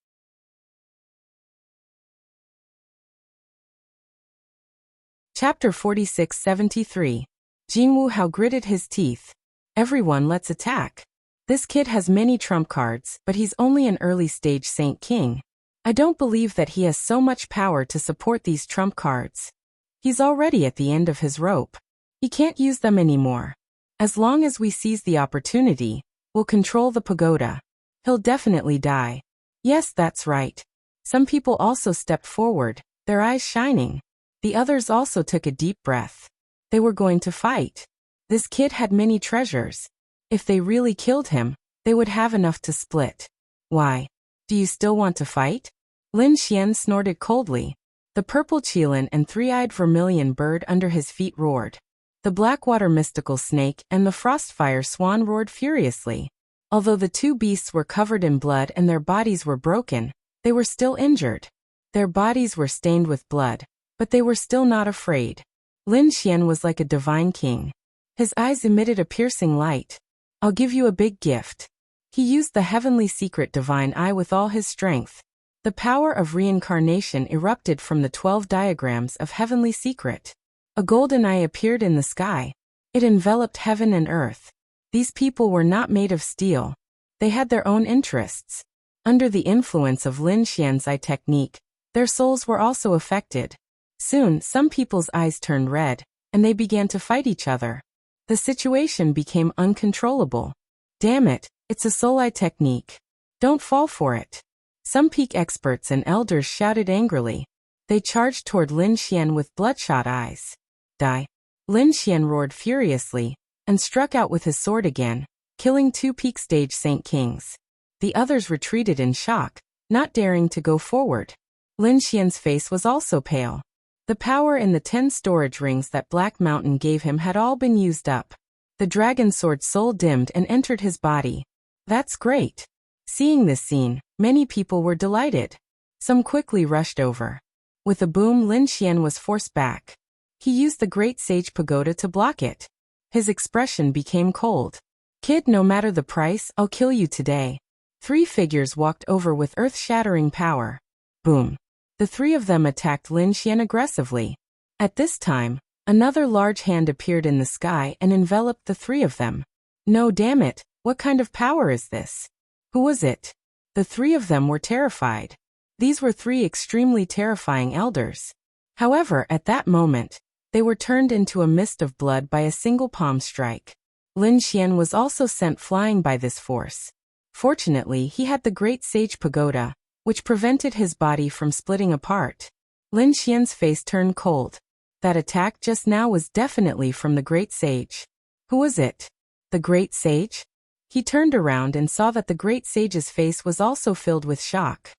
Chapter 46-73. Jingwu Hao gritted his teeth. Everyone, let's attack. This kid has many trump cards, but he's only an early stage Saint King. I don't believe that he has so much power to support these trump cards. He's already at the end of his rope. He can't use them anymore. As long as we seize the opportunity, we'll control the pagoda. He'll definitely die. Yes, that's right. Some people also stepped forward, their eyes shining. The others also took a deep breath. They were going to fight. This kid had many treasures. If they really killed him, they would have enough to split. Why? Do you still want to fight? Lin Xian snorted coldly. The purple qilin and three-eyed vermilion bird under his feet roared. The blackwater mystical snake and the frostfire swan roared furiously. Although the two beasts were covered in blood and their bodies were broken, they were still injured. Their bodies were stained with blood, but they were still not afraid. Lin Xian was like a divine king. His eyes emitted a piercing light. I'll give you a big gift. He used the heavenly secret divine eye with all his strength. The power of reincarnation erupted from the 12 diagrams of heavenly secret. A golden eye appeared in the sky. It enveloped heaven and earth. These people were not made of steel. They had their own interests. Under the influence of Lin Xian's eye technique, their souls were also affected. Soon, some people's eyes turned red, and they began to fight each other. The situation became uncontrollable. Damn it, it's a soul eye technique. Don't fall for it. Some peak experts and elders shouted angrily. They charged toward Lin Xian with bloodshot eyes. Die. Lin Xian roared furiously, and struck out with his sword again, killing two peak stage Saint Kings. The others retreated in shock, not daring to go forward. Lin Xian's face was also pale. The power in the 10 storage rings that Black Mountain gave him had all been used up. The dragon sword's soul dimmed and entered his body. That's great. Seeing this scene, many people were delighted. Some quickly rushed over. With a boom, Lin Xian was forced back. He used the Great Sage Pagoda to block it. His expression became cold. Kid, no matter the price, I'll kill you today. 3 figures walked over with earth-shattering power. Boom. The 3 of them attacked Lin Xian aggressively. At this time, another large hand appeared in the sky and enveloped the 3 of them. No, damn it, what kind of power is this? Who was it? The 3 of them were terrified. These were 3 extremely terrifying elders. However, at that moment, they were turned into a mist of blood by a single palm strike. Lin Xian was also sent flying by this force. Fortunately, he had the Great Sage Pagoda, which prevented his body from splitting apart. Lin Xian's face turned cold. That attack just now was definitely from the Great Sage. Who was it? The Great Sage? He turned around and saw that the Great Sage's face was also filled with shock.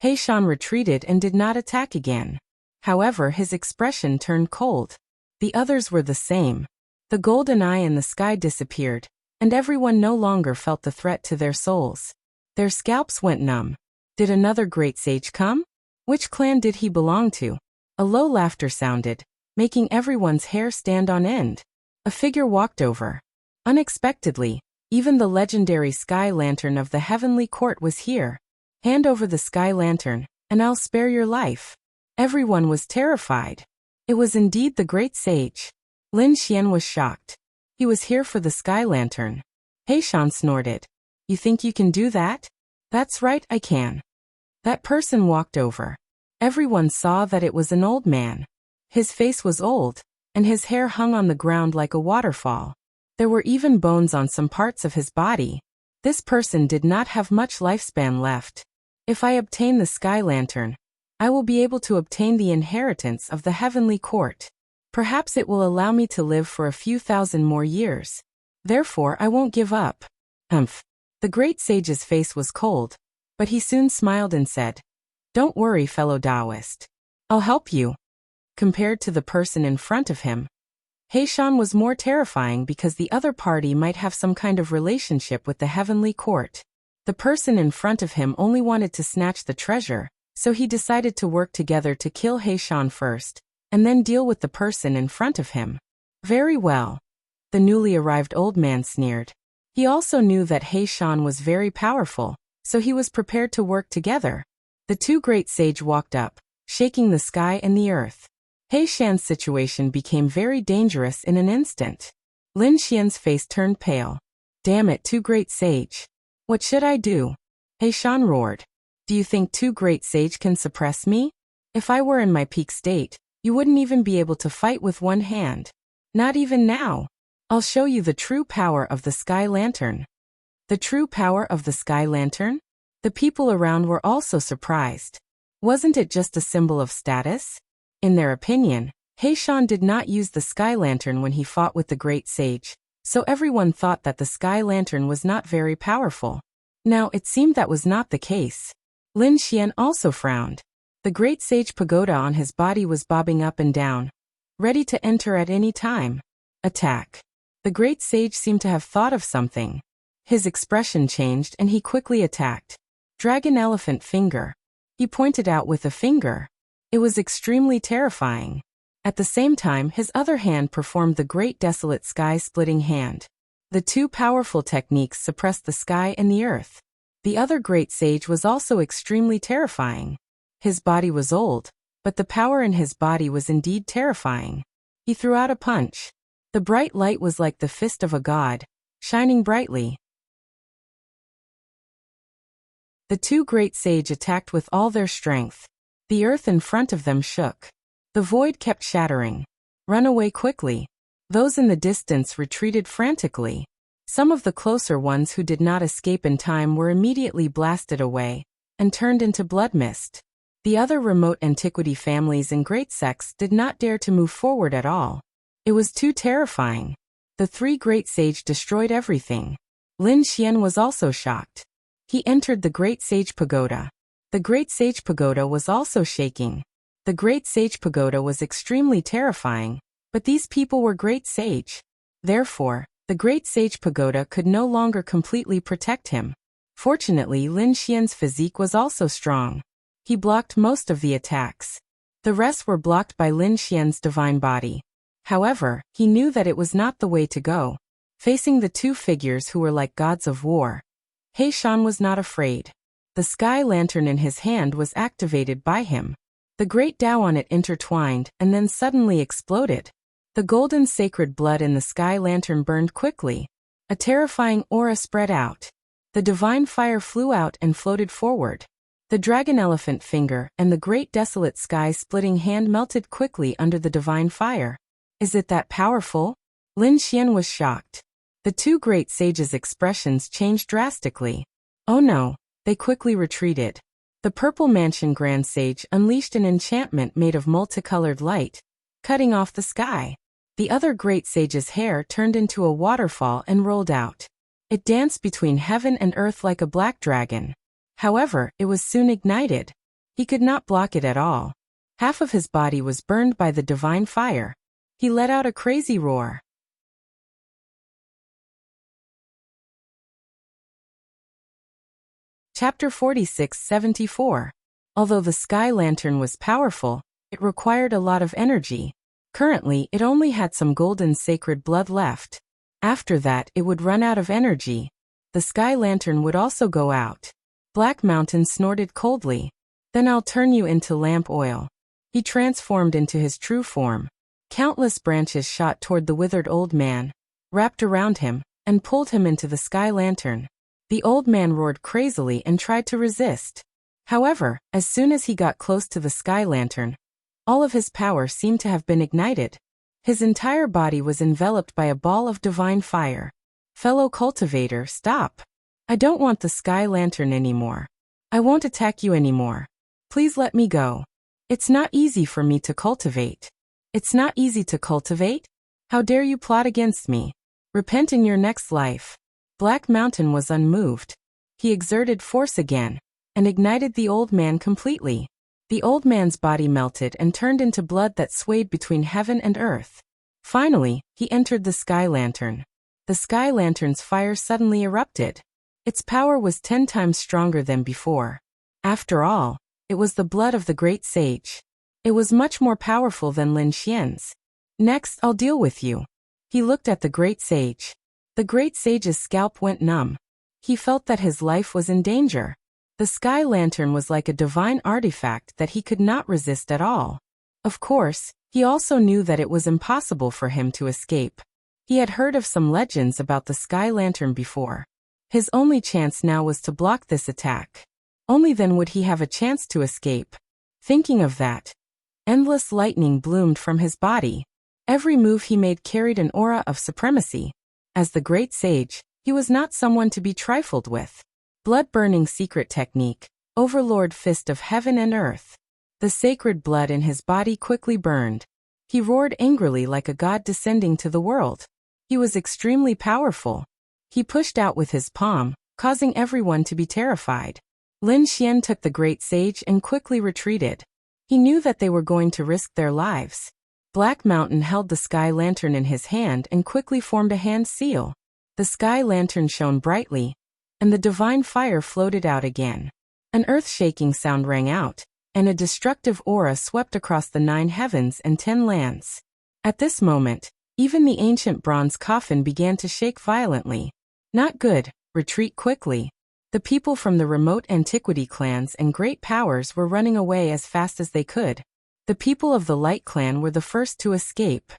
Heishan retreated and did not attack again. However, his expression turned cold. The others were the same. The golden eye in the sky disappeared, and everyone no longer felt the threat to their souls. Their scalps went numb. Did another great sage come? Which clan did he belong to? A low laughter sounded, making everyone's hair stand on end. A figure walked over. Unexpectedly, even the legendary sky lantern of the heavenly court was here. Hand over the sky lantern, and I'll spare your life. Everyone was terrified. It was indeed the great sage. Lin Xian was shocked. He was here for the sky lantern. Heishan snorted. You think you can do that? That's right, I can. That person walked over. Everyone saw that it was an old man. His face was old, and his hair hung on the ground like a waterfall. There were even bones on some parts of his body. This person did not have much lifespan left. If I obtain the sky lantern, I will be able to obtain the inheritance of the heavenly court. Perhaps it will allow me to live for a few thousand more years. Therefore, I won't give up. Humph. The great sage's face was cold, but he soon smiled and said, Don't worry, fellow Taoist. I'll help you. compared to the person in front of him. Heishan was more terrifying because the other party might have some kind of relationship with the heavenly court. The person in front of him only wanted to snatch the treasure, so he decided to work together to kill Heishan first, and then deal with the person in front of him. Very well. The newly arrived old man sneered. He also knew that Heishan was very powerful, so he was prepared to work together. The two great sage walked up, shaking the sky and the earth. Heishan's situation became very dangerous in an instant. Lin Xian's face turned pale. Damn it, two great sage. What should I do? Heishan roared. Do you think two great sage can suppress me? If I were in my peak state, you wouldn't even be able to fight with one hand. Not even now. I'll show you the true power of the sky lantern. The true power of the sky lantern? The people around were also surprised. Wasn't it just a symbol of status? In their opinion, Heishan did not use the sky lantern when he fought with the great sage, so everyone thought that the sky lantern was not very powerful. Now it seemed that was not the case. Lin Xian also frowned. The great sage pagoda on his body was bobbing up and down, ready to enter at any time. Attack. The great sage seemed to have thought of something. His expression changed and he quickly attacked. Dragon elephant finger. He pointed out with a finger. It was extremely terrifying. At the same time, his other hand performed the great desolate sky-splitting hand. The two powerful techniques suppressed the sky and the earth. The other great sage was also extremely terrifying. His body was old, but the power in his body was indeed terrifying. He threw out a punch. The bright light was like the fist of a god, shining brightly. The two great sage attacked with all their strength. The earth in front of them shook. The void kept shattering. Run away quickly. Those in the distance retreated frantically. Some of the closer ones who did not escape in time were immediately blasted away and turned into blood mist. The other remote antiquity families and great sects did not dare to move forward at all. It was too terrifying. The three great sage destroyed everything. Lin Xian was also shocked. He entered the great sage pagoda. The great sage pagoda was also shaking. The great sage pagoda was extremely terrifying, but these people were great sage. Therefore, the great sage pagoda could no longer completely protect him. Fortunately, Lin Xian's physique was also strong. He blocked most of the attacks. The rest were blocked by Lin Xian's divine body. However, he knew that it was not the way to go. Facing the two figures who were like gods of war, Heishan was not afraid. The sky lantern in his hand was activated by him. The great Tao on it intertwined and then suddenly exploded. The golden sacred blood in the sky lantern burned quickly. A terrifying aura spread out. The divine fire flew out and floated forward. The dragon elephant finger and the great desolate sky-splitting hand melted quickly under the divine fire. Is it that powerful? Lin Xian was shocked. The two great sages' expressions changed drastically. Oh no, they quickly retreated. The purple mansion grand sage unleashed an enchantment made of multicolored light, cutting off the sky. The other great sage's hair turned into a waterfall and rolled out. It danced between heaven and earth like a black dragon. However, it was soon ignited. He could not block it at all. Half of his body was burned by the divine fire. He let out a crazy roar. Chapter 46-74. Although the sky lantern was powerful, it required a lot of energy. Currently, it only had some golden sacred blood left. After that, it would run out of energy. The sky lantern would also go out. Black Mountain snorted coldly. Then I'll turn you into lamp oil. He transformed into his true form. Countless branches shot toward the withered old man, wrapped around him, and pulled him into the sky lantern. The old man roared crazily and tried to resist. However, as soon as he got close to the sky lantern, all of his power seemed to have been ignited. His entire body was enveloped by a ball of divine fire. Fellow cultivator, stop. I don't want the sky lantern anymore. I won't attack you anymore. Please let me go. It's not easy for me to cultivate. It's not easy to cultivate? How dare you plot against me? Repent in your next life. Black Mountain was unmoved. He exerted force again, and ignited the old man completely. The old man's body melted and turned into blood that swayed between heaven and earth. Finally, he entered the sky lantern. The sky lantern's fire suddenly erupted. Its power was 10 times stronger than before. After all, it was the blood of the great sage. It was much more powerful than Lin Xian's. Next, I'll deal with you. He looked at the great sage. The great sage's scalp went numb. He felt that his life was in danger. The sky lantern was like a divine artifact that he could not resist at all. Of course, he also knew that it was impossible for him to escape. He had heard of some legends about the sky lantern before. His only chance now was to block this attack. Only then would he have a chance to escape. Thinking of that, endless lightning bloomed from his body. Every move he made carried an aura of supremacy. As the great sage, he was not someone to be trifled with. Blood-burning secret technique, overlord fist of heaven and earth. The sacred blood in his body quickly burned. He roared angrily like a god descending to the world. He was extremely powerful. He pushed out with his palm, causing everyone to be terrified. Lin Xian took the great sage and quickly retreated. He knew that they were going to risk their lives. Black Mountain held the sky lantern in his hand and quickly formed a hand seal. The sky lantern shone brightly, and the divine fire floated out again. An earth-shaking sound rang out, and a destructive aura swept across the 9 heavens and 10 lands. At this moment, even the ancient bronze coffin began to shake violently. Not good, retreat quickly. The people from the remote antiquity clans and great powers were running away as fast as they could. The people of the Light Clan were the first to escape.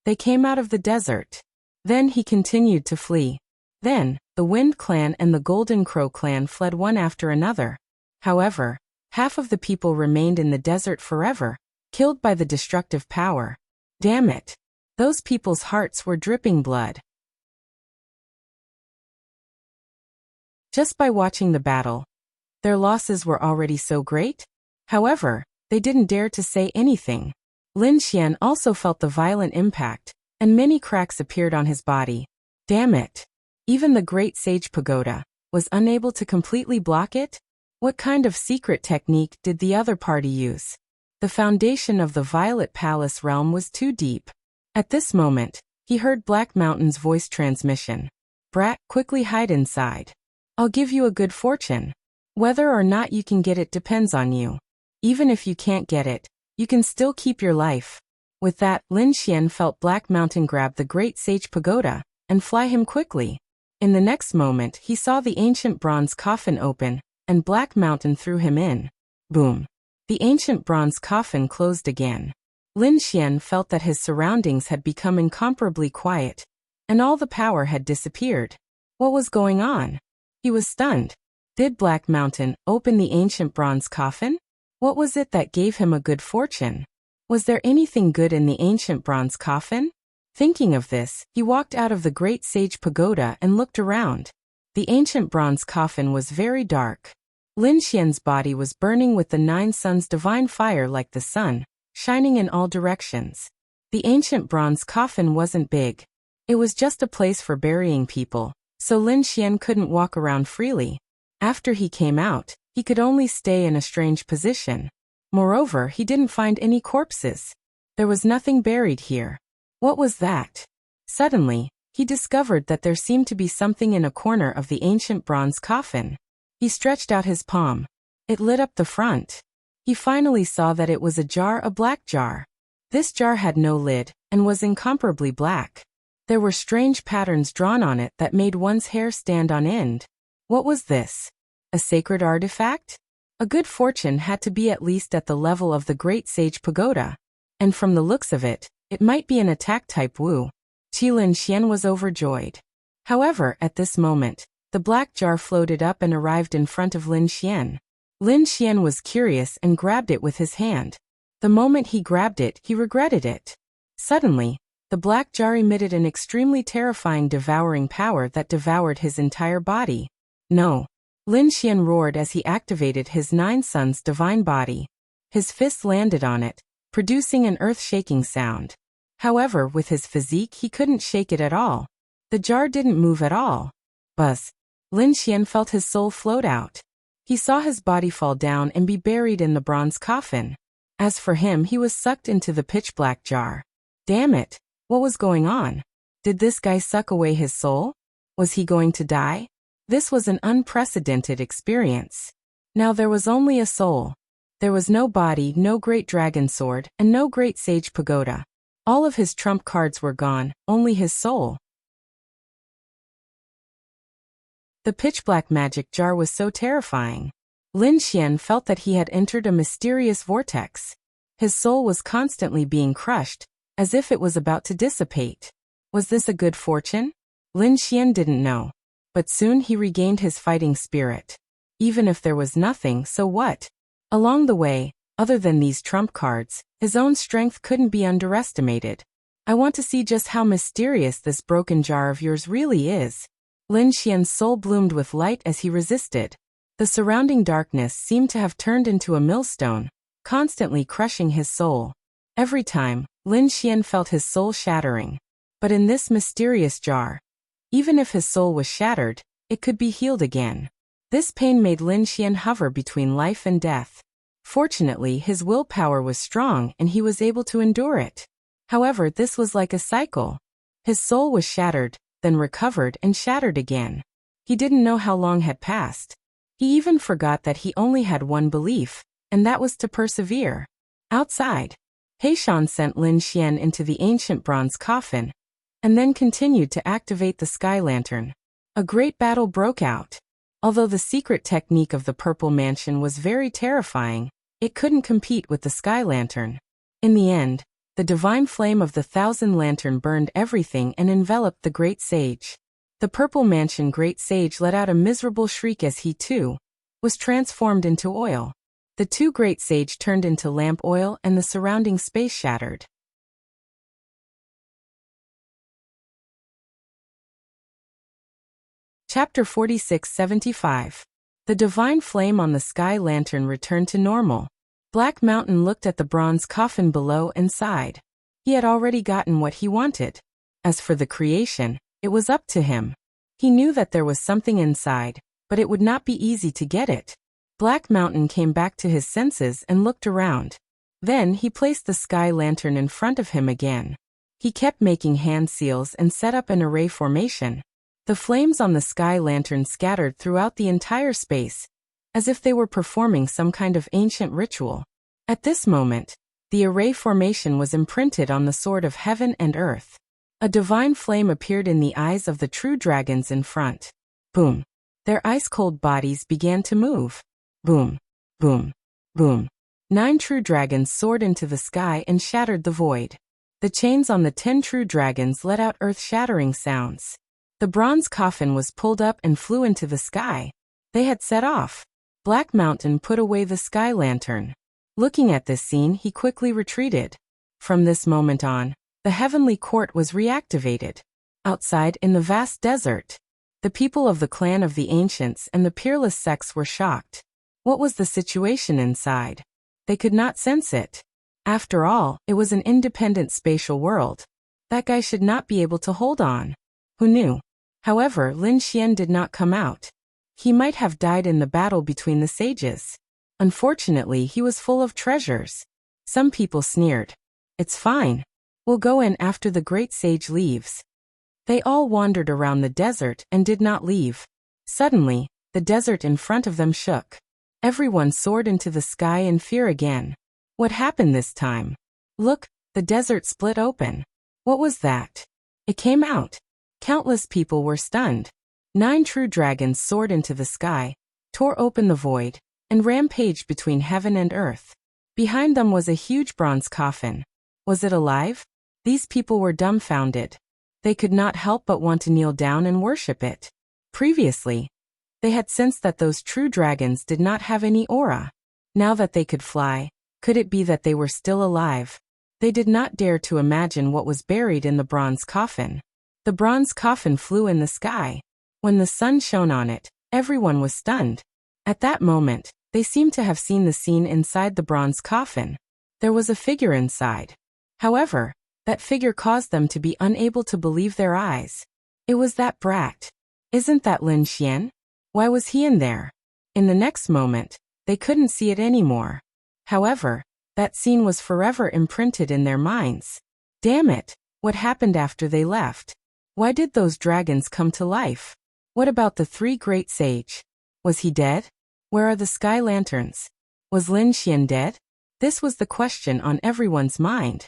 They came out of the desert. Then he continued to flee. Then, the Wind Clan and the Golden Crow Clan fled one after another. However, half of the people remained in the desert forever, killed by the destructive power. Damn it! Those people's hearts were dripping blood. Just by watching the battle, their losses were already so great. However, they didn't dare to say anything. Lin Xian also felt the violent impact, and many cracks appeared on his body. Damn it! Even the Great Sage Pagoda was unable to completely block it? What kind of secret technique did the other party use? The foundation of the Violet Palace realm was too deep. At this moment, he heard Black Mountain's voice transmission. Brat, quickly hide inside. I'll give you a good fortune. Whether or not you can get it depends on you. Even if you can't get it, you can still keep your life. With that, Lin Xian felt Black Mountain grab the Great Sage Pagoda and fly him quickly. In the next moment, he saw the ancient bronze coffin open, and Black Mountain threw him in. Boom. The ancient bronze coffin closed again. Lin Xian felt that his surroundings had become incomparably quiet, and all the power had disappeared. What was going on? He was stunned. Did Black Mountain open the ancient bronze coffin? What was it that gave him a good fortune? Was there anything good in the ancient bronze coffin? Thinking of this, he walked out of the Great Sage Pagoda and looked around. The ancient bronze coffin was very dark. Lin Xian's body was burning with the 9 suns' divine fire like the sun, shining in all directions. The ancient bronze coffin wasn't big. It was just a place for burying people, so Lin Xian couldn't walk around freely. After he came out, he could only stay in a strange position. Moreover, he didn't find any corpses. There was nothing buried here. What was that? Suddenly, he discovered that there seemed to be something in a corner of the ancient bronze coffin. He stretched out his palm. It lit up the front. He finally saw that it was a black jar. This jar had no lid, and was incomparably black. There were strange patterns drawn on it that made one's hair stand on end. What was this? A sacred artifact? A good fortune had to be at least at the level of the Great Sage Pagoda. And from the looks of it, it might be an attack-type Wu. Lin Xian was overjoyed. However, at this moment, the black jar floated up and arrived in front of Lin Xian. Lin Xian was curious and grabbed it with his hand. The moment he grabbed it, he regretted it. Suddenly, the black jar emitted an extremely terrifying devouring power that devoured his entire body. No! Lin Xian roared as he activated his 9 suns' divine body. His fist landed on it, producing an earth-shaking sound. However, with his physique he couldn't shake it at all. The jar didn't move at all. Buzz! Lin Xian felt his soul float out. He saw his body fall down and be buried in the bronze coffin. As for him, he was sucked into the pitch-black jar. Damn it! What was going on? Did this guy suck away his soul? Was he going to die? This was an unprecedented experience. Now there was only a soul. There was no body, no great dragon sword, and no great sage pagoda. All of his trump cards were gone, only his soul. The pitch-black magic jar was so terrifying. Lin Xian felt that he had entered a mysterious vortex. His soul was constantly being crushed, as if it was about to dissipate. Was this a good fortune? Lin Xian didn't know. But soon he regained his fighting spirit. Even if there was nothing, so what? Along the way, other than these trump cards, his own strength couldn't be underestimated. I want to see just how mysterious this broken jar of yours really is. Lin Xian's soul bloomed with light as he resisted. The surrounding darkness seemed to have turned into a millstone, constantly crushing his soul. Every time, Lin Xian felt his soul shattering. But in this mysterious jar, even if his soul was shattered, it could be healed again. This pain made Lin Xian hover between life and death. Fortunately, his willpower was strong and he was able to endure it. However, this was like a cycle. His soul was shattered, then recovered and shattered again. He didn't know how long had passed. He even forgot that he only had one belief, and that was to persevere. Outside, Heishan sent Lin Xian into the ancient bronze coffin, and then continued to activate the sky lantern. A great battle broke out. Although the secret technique of the Purple Mansion was very terrifying, it couldn't compete with the sky lantern. In the end, the divine flame of the Thousand Lantern burned everything and enveloped the great sage. The Purple Mansion great sage let out a miserable shriek as he, too, was transformed into oil. The two great sage turned into lamp oil and the surrounding space shattered. Chapter 46-75. The divine flame on the sky lantern returned to normal. Black Mountain looked at the bronze coffin below and sighed. He had already gotten what he wanted. As for the creation, it was up to him. He knew that there was something inside, but it would not be easy to get it. Black Mountain came back to his senses and looked around. Then he placed the sky lantern in front of him again. He kept making hand seals and set up an array formation. The flames on the sky lantern scattered throughout the entire space, as if they were performing some kind of ancient ritual. At this moment, the array formation was imprinted on the sword of heaven and earth. A divine flame appeared in the eyes of the true dragons in front. Boom. Their ice-cold bodies began to move. Boom. Boom. Boom. 9 true dragons soared into the sky and shattered the void. The chains on the 10 true dragons let out earth-shattering sounds. The bronze coffin was pulled up and flew into the sky. They had set off. Black Mountain put away the sky lantern. Looking at this scene, he quickly retreated. From this moment on, the heavenly court was reactivated. Outside, in the vast desert, the people of the clan of the ancients and the peerless sects were shocked. What was the situation inside? They could not sense it. After all, it was an independent spatial world. That guy should not be able to hold on. Who knew? However, Lin Xian did not come out. He might have died in the battle between the sages. Unfortunately, he was full of treasures. Some people sneered. It's fine. We'll go in after the great sage leaves. They all wandered around the desert and did not leave. Suddenly, the desert in front of them shook. Everyone soared into the sky in fear again. What happened this time? Look, the desert split open. What was that? It came out. Countless people were stunned. 9 true dragons soared into the sky, tore open the void, and rampaged between heaven and earth. Behind them was a huge bronze coffin. Was it alive? These people were dumbfounded. They could not help but want to kneel down and worship it. Previously, they had sensed that those true dragons did not have any aura. Now that they could fly, could it be that they were still alive? They did not dare to imagine what was buried in the bronze coffin. The bronze coffin flew in the sky. When the sun shone on it, everyone was stunned. At that moment, they seemed to have seen the scene inside the bronze coffin. There was a figure inside. However, that figure caused them to be unable to believe their eyes. It was that brat. Isn't that Lin Xian? Why was he in there? In the next moment, they couldn't see it anymore. However, that scene was forever imprinted in their minds. Damn it, what happened after they left? Why did those dragons come to life? What about the three great sage? Was he dead? Where are the sky lanterns? Was Lin Xian dead? This was the question on everyone's mind.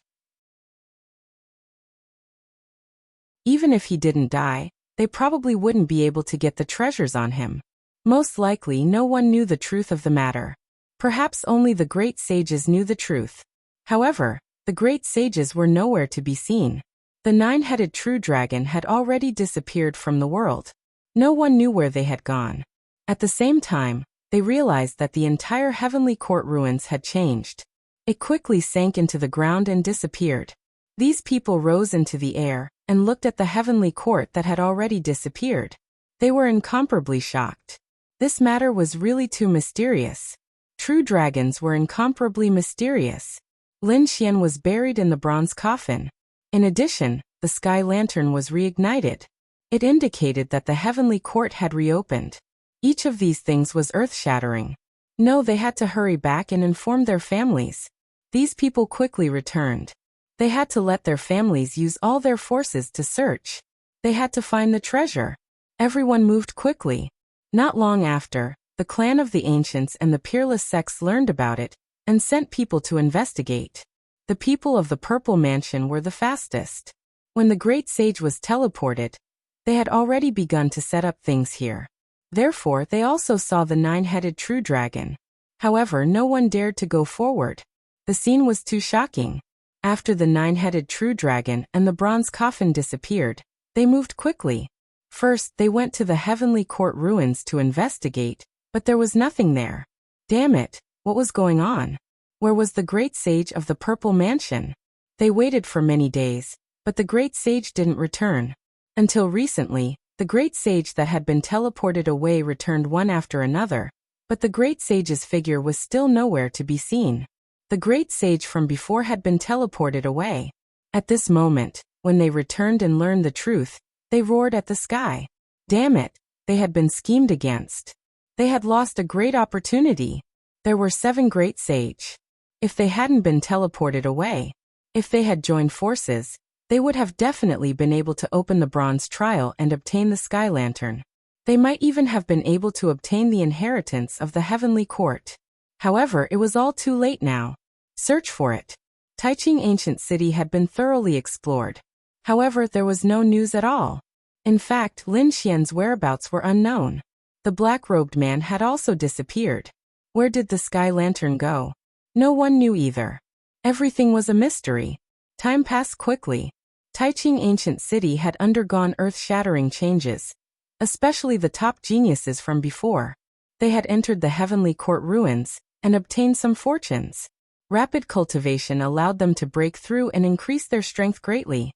Even if he didn't die, they probably wouldn't be able to get the treasures on him. Most likely no one knew the truth of the matter. Perhaps only the great sages knew the truth. However, the great sages were nowhere to be seen. The nine-headed true dragon had already disappeared from the world. No one knew where they had gone. At the same time, they realized that the entire heavenly court ruins had changed. It quickly sank into the ground and disappeared. These people rose into the air and looked at the heavenly court that had already disappeared. They were incomparably shocked. This matter was really too mysterious. True dragons were incomparably mysterious. Lin Xian was buried in the bronze coffin. In addition, the sky lantern was reignited. It indicated that the heavenly court had reopened. Each of these things was earth-shattering. No, they had to hurry back and inform their families. These people quickly returned. They had to let their families use all their forces to search. They had to find the treasure. Everyone moved quickly. Not long after, the clan of the ancients and the peerless sects learned about it and sent people to investigate. The people of the Purple Mansion were the fastest. When the great sage was teleported, they had already begun to set up things here. Therefore, they also saw the nine-headed true dragon. However, no one dared to go forward. The scene was too shocking. After the nine-headed true dragon and the bronze coffin disappeared, they moved quickly. First, they went to the heavenly court ruins to investigate, but there was nothing there. Damn it, what was going on? Where was the great sage of the Purple Mansion? They waited for many days, but the great sage didn't return. Until recently, the great sage that had been teleported away returned one after another, but the great sage's figure was still nowhere to be seen. The great sage from before had been teleported away. At this moment, when they returned and learned the truth, they roared at the sky. Damn it, they had been schemed against. They had lost a great opportunity. There were 7 great sage. If they hadn't been teleported away, if they had joined forces, they would have definitely been able to open the bronze trial and obtain the sky lantern. They might even have been able to obtain the inheritance of the heavenly court. However, it was all too late now. Search for it. Taiching Ancient City had been thoroughly explored. However, there was no news at all. In fact, Lin Xian's whereabouts were unknown. The black-robed man had also disappeared. Where did the sky lantern go? No one knew either. Everything was a mystery. Time passed quickly. Taiching Ancient City had undergone earth-shattering changes, especially the top geniuses from before. They had entered the heavenly court ruins and obtained some fortunes. Rapid cultivation allowed them to break through and increase their strength greatly.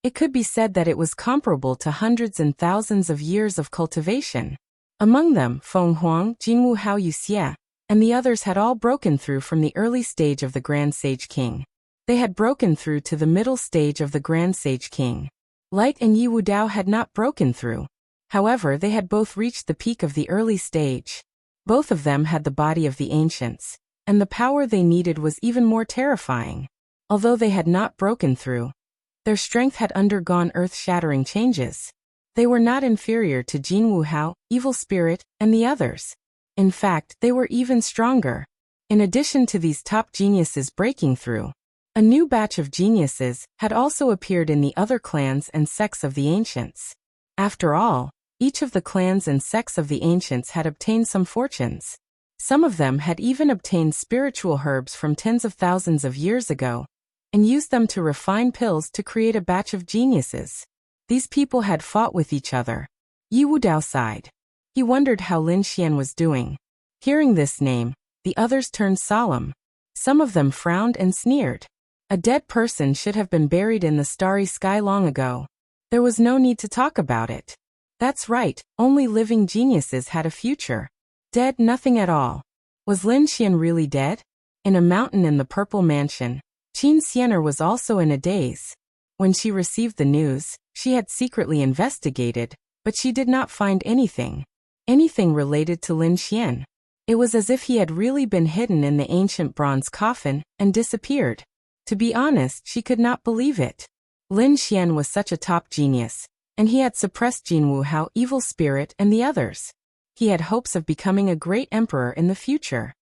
It could be said that it was comparable to hundreds and thousands of years of cultivation. Among them, Feng Huang, Jinwu Hao Wuxia, and the others had all broken through from the early stage of the Grand Sage King. They had broken through to the middle stage of the Grand Sage King. Light and Yi Wudao had not broken through. However, they had both reached the peak of the early stage. Both of them had the body of the ancients, and the power they needed was even more terrifying. Although they had not broken through, their strength had undergone earth-shattering changes. They were not inferior to Jinwu Hao, Evil Spirit, and the others. In fact, they were even stronger. In addition to these top geniuses breaking through, a new batch of geniuses had also appeared in the other clans and sects of the ancients. After all, each of the clans and sects of the ancients had obtained some fortunes. Some of them had even obtained spiritual herbs from tens of thousands of years ago, and used them to refine pills to create a batch of geniuses. These people had fought with each other. Yi Wudao sighed. He wondered how Lin Xian was doing. Hearing this name, the others turned solemn. Some of them frowned and sneered. A dead person should have been buried in the starry sky long ago. There was no need to talk about it. That's right, only living geniuses had a future. Dead, nothing at all. Was Lin Xian really dead? In a mountain in the Purple Mansion, Qin Xianer was also in a daze. When she received the news, she had secretly investigated, but she did not find anything related to Lin Xian. It was as if he had really been hidden in the ancient bronze coffin and disappeared. To be honest, she could not believe it. Lin Xian was such a top genius, and he had suppressed Jinwu Hao, evil spirit, and the others. He had hopes of becoming a great emperor in the future.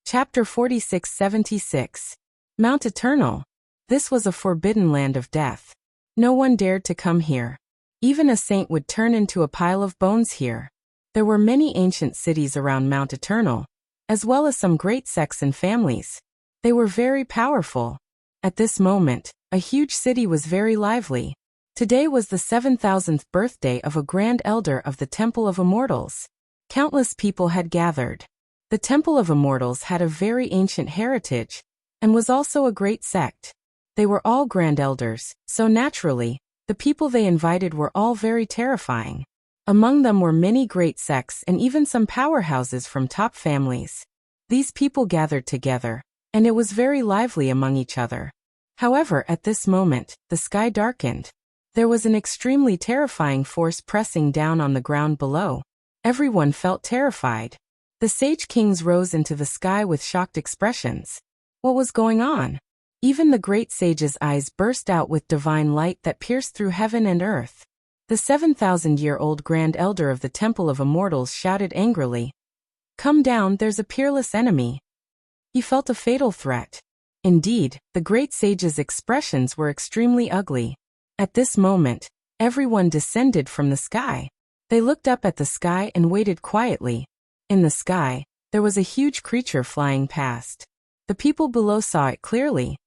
Chapter 46-76. Mount Eternal. This was a forbidden land of death. No one dared to come here. Even a saint would turn into a pile of bones here. There were many ancient cities around Mount Eternal, as well as some great sects and families. They were very powerful. At this moment, a huge city was very lively. Today was the 7,000th birthday of a grand elder of the Temple of Immortals. Countless people had gathered. The Temple of Immortals had a very ancient heritage, and was also a great sect. They were all grand elders, so naturally, the people they invited were all very terrifying. Among them were many great sects and even some powerhouses from top families. These people gathered together, and it was very lively among each other. However, at this moment, the sky darkened. There was an extremely terrifying force pressing down on the ground below. Everyone felt terrified. The sage kings rose into the sky with shocked expressions. What was going on? Even the great sage's eyes burst out with divine light that pierced through heaven and earth. The 7,000-year-old Grand Elder of the Temple of Immortals shouted angrily, "Come down, there's a peerless enemy." He felt a fatal threat. Indeed, the great sage's expressions were extremely ugly. At this moment, everyone descended from the sky. They looked up at the sky and waited quietly. In the sky, there was a huge creature flying past. The people below saw it clearly.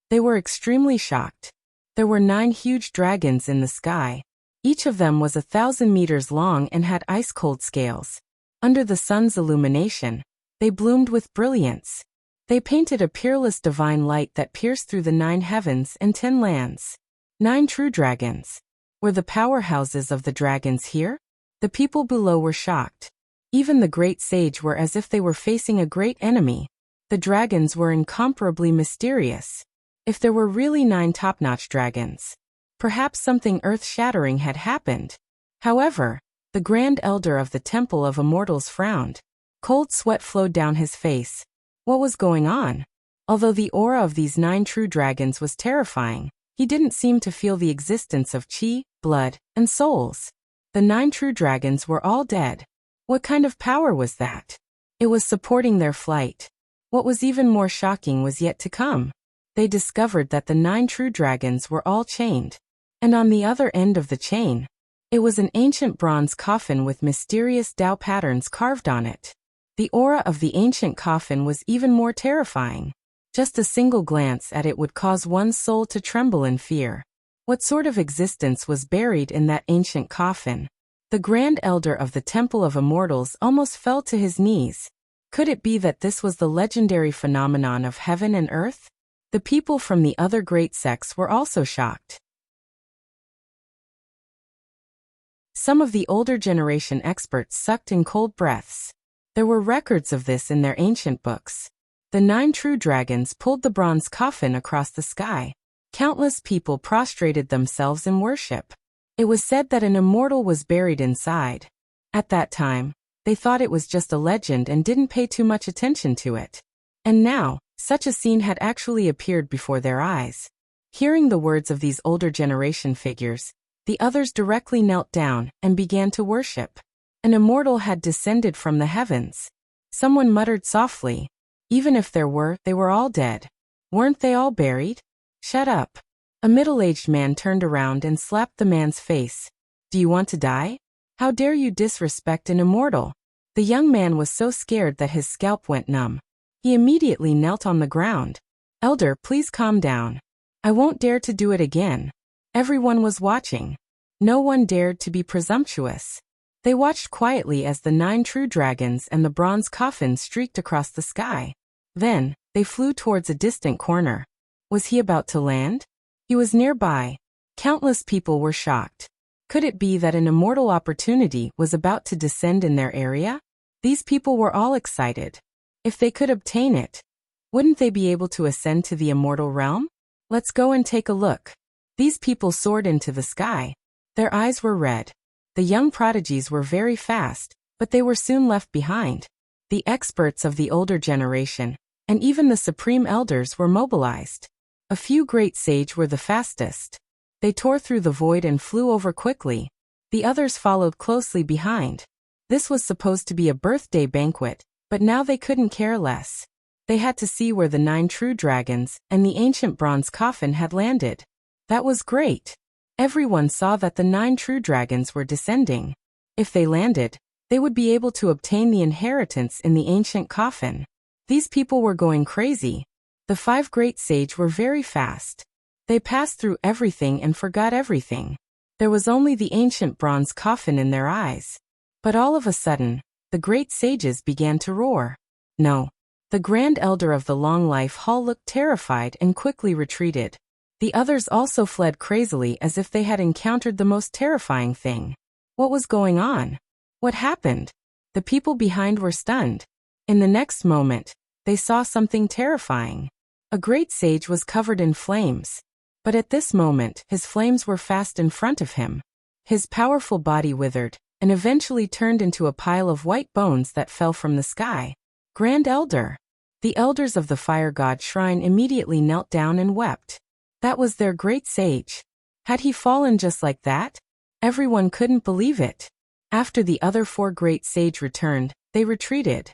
They were extremely shocked. There were 9 huge dragons in the sky. Each of them was 1,000 meters long and had ice-cold scales. Under the sun's illumination, they bloomed with brilliance. They painted a peerless divine light that pierced through the 9 heavens and 10 lands. 9 true dragons. Were the powerhouses of the dragons here? The people below were shocked. Even the great sage were as if they were facing a great enemy. The dragons were incomparably mysterious. If there were really 9 top-notch dragons, perhaps something earth-shattering had happened. However, the Grand Elder of the Temple of Immortals frowned. Cold sweat flowed down his face. What was going on? Although the aura of these 9 true dragons was terrifying, he didn't seem to feel the existence of chi, blood, and souls. The 9 true dragons were all dead. What kind of power was that? It was supporting their flight. What was even more shocking was yet to come. They discovered that the 9 true dragons were all chained. And on the other end of the chain, it was an ancient bronze coffin with mysterious Tao patterns carved on it. The aura of the ancient coffin was even more terrifying. Just a single glance at it would cause one's soul to tremble in fear. What sort of existence was buried in that ancient coffin? The Grand Elder of the Temple of Immortals almost fell to his knees. Could it be that this was the legendary phenomenon of heaven and earth? The people from the other great sects were also shocked. Some of the older generation experts sucked in cold breaths. There were records of this in their ancient books. The 9 true dragons pulled the bronze coffin across the sky. Countless people prostrated themselves in worship. It was said that an immortal was buried inside. At that time, they thought it was just a legend and didn't pay too much attention to it. And now, such a scene had actually appeared before their eyes. Hearing the words of these older generation figures, the others directly knelt down and began to worship. An immortal had descended from the heavens. Someone muttered softly, "Even if there were, they were all dead. Weren't they all buried?" "Shut up." A middle-aged man turned around and slapped the man's face. "Do you want to die? How dare you disrespect an immortal?" The young man was so scared that his scalp went numb. He immediately knelt on the ground. "Elder, please calm down. I won't dare to do it again." Everyone was watching. No one dared to be presumptuous. They watched quietly as the 9 true dragons and the bronze coffin streaked across the sky. Then, they flew towards a distant corner. Was he about to land? He was nearby. Countless people were shocked. Could it be that an immortal opportunity was about to descend in their area? These people were all excited. If they could obtain it, Wouldn't they be able to ascend to the immortal realm? Let's go and take a look. These people soared into the sky. Their eyes were red. The young prodigies were very fast, but they were soon left behind. The experts of the older generation, and even the supreme elders were mobilized. A few great sage were the fastest. They tore through the void and flew over quickly. The others followed closely behind. This was supposed to be a birthday banquet, but now they couldn't care less. They had to see where the 9 true dragons and the ancient bronze coffin had landed. That was great. Everyone saw that the 9 true dragons were descending. If they landed, they would be able to obtain the inheritance in the ancient coffin. These people were going crazy. The 5 great sage were very fast. They passed through everything and forgot everything. There was only the ancient bronze coffin in their eyes. But all of a sudden, the great sages began to roar. No. The Grand Elder of the Long Life Hall looked terrified and quickly retreated. The others also fled crazily as if they had encountered the most terrifying thing. What was going on? What happened? The people behind were stunned. In the next moment, they saw something terrifying. A great sage was covered in flames. But at this moment, his flames were fast in front of him. His powerful body withered, and eventually turned into a pile of white bones that fell from the sky. Grand Elder. The elders of the fire god shrine immediately knelt down and wept. That was their great sage. Had he fallen just like that? Everyone couldn't believe it. After the other 4 great sage returned, they retreated.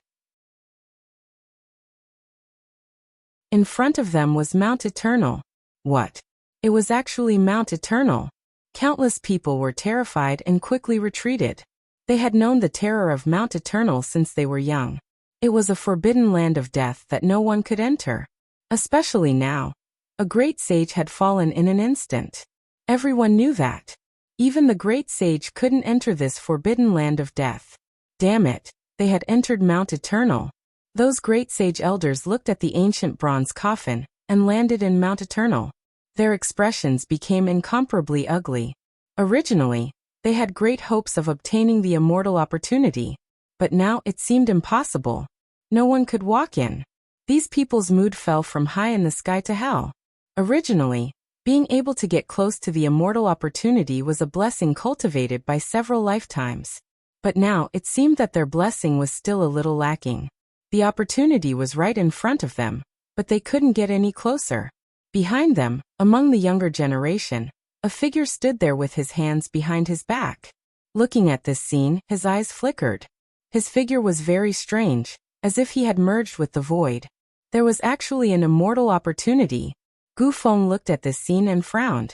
In front of them was Mount Eternal. What? It was actually Mount Eternal. Countless people were terrified and quickly retreated. They had known the terror of Mount Eternal since they were young. It was a forbidden land of death that no one could enter. Especially now. A great sage had fallen in an instant. Everyone knew that. Even the great sage couldn't enter this forbidden land of death. Damn it, they had entered Mount Eternal. Those great sage elders looked at the ancient bronze coffin and landed in Mount Eternal. Their expressions became incomparably ugly. Originally, they had great hopes of obtaining the immortal opportunity, but now it seemed impossible. No one could walk in. These people's mood fell from high in the sky to hell. Originally, being able to get close to the immortal opportunity was a blessing cultivated by several lifetimes. But now it seemed that their blessing was still a little lacking. The opportunity was right in front of them, but they couldn't get any closer. Behind them, among the younger generation, a figure stood there with his hands behind his back. Looking at this scene, his eyes flickered. His figure was very strange, as if he had merged with the void. There was actually an immortal opportunity. Gu Feng looked at this scene and frowned.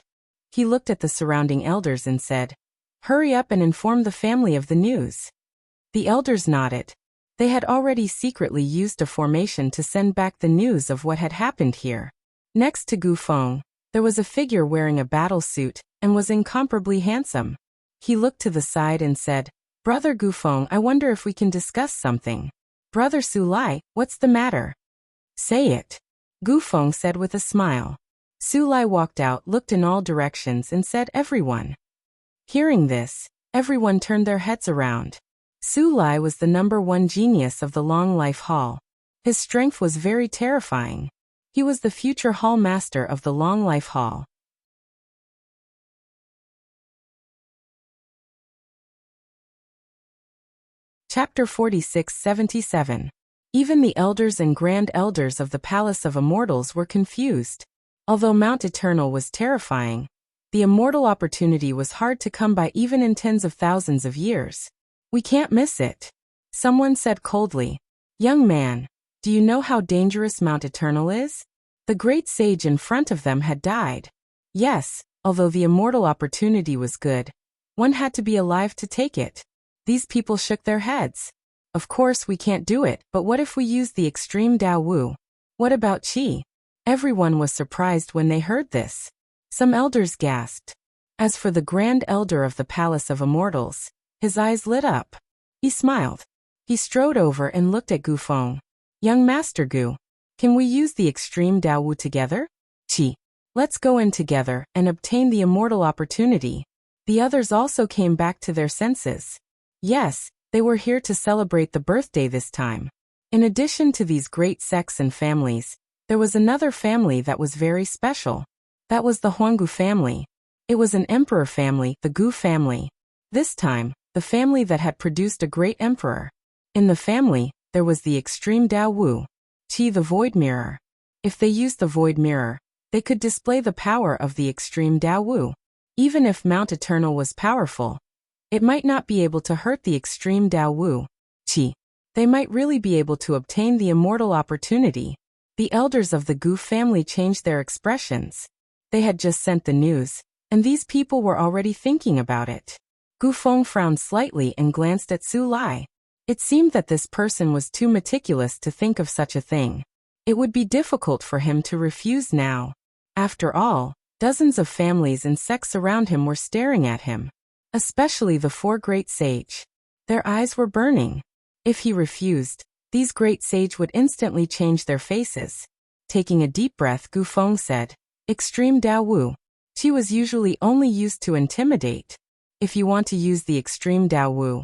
He looked at the surrounding elders and said, "Hurry up and inform the family of the news." The elders nodded. They had already secretly used a formation to send back the news of what had happened here. Next to Gu Feng, there was a figure wearing a battle suit and was incomparably handsome. He looked to the side and said, "Brother Gu Feng, I wonder if we can discuss something." "Brother Su Lai, what's the matter?" "Say it," Gu Feng said with a smile. Su Lai walked out, looked in all directions and said, "Everyone." Hearing this, everyone turned their heads around. Su Lai was the #1 genius of the Long Life Hall. His strength was very terrifying. He was the future hall master of the Long Life Hall. Chapter 46-77. Even the elders and grand elders of the Palace of Immortals were confused. Although Mount Eternal was terrifying, the immortal opportunity was hard to come by even in tens of thousands of years. "We can't miss it," someone said coldly. "Young man, do you know how dangerous Mount Eternal is? The great sage in front of them had died." Yes, although the immortal opportunity was good, one had to be alive to take it. These people shook their heads. "Of course we can't do it, but what if we use the extreme Dao Wu? What about Qi?" Everyone was surprised when they heard this. Some elders gasped. As for the Grand Elder of the Palace of Immortals, his eyes lit up. He smiled. He strode over and looked at Gu Feng. "Young Master Gu, can we use the extreme Dao Wu together?" "Qi, let's go in together and obtain the immortal opportunity." The others also came back to their senses. Yes, they were here to celebrate the birthday this time. In addition to these great sects and families, there was another family that was very special. That was the Huanggu family. It was an emperor family, the Gu family. This time, the family that had produced a great emperor. In the family, there was the extreme Dao Wu, Qi the void mirror. If they used the void mirror, they could display the power of the extreme Dao Wu. Even if Mount Eternal was powerful, it might not be able to hurt the extreme Dao Wu, Qi. They might really be able to obtain the immortal opportunity. The elders of the Gu family changed their expressions. They had just sent the news, and these people were already thinking about it. Gu Feng frowned slightly and glanced at Su Lai. It seemed that this person was too meticulous to think of such a thing. It would be difficult for him to refuse now. After all, dozens of families and sects around him were staring at him. Especially the four great sage. Their eyes were burning. If he refused, these great sage would instantly change their faces. Taking a deep breath, Gu Feng said, "Extreme Dao Wu. She was usually only used to intimidate. If you want to use the extreme Dao Wu,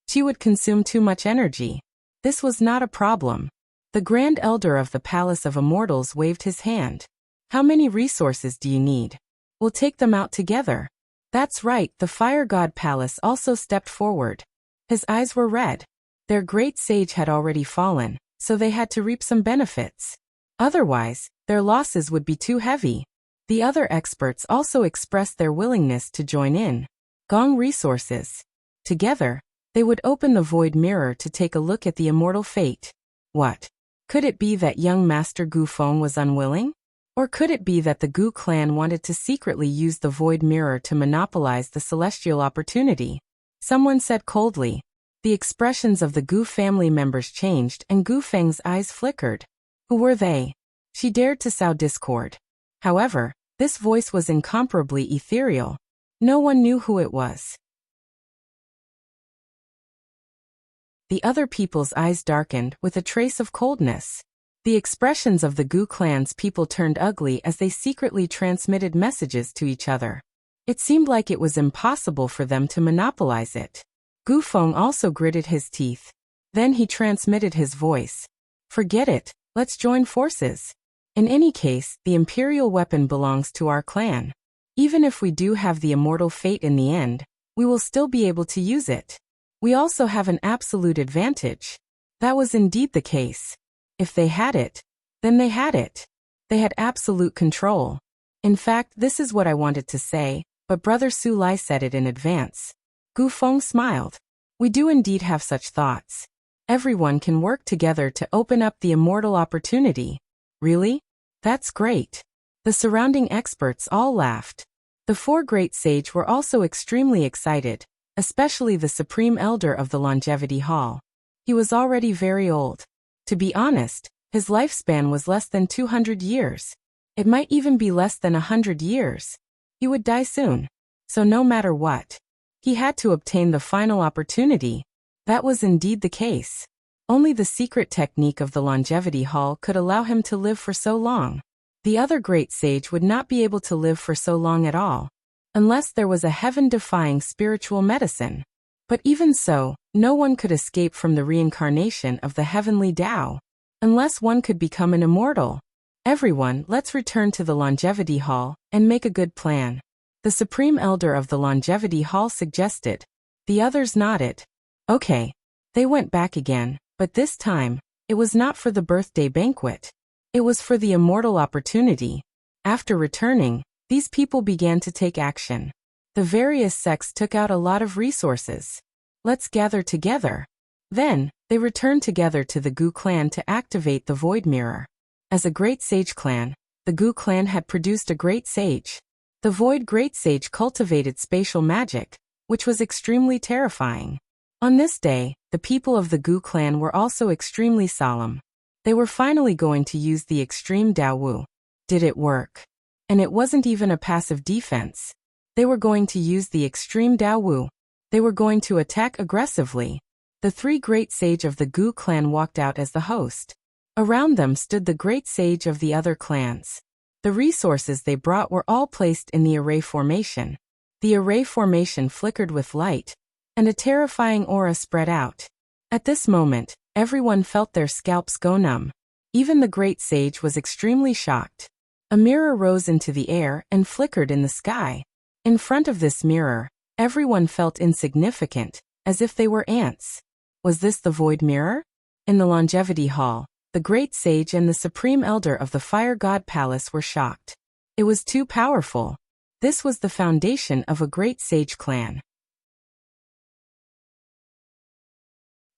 she would consume too much energy. This was not a problem." The Grand Elder of the Palace of Immortals waved his hand. "How many resources do you need? We'll take them out together." That's right, the Fire God Palace also stepped forward. His eyes were red. Their great sage had already fallen, so they had to reap some benefits. Otherwise, their losses would be too heavy. The other experts also expressed their willingness to join in. Gong resources. Together, they would open the void mirror to take a look at the immortal fate. What? Could it be that young Master Gu Feng was unwilling? Or could it be that the Gu clan wanted to secretly use the void mirror to monopolize the celestial opportunity? Someone said coldly. The expressions of the Gu family members changed and Gu Feng's eyes flickered. Who were they? She dared to sow discord. However, this voice was incomparably ethereal. No one knew who it was. The other people's eyes darkened with a trace of coldness. The expressions of the Gu clan's people turned ugly as they secretly transmitted messages to each other. It seemed like it was impossible for them to monopolize it. Gu Feng also gritted his teeth. Then he transmitted his voice. "Forget it, let's join forces. In any case, the imperial weapon belongs to our clan. Even if we do have the immortal fate in the end, we will still be able to use it. We also have an absolute advantage." That was indeed the case. If they had it, then they had it. They had absolute control. In fact, this is what I wanted to say, but Brother Su Lai said it in advance. Gu Feng smiled. "We do indeed have such thoughts. Everyone can work together to open up the immortal opportunity." "Really? That's great." The surrounding experts all laughed. The four great sage were also extremely excited, especially the Supreme Elder of the Longevity Hall. He was already very old. To be honest, his lifespan was less than 200 years. It might even be less than 100 years. He would die soon. So no matter what, he had to obtain the final opportunity. That was indeed the case. Only the secret technique of the Longevity Hall could allow him to live for so long. The other great sage would not be able to live for so long at all, unless there was a heaven-defying spiritual medicine. But even so, no one could escape from the reincarnation of the heavenly Tao, unless one could become an immortal. "Everyone, let's return to the Longevity Hall and make a good plan," the Supreme Elder of the Longevity Hall suggested. The others nodded. Okay. They went back again, but this time, it was not for the birthday banquet. It was for the immortal opportunity. After returning, these people began to take action. The various sects took out a lot of resources. "Let's gather together." Then, they returned together to the Gu clan to activate the void mirror. As a great sage clan, the Gu clan had produced a great sage. The void great sage cultivated spatial magic, which was extremely terrifying. On this day, the people of the Gu clan were also extremely solemn. They were finally going to use the extreme Dao Wu. Did it work? And it wasn't even a passive defense. They were going to use the extreme Dao Wu. They were going to attack aggressively. The three great sage of the Gu clan walked out as the host. Around them stood the great sage of the other clans. The resources they brought were all placed in the array formation. The array formation flickered with light, and a terrifying aura spread out. At this moment, everyone felt their scalps go numb. Even the great sage was extremely shocked. A mirror rose into the air and flickered in the sky. In front of this mirror, everyone felt insignificant, as if they were ants. Was this the void mirror? In the longevity hall, the great sage and the supreme elder of the fire god palace were shocked. It was too powerful. This was the foundation of a great sage clan.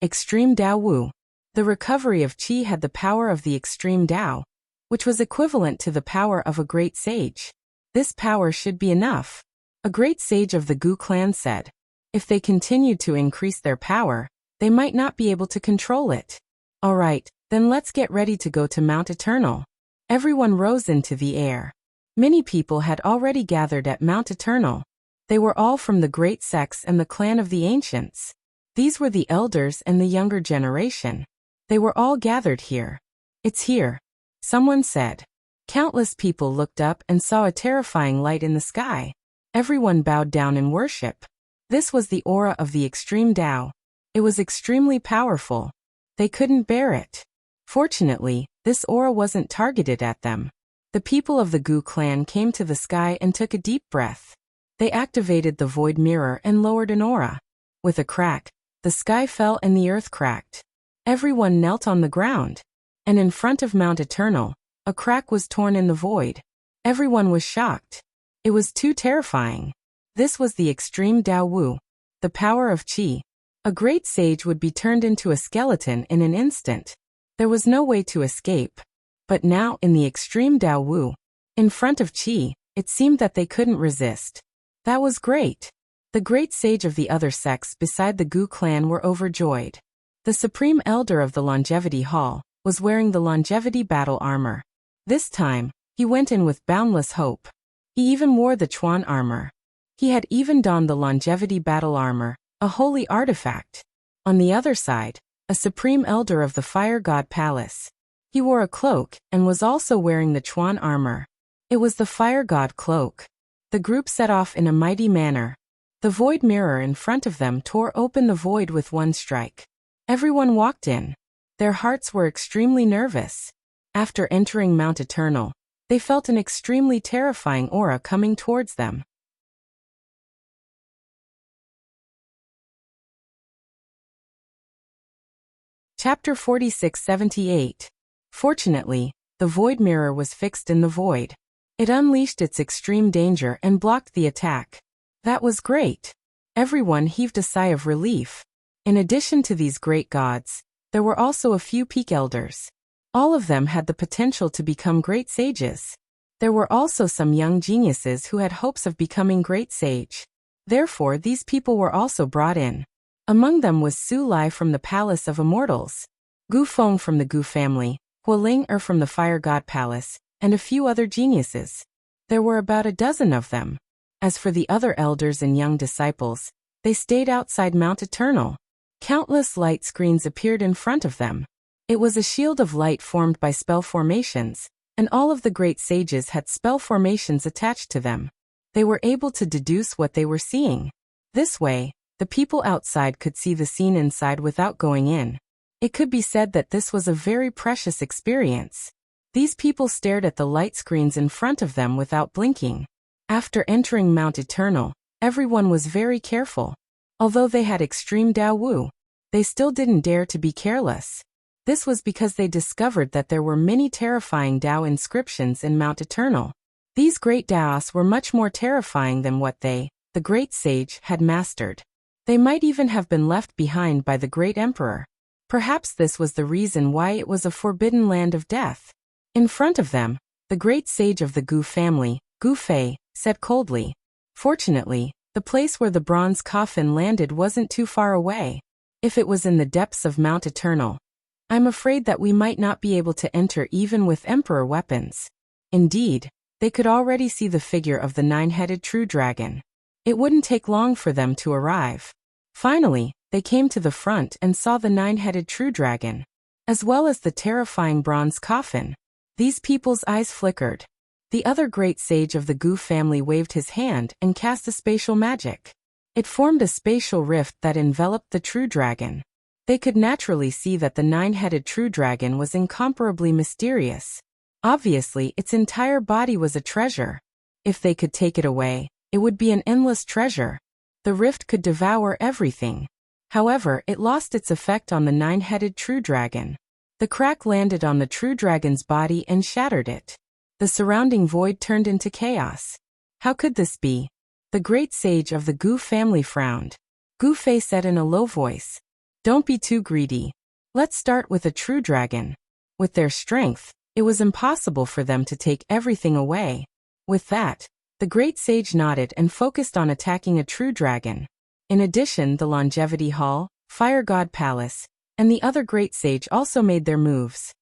Extreme Dao Wu. The recovery of Qi had the power of the extreme Dao, which was equivalent to the power of a great sage. This power should be enough. A great sage of the Gu clan said. If they continued to increase their power, they might not be able to control it. Alright, then let's get ready to go to Mount Eternal. Everyone rose into the air. Many people had already gathered at Mount Eternal. They were all from the great sects and the clan of the ancients. These were the elders and the younger generation. They were all gathered here. It's here, someone said. Countless people looked up and saw a terrifying light in the sky. Everyone bowed down in worship. This was the aura of the extreme Dao. It was extremely powerful. They couldn't bear it. Fortunately, this aura wasn't targeted at them. The people of the Gu clan came to the sky and took a deep breath. They activated the void mirror and lowered an aura. With a crack, the sky fell and the earth cracked. Everyone knelt on the ground. And in front of Mount Eternal, a crack was torn in the void. Everyone was shocked. It was too terrifying. This was the extreme Dao Wu, the power of Qi. A great sage would be turned into a skeleton in an instant. There was no way to escape. But now in the extreme Dao Wu, in front of Qi, it seemed that they couldn't resist. That was great. The great sage of the other sects beside the Gu clan were overjoyed. The supreme elder of the longevity hall was wearing the longevity battle armor. This time, he went in with boundless hope. He even wore the Chuan armor. He had even donned the longevity battle armor, a holy artifact. On the other side, a supreme elder of the fire god palace. He wore a cloak and was also wearing the Chuan armor. It was the fire god cloak. The group set off in a mighty manner. The void mirror in front of them tore open the void with one strike. Everyone walked in. Their hearts were extremely nervous. After entering Mount Eternal, they felt an extremely terrifying aura coming towards them. Chapter 46-78. Fortunately, the void mirror was fixed in the void. It unleashed its extreme danger and blocked the attack. That was great. Everyone heaved a sigh of relief. In addition to these great gods, there were also a few peak elders. All of them had the potential to become great sages. There were also some young geniuses who had hopes of becoming great sage. Therefore, these people were also brought in. Among them was Su Lai from the Palace of Immortals, Gu Feng from the Gu family, Hualing from the Fire God Palace, and a few other geniuses. There were about a dozen of them. As for the other elders and young disciples, they stayed outside Mount Eternal. Countless light screens appeared in front of them. It was a shield of light formed by spell formations, and all of the great sages had spell formations attached to them. They were able to deduce what they were seeing. This way, the people outside could see the scene inside without going in. It could be said that this was a very precious experience. These people stared at the light screens in front of them without blinking. After entering Mount Eternal, everyone was very careful. Although they had extreme Dao Wu, they still didn't dare to be careless. This was because they discovered that there were many terrifying Dao inscriptions in Mount Eternal. These great Daos were much more terrifying than what they, the great sage, had mastered. They might even have been left behind by the great emperor. Perhaps this was the reason why it was a forbidden land of death. In front of them, the great sage of the Gu family, Gu Fei, said coldly. Fortunately, the place where the bronze coffin landed wasn't too far away. If it was in the depths of Mount Eternal, I'm afraid that we might not be able to enter even with emperor weapons. Indeed, they could already see the figure of the nine-headed true dragon. It wouldn't take long for them to arrive. Finally, they came to the front and saw the nine-headed true dragon, as well as the terrifying bronze coffin. These people's eyes flickered. The other great sage of the Gu family waved his hand and cast a spatial magic. It formed a spatial rift that enveloped the true dragon. They could naturally see that the nine-headed true dragon was incomparably mysterious. Obviously, its entire body was a treasure. If they could take it away, it would be an endless treasure. The rift could devour everything. However, it lost its effect on the nine-headed true dragon. The crack landed on the true dragon's body and shattered it. The surrounding void turned into chaos. How could this be? The great sage of the Gu family frowned. Gu Fei said in a low voice, "Don't be too greedy. Let's start with a true dragon." With their strength, it was impossible for them to take everything away. With that, the great sage nodded and focused on attacking a true dragon. In addition, the Longevity Hall, Fire God Palace, and the other great sage also made their moves.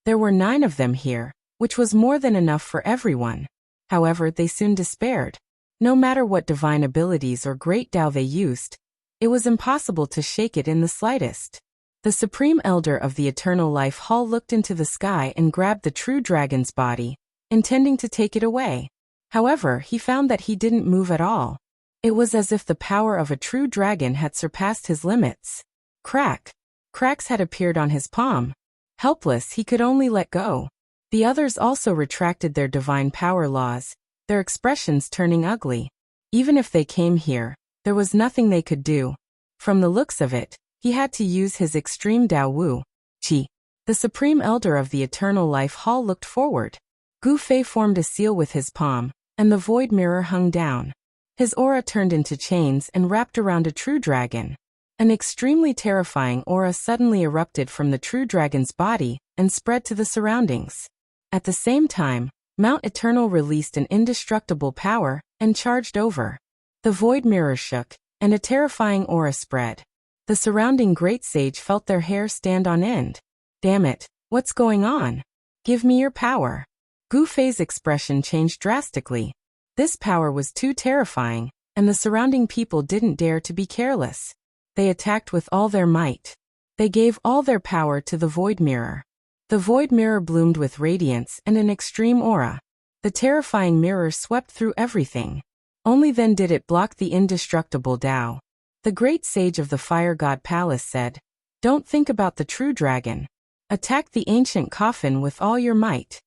There were 9 of them here, which was more than enough for everyone. However, they soon despaired. No matter what divine abilities or great Tao they used, it was impossible to shake it in the slightest. The Supreme Elder of the Eternal Life Hall looked into the sky and grabbed the true dragon's body, intending to take it away. However, he found that he didn't move at all. It was as if the power of a true dragon had surpassed his limits. Cracks had appeared on his palm. Helpless, he could only let go. The others also retracted their divine power laws, their expressions turning ugly. Even if they came here, there was nothing they could do. From the looks of it, he had to use his extreme Dao Wu, Qi. The Supreme Elder of the Eternal Life Hall looked forward. Gu Fei formed a seal with his palm, and the void mirror hung down. His aura turned into chains and wrapped around a true dragon. An extremely terrifying aura suddenly erupted from the true dragon's body and spread to the surroundings. At the same time, Mount Eternal released an indestructible power and charged over. The void mirror shook, and a terrifying aura spread. The surrounding great sage felt their hair stand on end. "Damn it, what's going on? Give me your power." Gu Fei's expression changed drastically. This power was too terrifying, and the surrounding people didn't dare to be careless. They attacked with all their might. They gave all their power to the void mirror. The void mirror bloomed with radiance and an extreme aura. The terrifying mirror swept through everything. Only then did it block the indestructible Tao. The great sage of the Fire God Palace said, "Don't think about the true dragon. Attack the ancient coffin with all your might."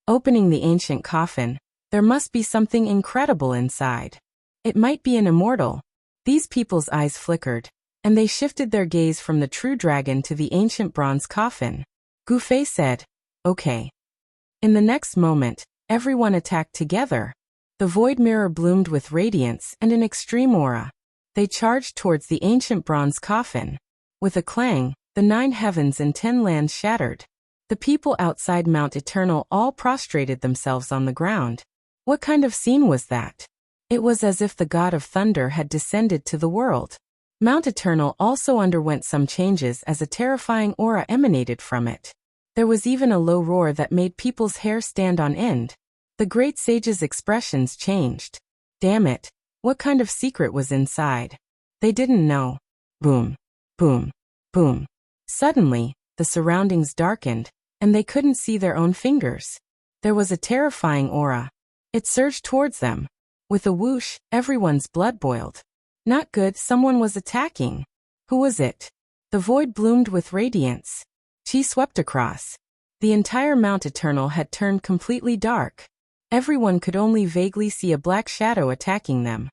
Opening the ancient coffin, there must be something incredible inside. It might be an immortal. These people's eyes flickered, and they shifted their gaze from the true dragon to the ancient bronze coffin. Gu Fei said, "Okay." In the next moment, everyone attacked together. The void mirror bloomed with radiance and an extreme aura. They charged towards the ancient bronze coffin. With a clang, the 9 heavens and 10 lands shattered. The people outside Mount Eternal all prostrated themselves on the ground. What kind of scene was that? It was as if the god of thunder had descended to the world. Mount Eternal also underwent some changes as a terrifying aura emanated from it. There was even a low roar that made people's hair stand on end. The great sage's expressions changed. Damn it, what kind of secret was inside? They didn't know. Boom, boom, boom. Suddenly, the surroundings darkened, and they couldn't see their own fingers. There was a terrifying aura. It surged towards them. With a whoosh, everyone's blood boiled. Not good, someone was attacking. Who was it? The void bloomed with radiance. Qi swept across. The entire Mount Eternal had turned completely dark. Everyone could only vaguely see a black shadow attacking them.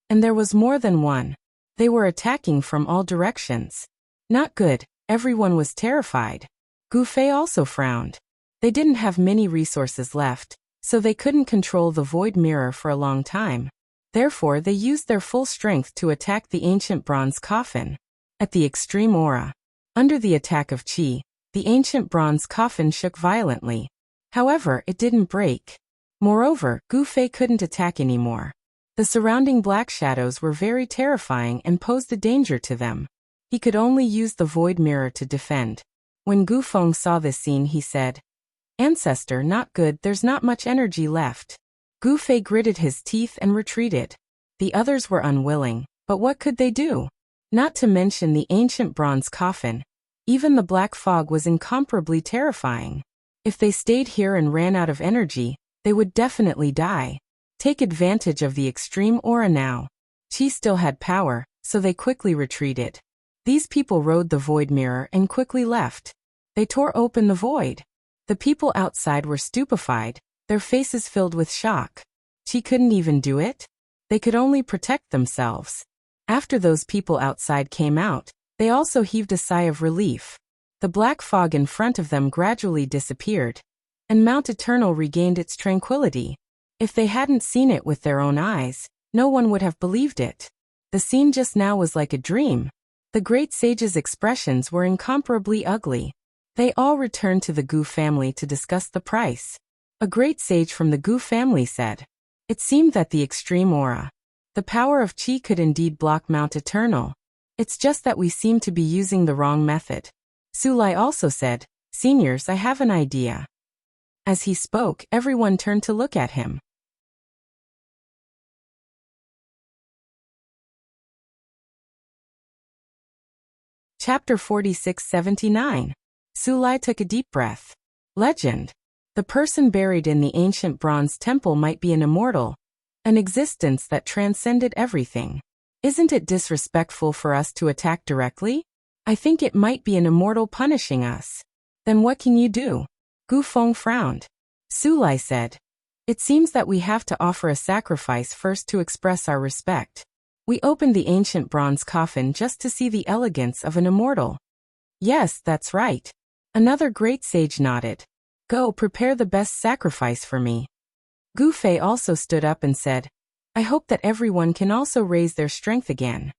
And there was more than one. They were attacking from all directions. Not good, everyone was terrified. Gu Fei also frowned. They didn't have many resources left, so they couldn't control the void mirror for a long time. Therefore, they used their full strength to attack the ancient bronze coffin. At the extreme aura, under the attack of Qi, the ancient bronze coffin shook violently. However, it didn't break. Moreover, Gu Fei couldn't attack anymore. The surrounding black shadows were very terrifying and posed a danger to them. He could only use the void mirror to defend. When Gu Feng saw this scene, he said, "Ancestor, not good, there's not much energy left." Gu Fei gritted his teeth and retreated. The others were unwilling, but what could they do? Not to mention the ancient bronze coffin. Even the black fog was incomparably terrifying. If they stayed here and ran out of energy, they would definitely die. Take advantage of the extreme aura now. Qi still had power, so they quickly retreated. These people rode the void mirror and quickly left. They tore open the void. The people outside were stupefied, their faces filled with shock. Qi couldn't even do it? They could only protect themselves. After those people outside came out, they also heaved a sigh of relief. The black fog in front of them gradually disappeared, and Mount Eternal regained its tranquility. If they hadn't seen it with their own eyes, no one would have believed it. The scene just now was like a dream. The great sage's expressions were incomparably ugly. They all returned to the Gu family to discuss the price. A great sage from the Gu family said, "It seemed that the extreme aura, the power of Qi could indeed block Mount Eternal. It's just that we seem to be using the wrong method." Sulai also said, "Seniors, I have an idea." As he spoke, everyone turned to look at him. Chapter 46-79. Sulai took a deep breath. Legend. The person buried in the ancient bronze temple might be an immortal, an existence that transcended everything. Isn't it disrespectful for us to attack directly? I think it might be an immortal punishing us. Then what can you do? Gu Feng frowned. Sulai said, "It seems that we have to offer a sacrifice first to express our respect. We opened the ancient bronze coffin just to see the elegance of an immortal." "Yes, that's right." Another great sage nodded. "Go prepare the best sacrifice for me." Gu Fei also stood up and said, "I hope that everyone can also raise their strength again."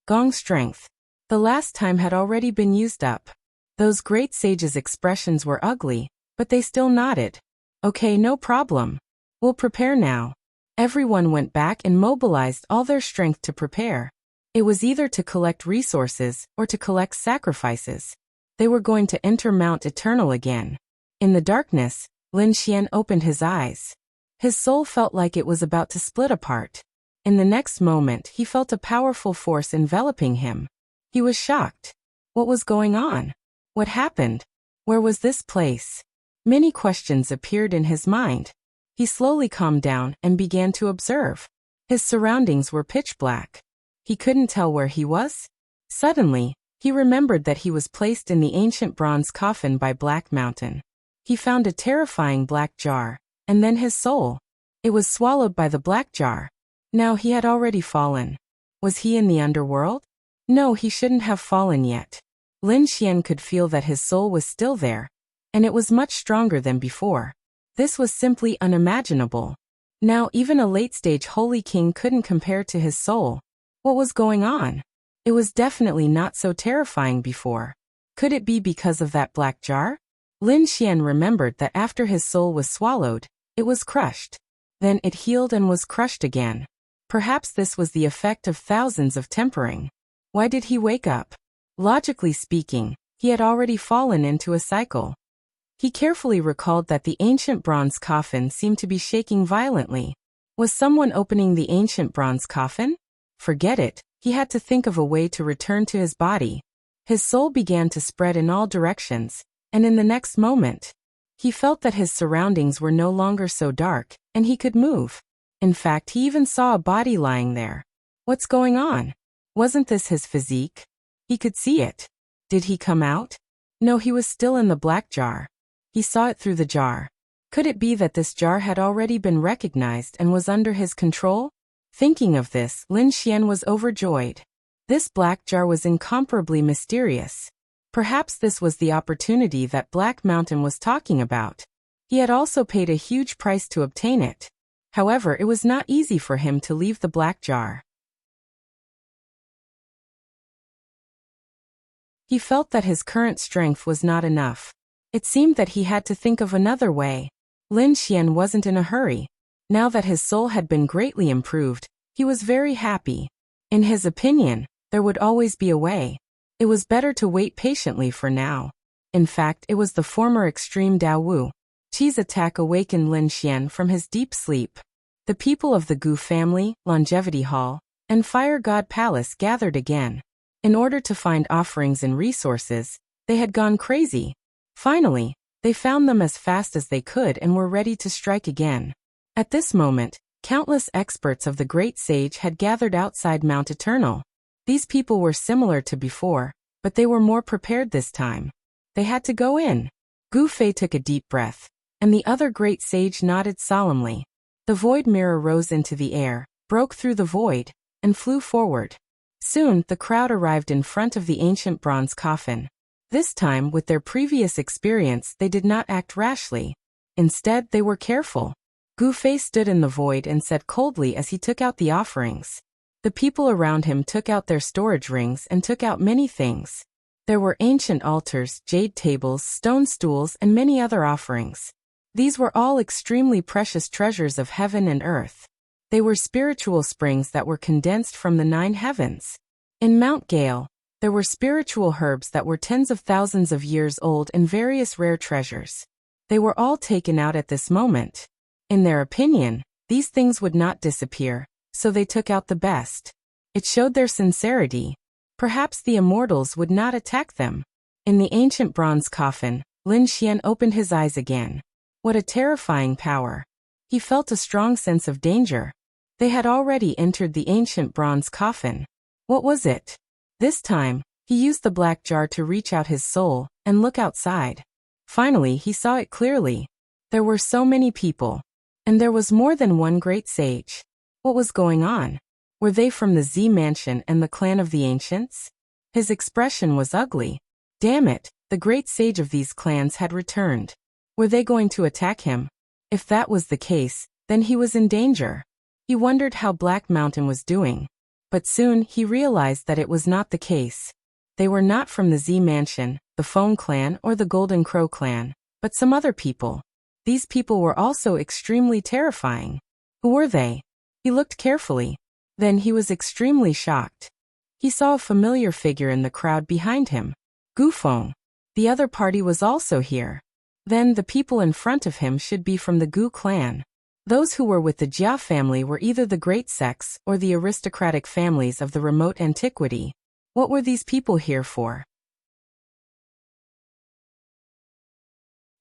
Gong strength. The last time had already been used up. Those great sages' expressions were ugly, but they still nodded. "Okay, no problem. We'll prepare now." Everyone went back and mobilized all their strength to prepare. It was either to collect resources or to collect sacrifices. They were going to enter Mount Eternal again. In the darkness, Lin Xian opened his eyes. His soul felt like it was about to split apart. In the next moment, he felt a powerful force enveloping him. He was shocked. What was going on? What happened? Where was this place? Many questions appeared in his mind. He slowly calmed down and began to observe. His surroundings were pitch black. He couldn't tell where he was. Suddenly, he remembered that he was placed in the ancient bronze coffin by Black Mountain. He found a terrifying black jar, and then his soul. It was swallowed by the black jar. Now he had already fallen. Was he in the underworld? No, he shouldn't have fallen yet. Lin Xian could feel that his soul was still there, and it was much stronger than before. This was simply unimaginable. Now even a late-stage holy king couldn't compare to his soul. What was going on? It was definitely not so terrifying before. Could it be because of that black jar? Lin Xian remembered that after his soul was swallowed, it was crushed. Then it healed and was crushed again. Perhaps this was the effect of thousands of tempering. Why did he wake up? Logically speaking, he had already fallen into a cycle. He carefully recalled that the ancient bronze coffin seemed to be shaking violently. Was someone opening the ancient bronze coffin? Forget it, he had to think of a way to return to his body. His soul began to spread in all directions, and in the next moment, he felt that his surroundings were no longer so dark, and he could move. In fact, he even saw a body lying there. What's going on? Wasn't this his physique? He could see it. Did he come out? No, he was still in the black jar. He saw it through the jar. Could it be that this jar had already been recognized and was under his control? Thinking of this, Lin Xian was overjoyed. This black jar was incomparably mysterious. Perhaps this was the opportunity that Black Mountain was talking about. He had also paid a huge price to obtain it. However, it was not easy for him to leave the black jar. He felt that his current strength was not enough. It seemed that he had to think of another way. Lin Xian wasn't in a hurry. Now that his soul had been greatly improved, he was very happy. In his opinion, there would always be a way. It was better to wait patiently for now. In fact, it was the former extreme Dao Wu. Qi's attack awakened Lin Xian from his deep sleep. The people of the Gu family, Longevity Hall, and Fire God Palace gathered again. In order to find offerings and resources, they had gone crazy. Finally, they found them as fast as they could and were ready to strike again. At this moment, Countless experts of the great sage had gathered outside Mount Eternal. These people were similar to before, but they were more prepared this time. They had to go in. Gu Fei took a deep breath, and the other great sage nodded solemnly. The void mirror rose into the air, broke through the void, and flew forward. Soon, the crowd arrived in front of the ancient bronze coffin. This time, with their previous experience, they did not act rashly. Instead, they were careful. Gu Fei stood in the void and said coldly as he took out the offerings. The people around him took out their storage rings and took out many things. There were ancient altars, jade tables, stone stools, and many other offerings. These were all extremely precious treasures of heaven and earth. They were spiritual springs that were condensed from the 9 heavens. In Mount Gale, there were spiritual herbs that were tens of thousands of years old and various rare treasures. They were all taken out at this moment. In their opinion, these things would not disappear, so they took out the best. It showed their sincerity. Perhaps the immortals would not attack them. In the ancient bronze coffin, Lin Xian opened his eyes again. What a terrifying power. He felt a strong sense of danger. They had already entered the ancient bronze coffin. What was it? This time, he used the black jar to reach out his soul and look outside. Finally, he saw it clearly. There were so many people. And there was more than one great sage. What was going on? Were they from the Z Mansion and the clan of the Ancients? His expression was ugly. Damn it, the great sage of these clans had returned. Were they going to attack him? If that was the case, then he was in danger. He wondered how Black Mountain was doing. But soon he realized that it was not the case. They were not from the Z Mansion, the Phone Clan, or the Golden Crow Clan, but some other people. These people were also extremely terrifying. Who were they? He looked carefully. Then he was extremely shocked. He saw a familiar figure in the crowd behind him. Gu Feng. The other party was also here. Then the people in front of him should be from the Gu clan. Those who were with the Jia family were either the great sects or the aristocratic families of the remote antiquity. What were these people here for?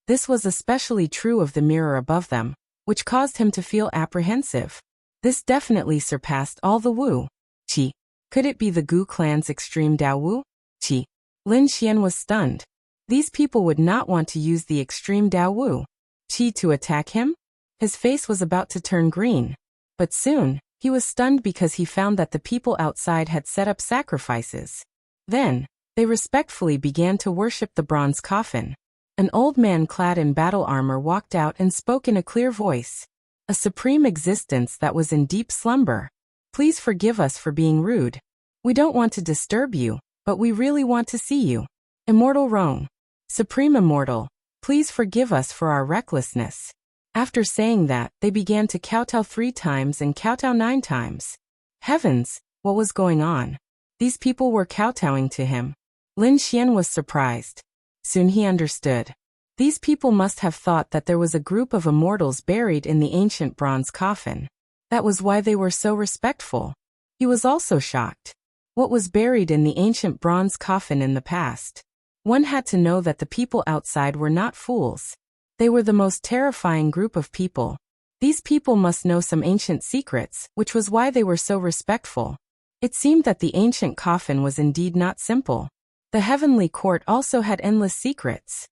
This was especially true of the mirror above them, which caused him to feel apprehensive. This definitely surpassed all the Wu. Qi. Could it be the Gu clan's extreme Dao Wu? Qi. Lin Xian was stunned. These people would not want to use the extreme Dao Wu. Qi to attack him? His face was about to turn green. But soon, he was stunned because he found that the people outside had set up sacrifices. Then, they respectfully began to worship the bronze coffin. An old man clad in battle armor walked out and spoke in a clear voice. A supreme existence that was in deep slumber. Please forgive us for being rude. We don't want to disturb you, but we really want to see you. Immortal Rong. Supreme Immortal, please forgive us for our recklessness. After saying that, they began to kowtow 3 times and kowtow 9 times. Heavens, what was going on? These people were kowtowing to him. Lin Xian was surprised. Soon he understood. These people must have thought that there was a group of immortals buried in the ancient bronze coffin. That was why they were so respectful. He was also shocked. What was buried in the ancient bronze coffin in the past? One had to know that the people outside were not fools. They were the most terrifying group of people. These people must know some ancient secrets, which was why they were so respectful. It seemed that the ancient coffin was indeed not simple. The heavenly court also had endless secrets.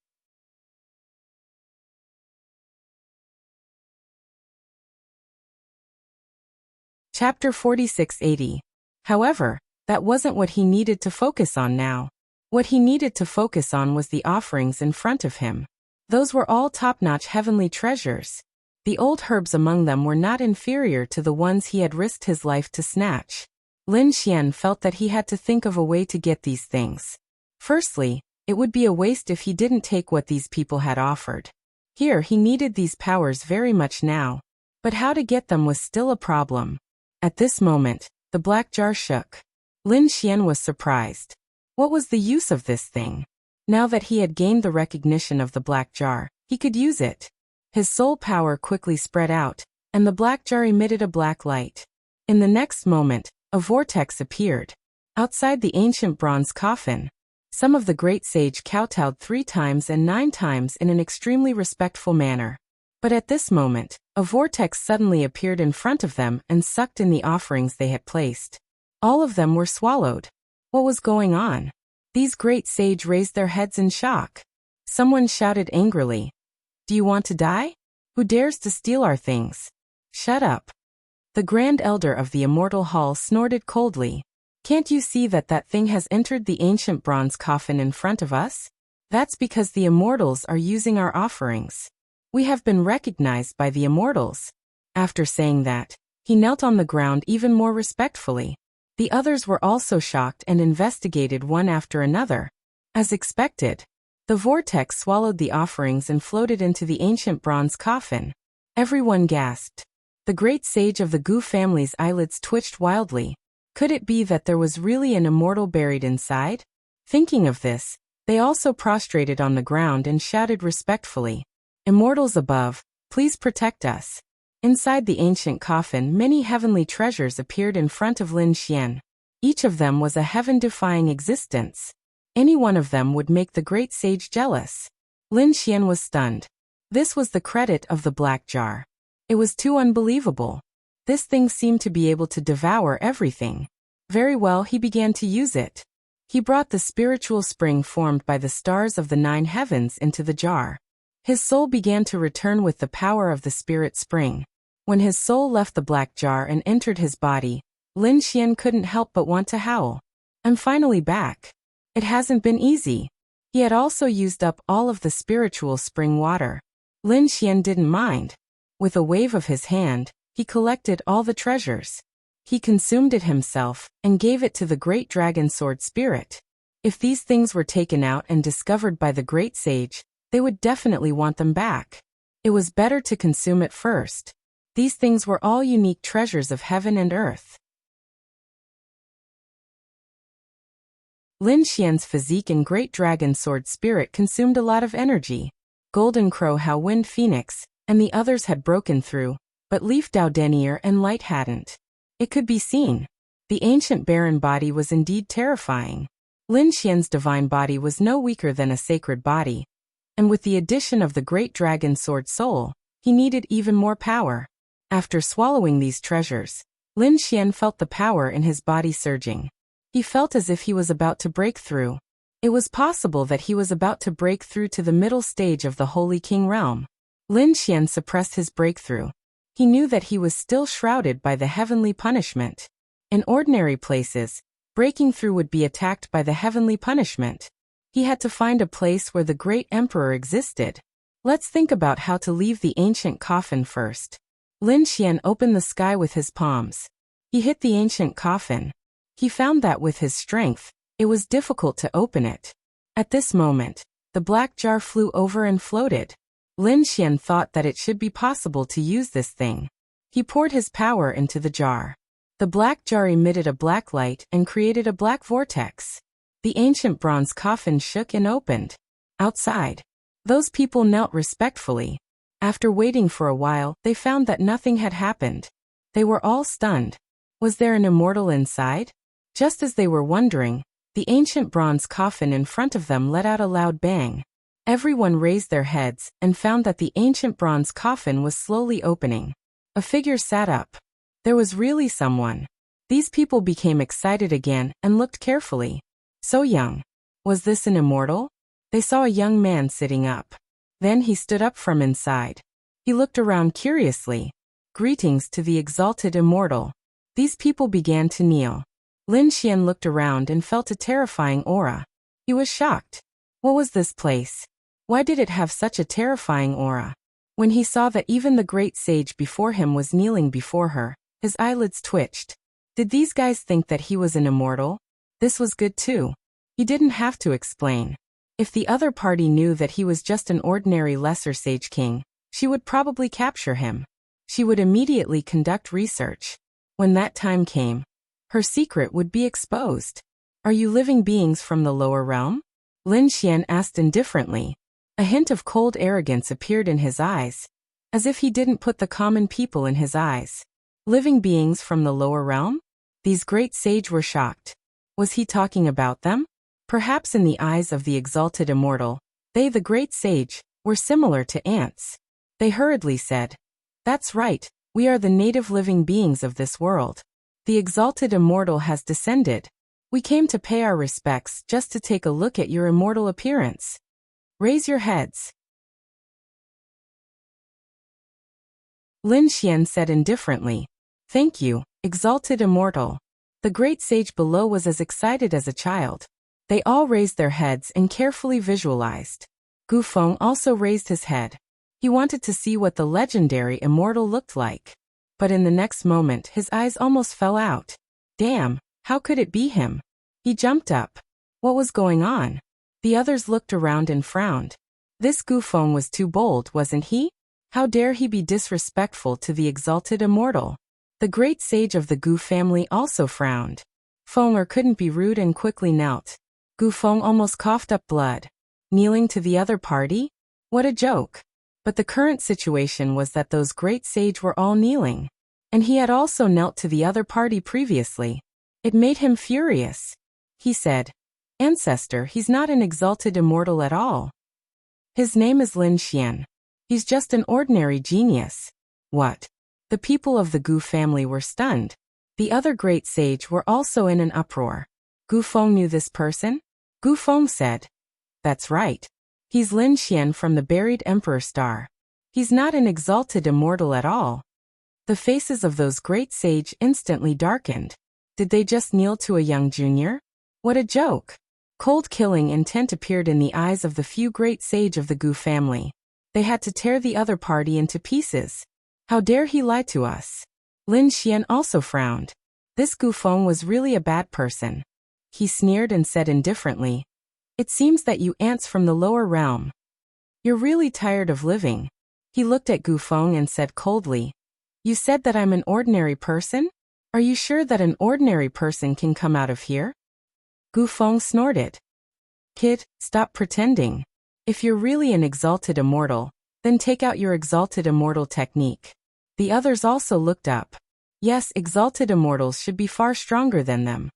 Chapter 4680. However, that wasn't what he needed to focus on now. What he needed to focus on was the offerings in front of him. Those were all top-notch heavenly treasures. The old herbs among them were not inferior to the ones he had risked his life to snatch. Lin Xian felt that he had to think of a way to get these things. Firstly, it would be a waste if he didn't take what these people had offered. Here he needed these powers very much now. But how to get them was still a problem. At this moment, the black jar shook. Lin Xian was surprised. What was the use of this thing? Now that he had gained the recognition of the black jar, he could use it. His soul power quickly spread out, and the black jar emitted a black light. In the next moment, a vortex appeared. Outside the ancient bronze coffin, some of the great sage kowtowed 3 times and 9 times in an extremely respectful manner. But at this moment, a vortex suddenly appeared in front of them and sucked in the offerings they had placed. All of them were swallowed. What was going on? These great sage raised their heads in shock. Someone shouted angrily, "Do you want to die? Who dares to steal our things? Shut up." The Grand Elder of the Immortal Hall snorted coldly. "Can't you see that that thing has entered the ancient bronze coffin in front of us? That's because the immortals are using our offerings. We have been recognized by the immortals." After saying that, he knelt on the ground even more respectfully. The others were also shocked and investigated one after another. As expected, the vortex swallowed the offerings and floated into the ancient bronze coffin. Everyone gasped. The great sage of the Gu family's eyelids twitched wildly. Could it be that there was really an immortal buried inside? Thinking of this, they also prostrated on the ground and shouted respectfully, "Immortals above, please protect us." Inside the ancient coffin, many heavenly treasures appeared in front of Lin Xian. Each of them was a heaven-defying existence. Any one of them would make the great sage jealous. Lin Xian was stunned. This was the credit of the black jar. It was too unbelievable. This thing seemed to be able to devour everything. Very well, he began to use it. He brought the spiritual spring formed by the stars of the 9 heavens into the jar. His soul began to return with the power of the spirit spring. When his soul left the black jar and entered his body, Lin Xian couldn't help but want to howl. "I'm finally back. It hasn't been easy." He had also used up all of the spiritual spring water. Lin Xian didn't mind. With a wave of his hand, he collected all the treasures. He consumed it himself and gave it to the great dragon sword spirit. If these things were taken out and discovered by the great sage, they would definitely want them back. It was better to consume it first. These things were all unique treasures of heaven and earth. Lin Xian's physique and great dragon sword spirit consumed a lot of energy. Golden Crow How Wind Phoenix and the others had broken through, but Leaf Dao Denier and Light hadn't. It could be seen. The ancient barren body was indeed terrifying. Lin Xian's divine body was no weaker than a sacred body, and with the addition of the great dragon sword soul, he needed even more power. After swallowing these treasures, Lin Xian felt the power in his body surging. He felt as if he was about to break through. It was possible that he was about to break through to the middle stage of the Holy King realm. Lin Xian suppressed his breakthrough. He knew that he was still shrouded by the heavenly punishment. In ordinary places, breaking through would be attacked by the heavenly punishment. He had to find a place where the great emperor existed. Let's think about how to leave the ancient coffin first. Lin Xian opened the sky with his palms. He hit the ancient coffin. He found that with his strength, it was difficult to open it. At this moment, the black jar flew over and floated. Lin Xian thought that it should be possible to use this thing. He poured his power into the jar. The black jar emitted a black light and created a black vortex. The ancient bronze coffin shook and opened. Outside, those people knelt respectfully. After waiting for a while, they found that nothing had happened. They were all stunned. Was there an immortal inside? Just as they were wondering, the ancient bronze coffin in front of them let out a loud bang. Everyone raised their heads and found that the ancient bronze coffin was slowly opening. A figure sat up. There was really someone. These people became excited again and looked carefully. So young. Was this an immortal? They saw a young man sitting up. Then he stood up from inside. He looked around curiously. Greetings to the exalted immortal. These people began to kneel. Lin Xian looked around and felt a terrifying aura. He was shocked. What was this place? Why did it have such a terrifying aura? When he saw that even the great sage before him was kneeling before her, his eyelids twitched. Did these guys think that he was an immortal? This was good too. He didn't have to explain. If the other party knew that he was just an ordinary lesser sage king, she would probably capture him. She would immediately conduct research. When that time came, her secret would be exposed. Are you living beings from the lower realm? Lin Xian asked indifferently. A hint of cold arrogance appeared in his eyes, as if he didn't put the common people in his eyes. Living beings from the lower realm? These great sage were shocked. Was he talking about them? Perhaps in the eyes of the exalted immortal, they, the great sage, were similar to ants. They hurriedly said, "That's right, we are the native living beings of this world. The exalted immortal has descended. We came to pay our respects just to take a look at your immortal appearance. Raise your heads." Lin Xian said indifferently, "Thank you, exalted immortal." The great sage below was as excited as a child. They all raised their heads and carefully visualized. Gu Feng also raised his head. He wanted to see what the legendary immortal looked like. But in the next moment his eyes almost fell out. Damn, how could it be him? He jumped up. What was going on? The others looked around and frowned. This Gu Feng was too bold, wasn't he? How dare he be disrespectful to the exalted immortal? The great sage of the Gu family also frowned. Fenger couldn't be rude and quickly knelt. Gu Feng almost coughed up blood. Kneeling to the other party? What a joke. But the current situation was that those great sage were all kneeling. And he had also knelt to the other party previously. It made him furious. He said, "Ancestor, he's not an exalted immortal at all. His name is Lin Xian. He's just an ordinary genius." What? The people of the Gu family were stunned. The other great sage were also in an uproar. Gu Feng knew this person? Gu Feng said, "That's right. He's Lin Xian from the buried Emperor Star. He's not an exalted immortal at all." The faces of those great sage instantly darkened. Did they just kneel to a young junior? What a joke. Cold killing intent appeared in the eyes of the few great sage of the Gu family. They had to tear the other party into pieces. How dare he lie to us? Lin Xian also frowned. This Gu Feng was really a bad person. He sneered and said indifferently, "It seems that you ants from the lower realm. You're really tired of living." He looked at Gu Feng and said coldly, "You said that I'm an ordinary person? Are you sure that an ordinary person can come out of here?" Gu Feng snorted. "Kid, stop pretending. If you're really an exalted immortal, then take out your exalted immortal technique." The others also looked up. Yes, exalted immortals should be far stronger than them.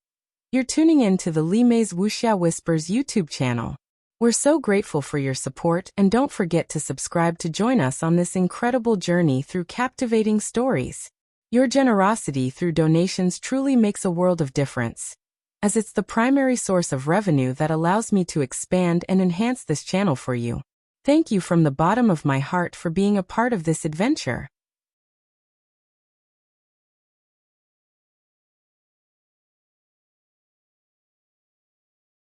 You're tuning in to the Li Mei's Wuxia Whispers YouTube channel. We're so grateful for your support, and don't forget to subscribe to join us on this incredible journey through captivating stories. Your generosity through donations truly makes a world of difference, as it's the primary source of revenue that allows me to expand and enhance this channel for you. Thank you from the bottom of my heart for being a part of this adventure.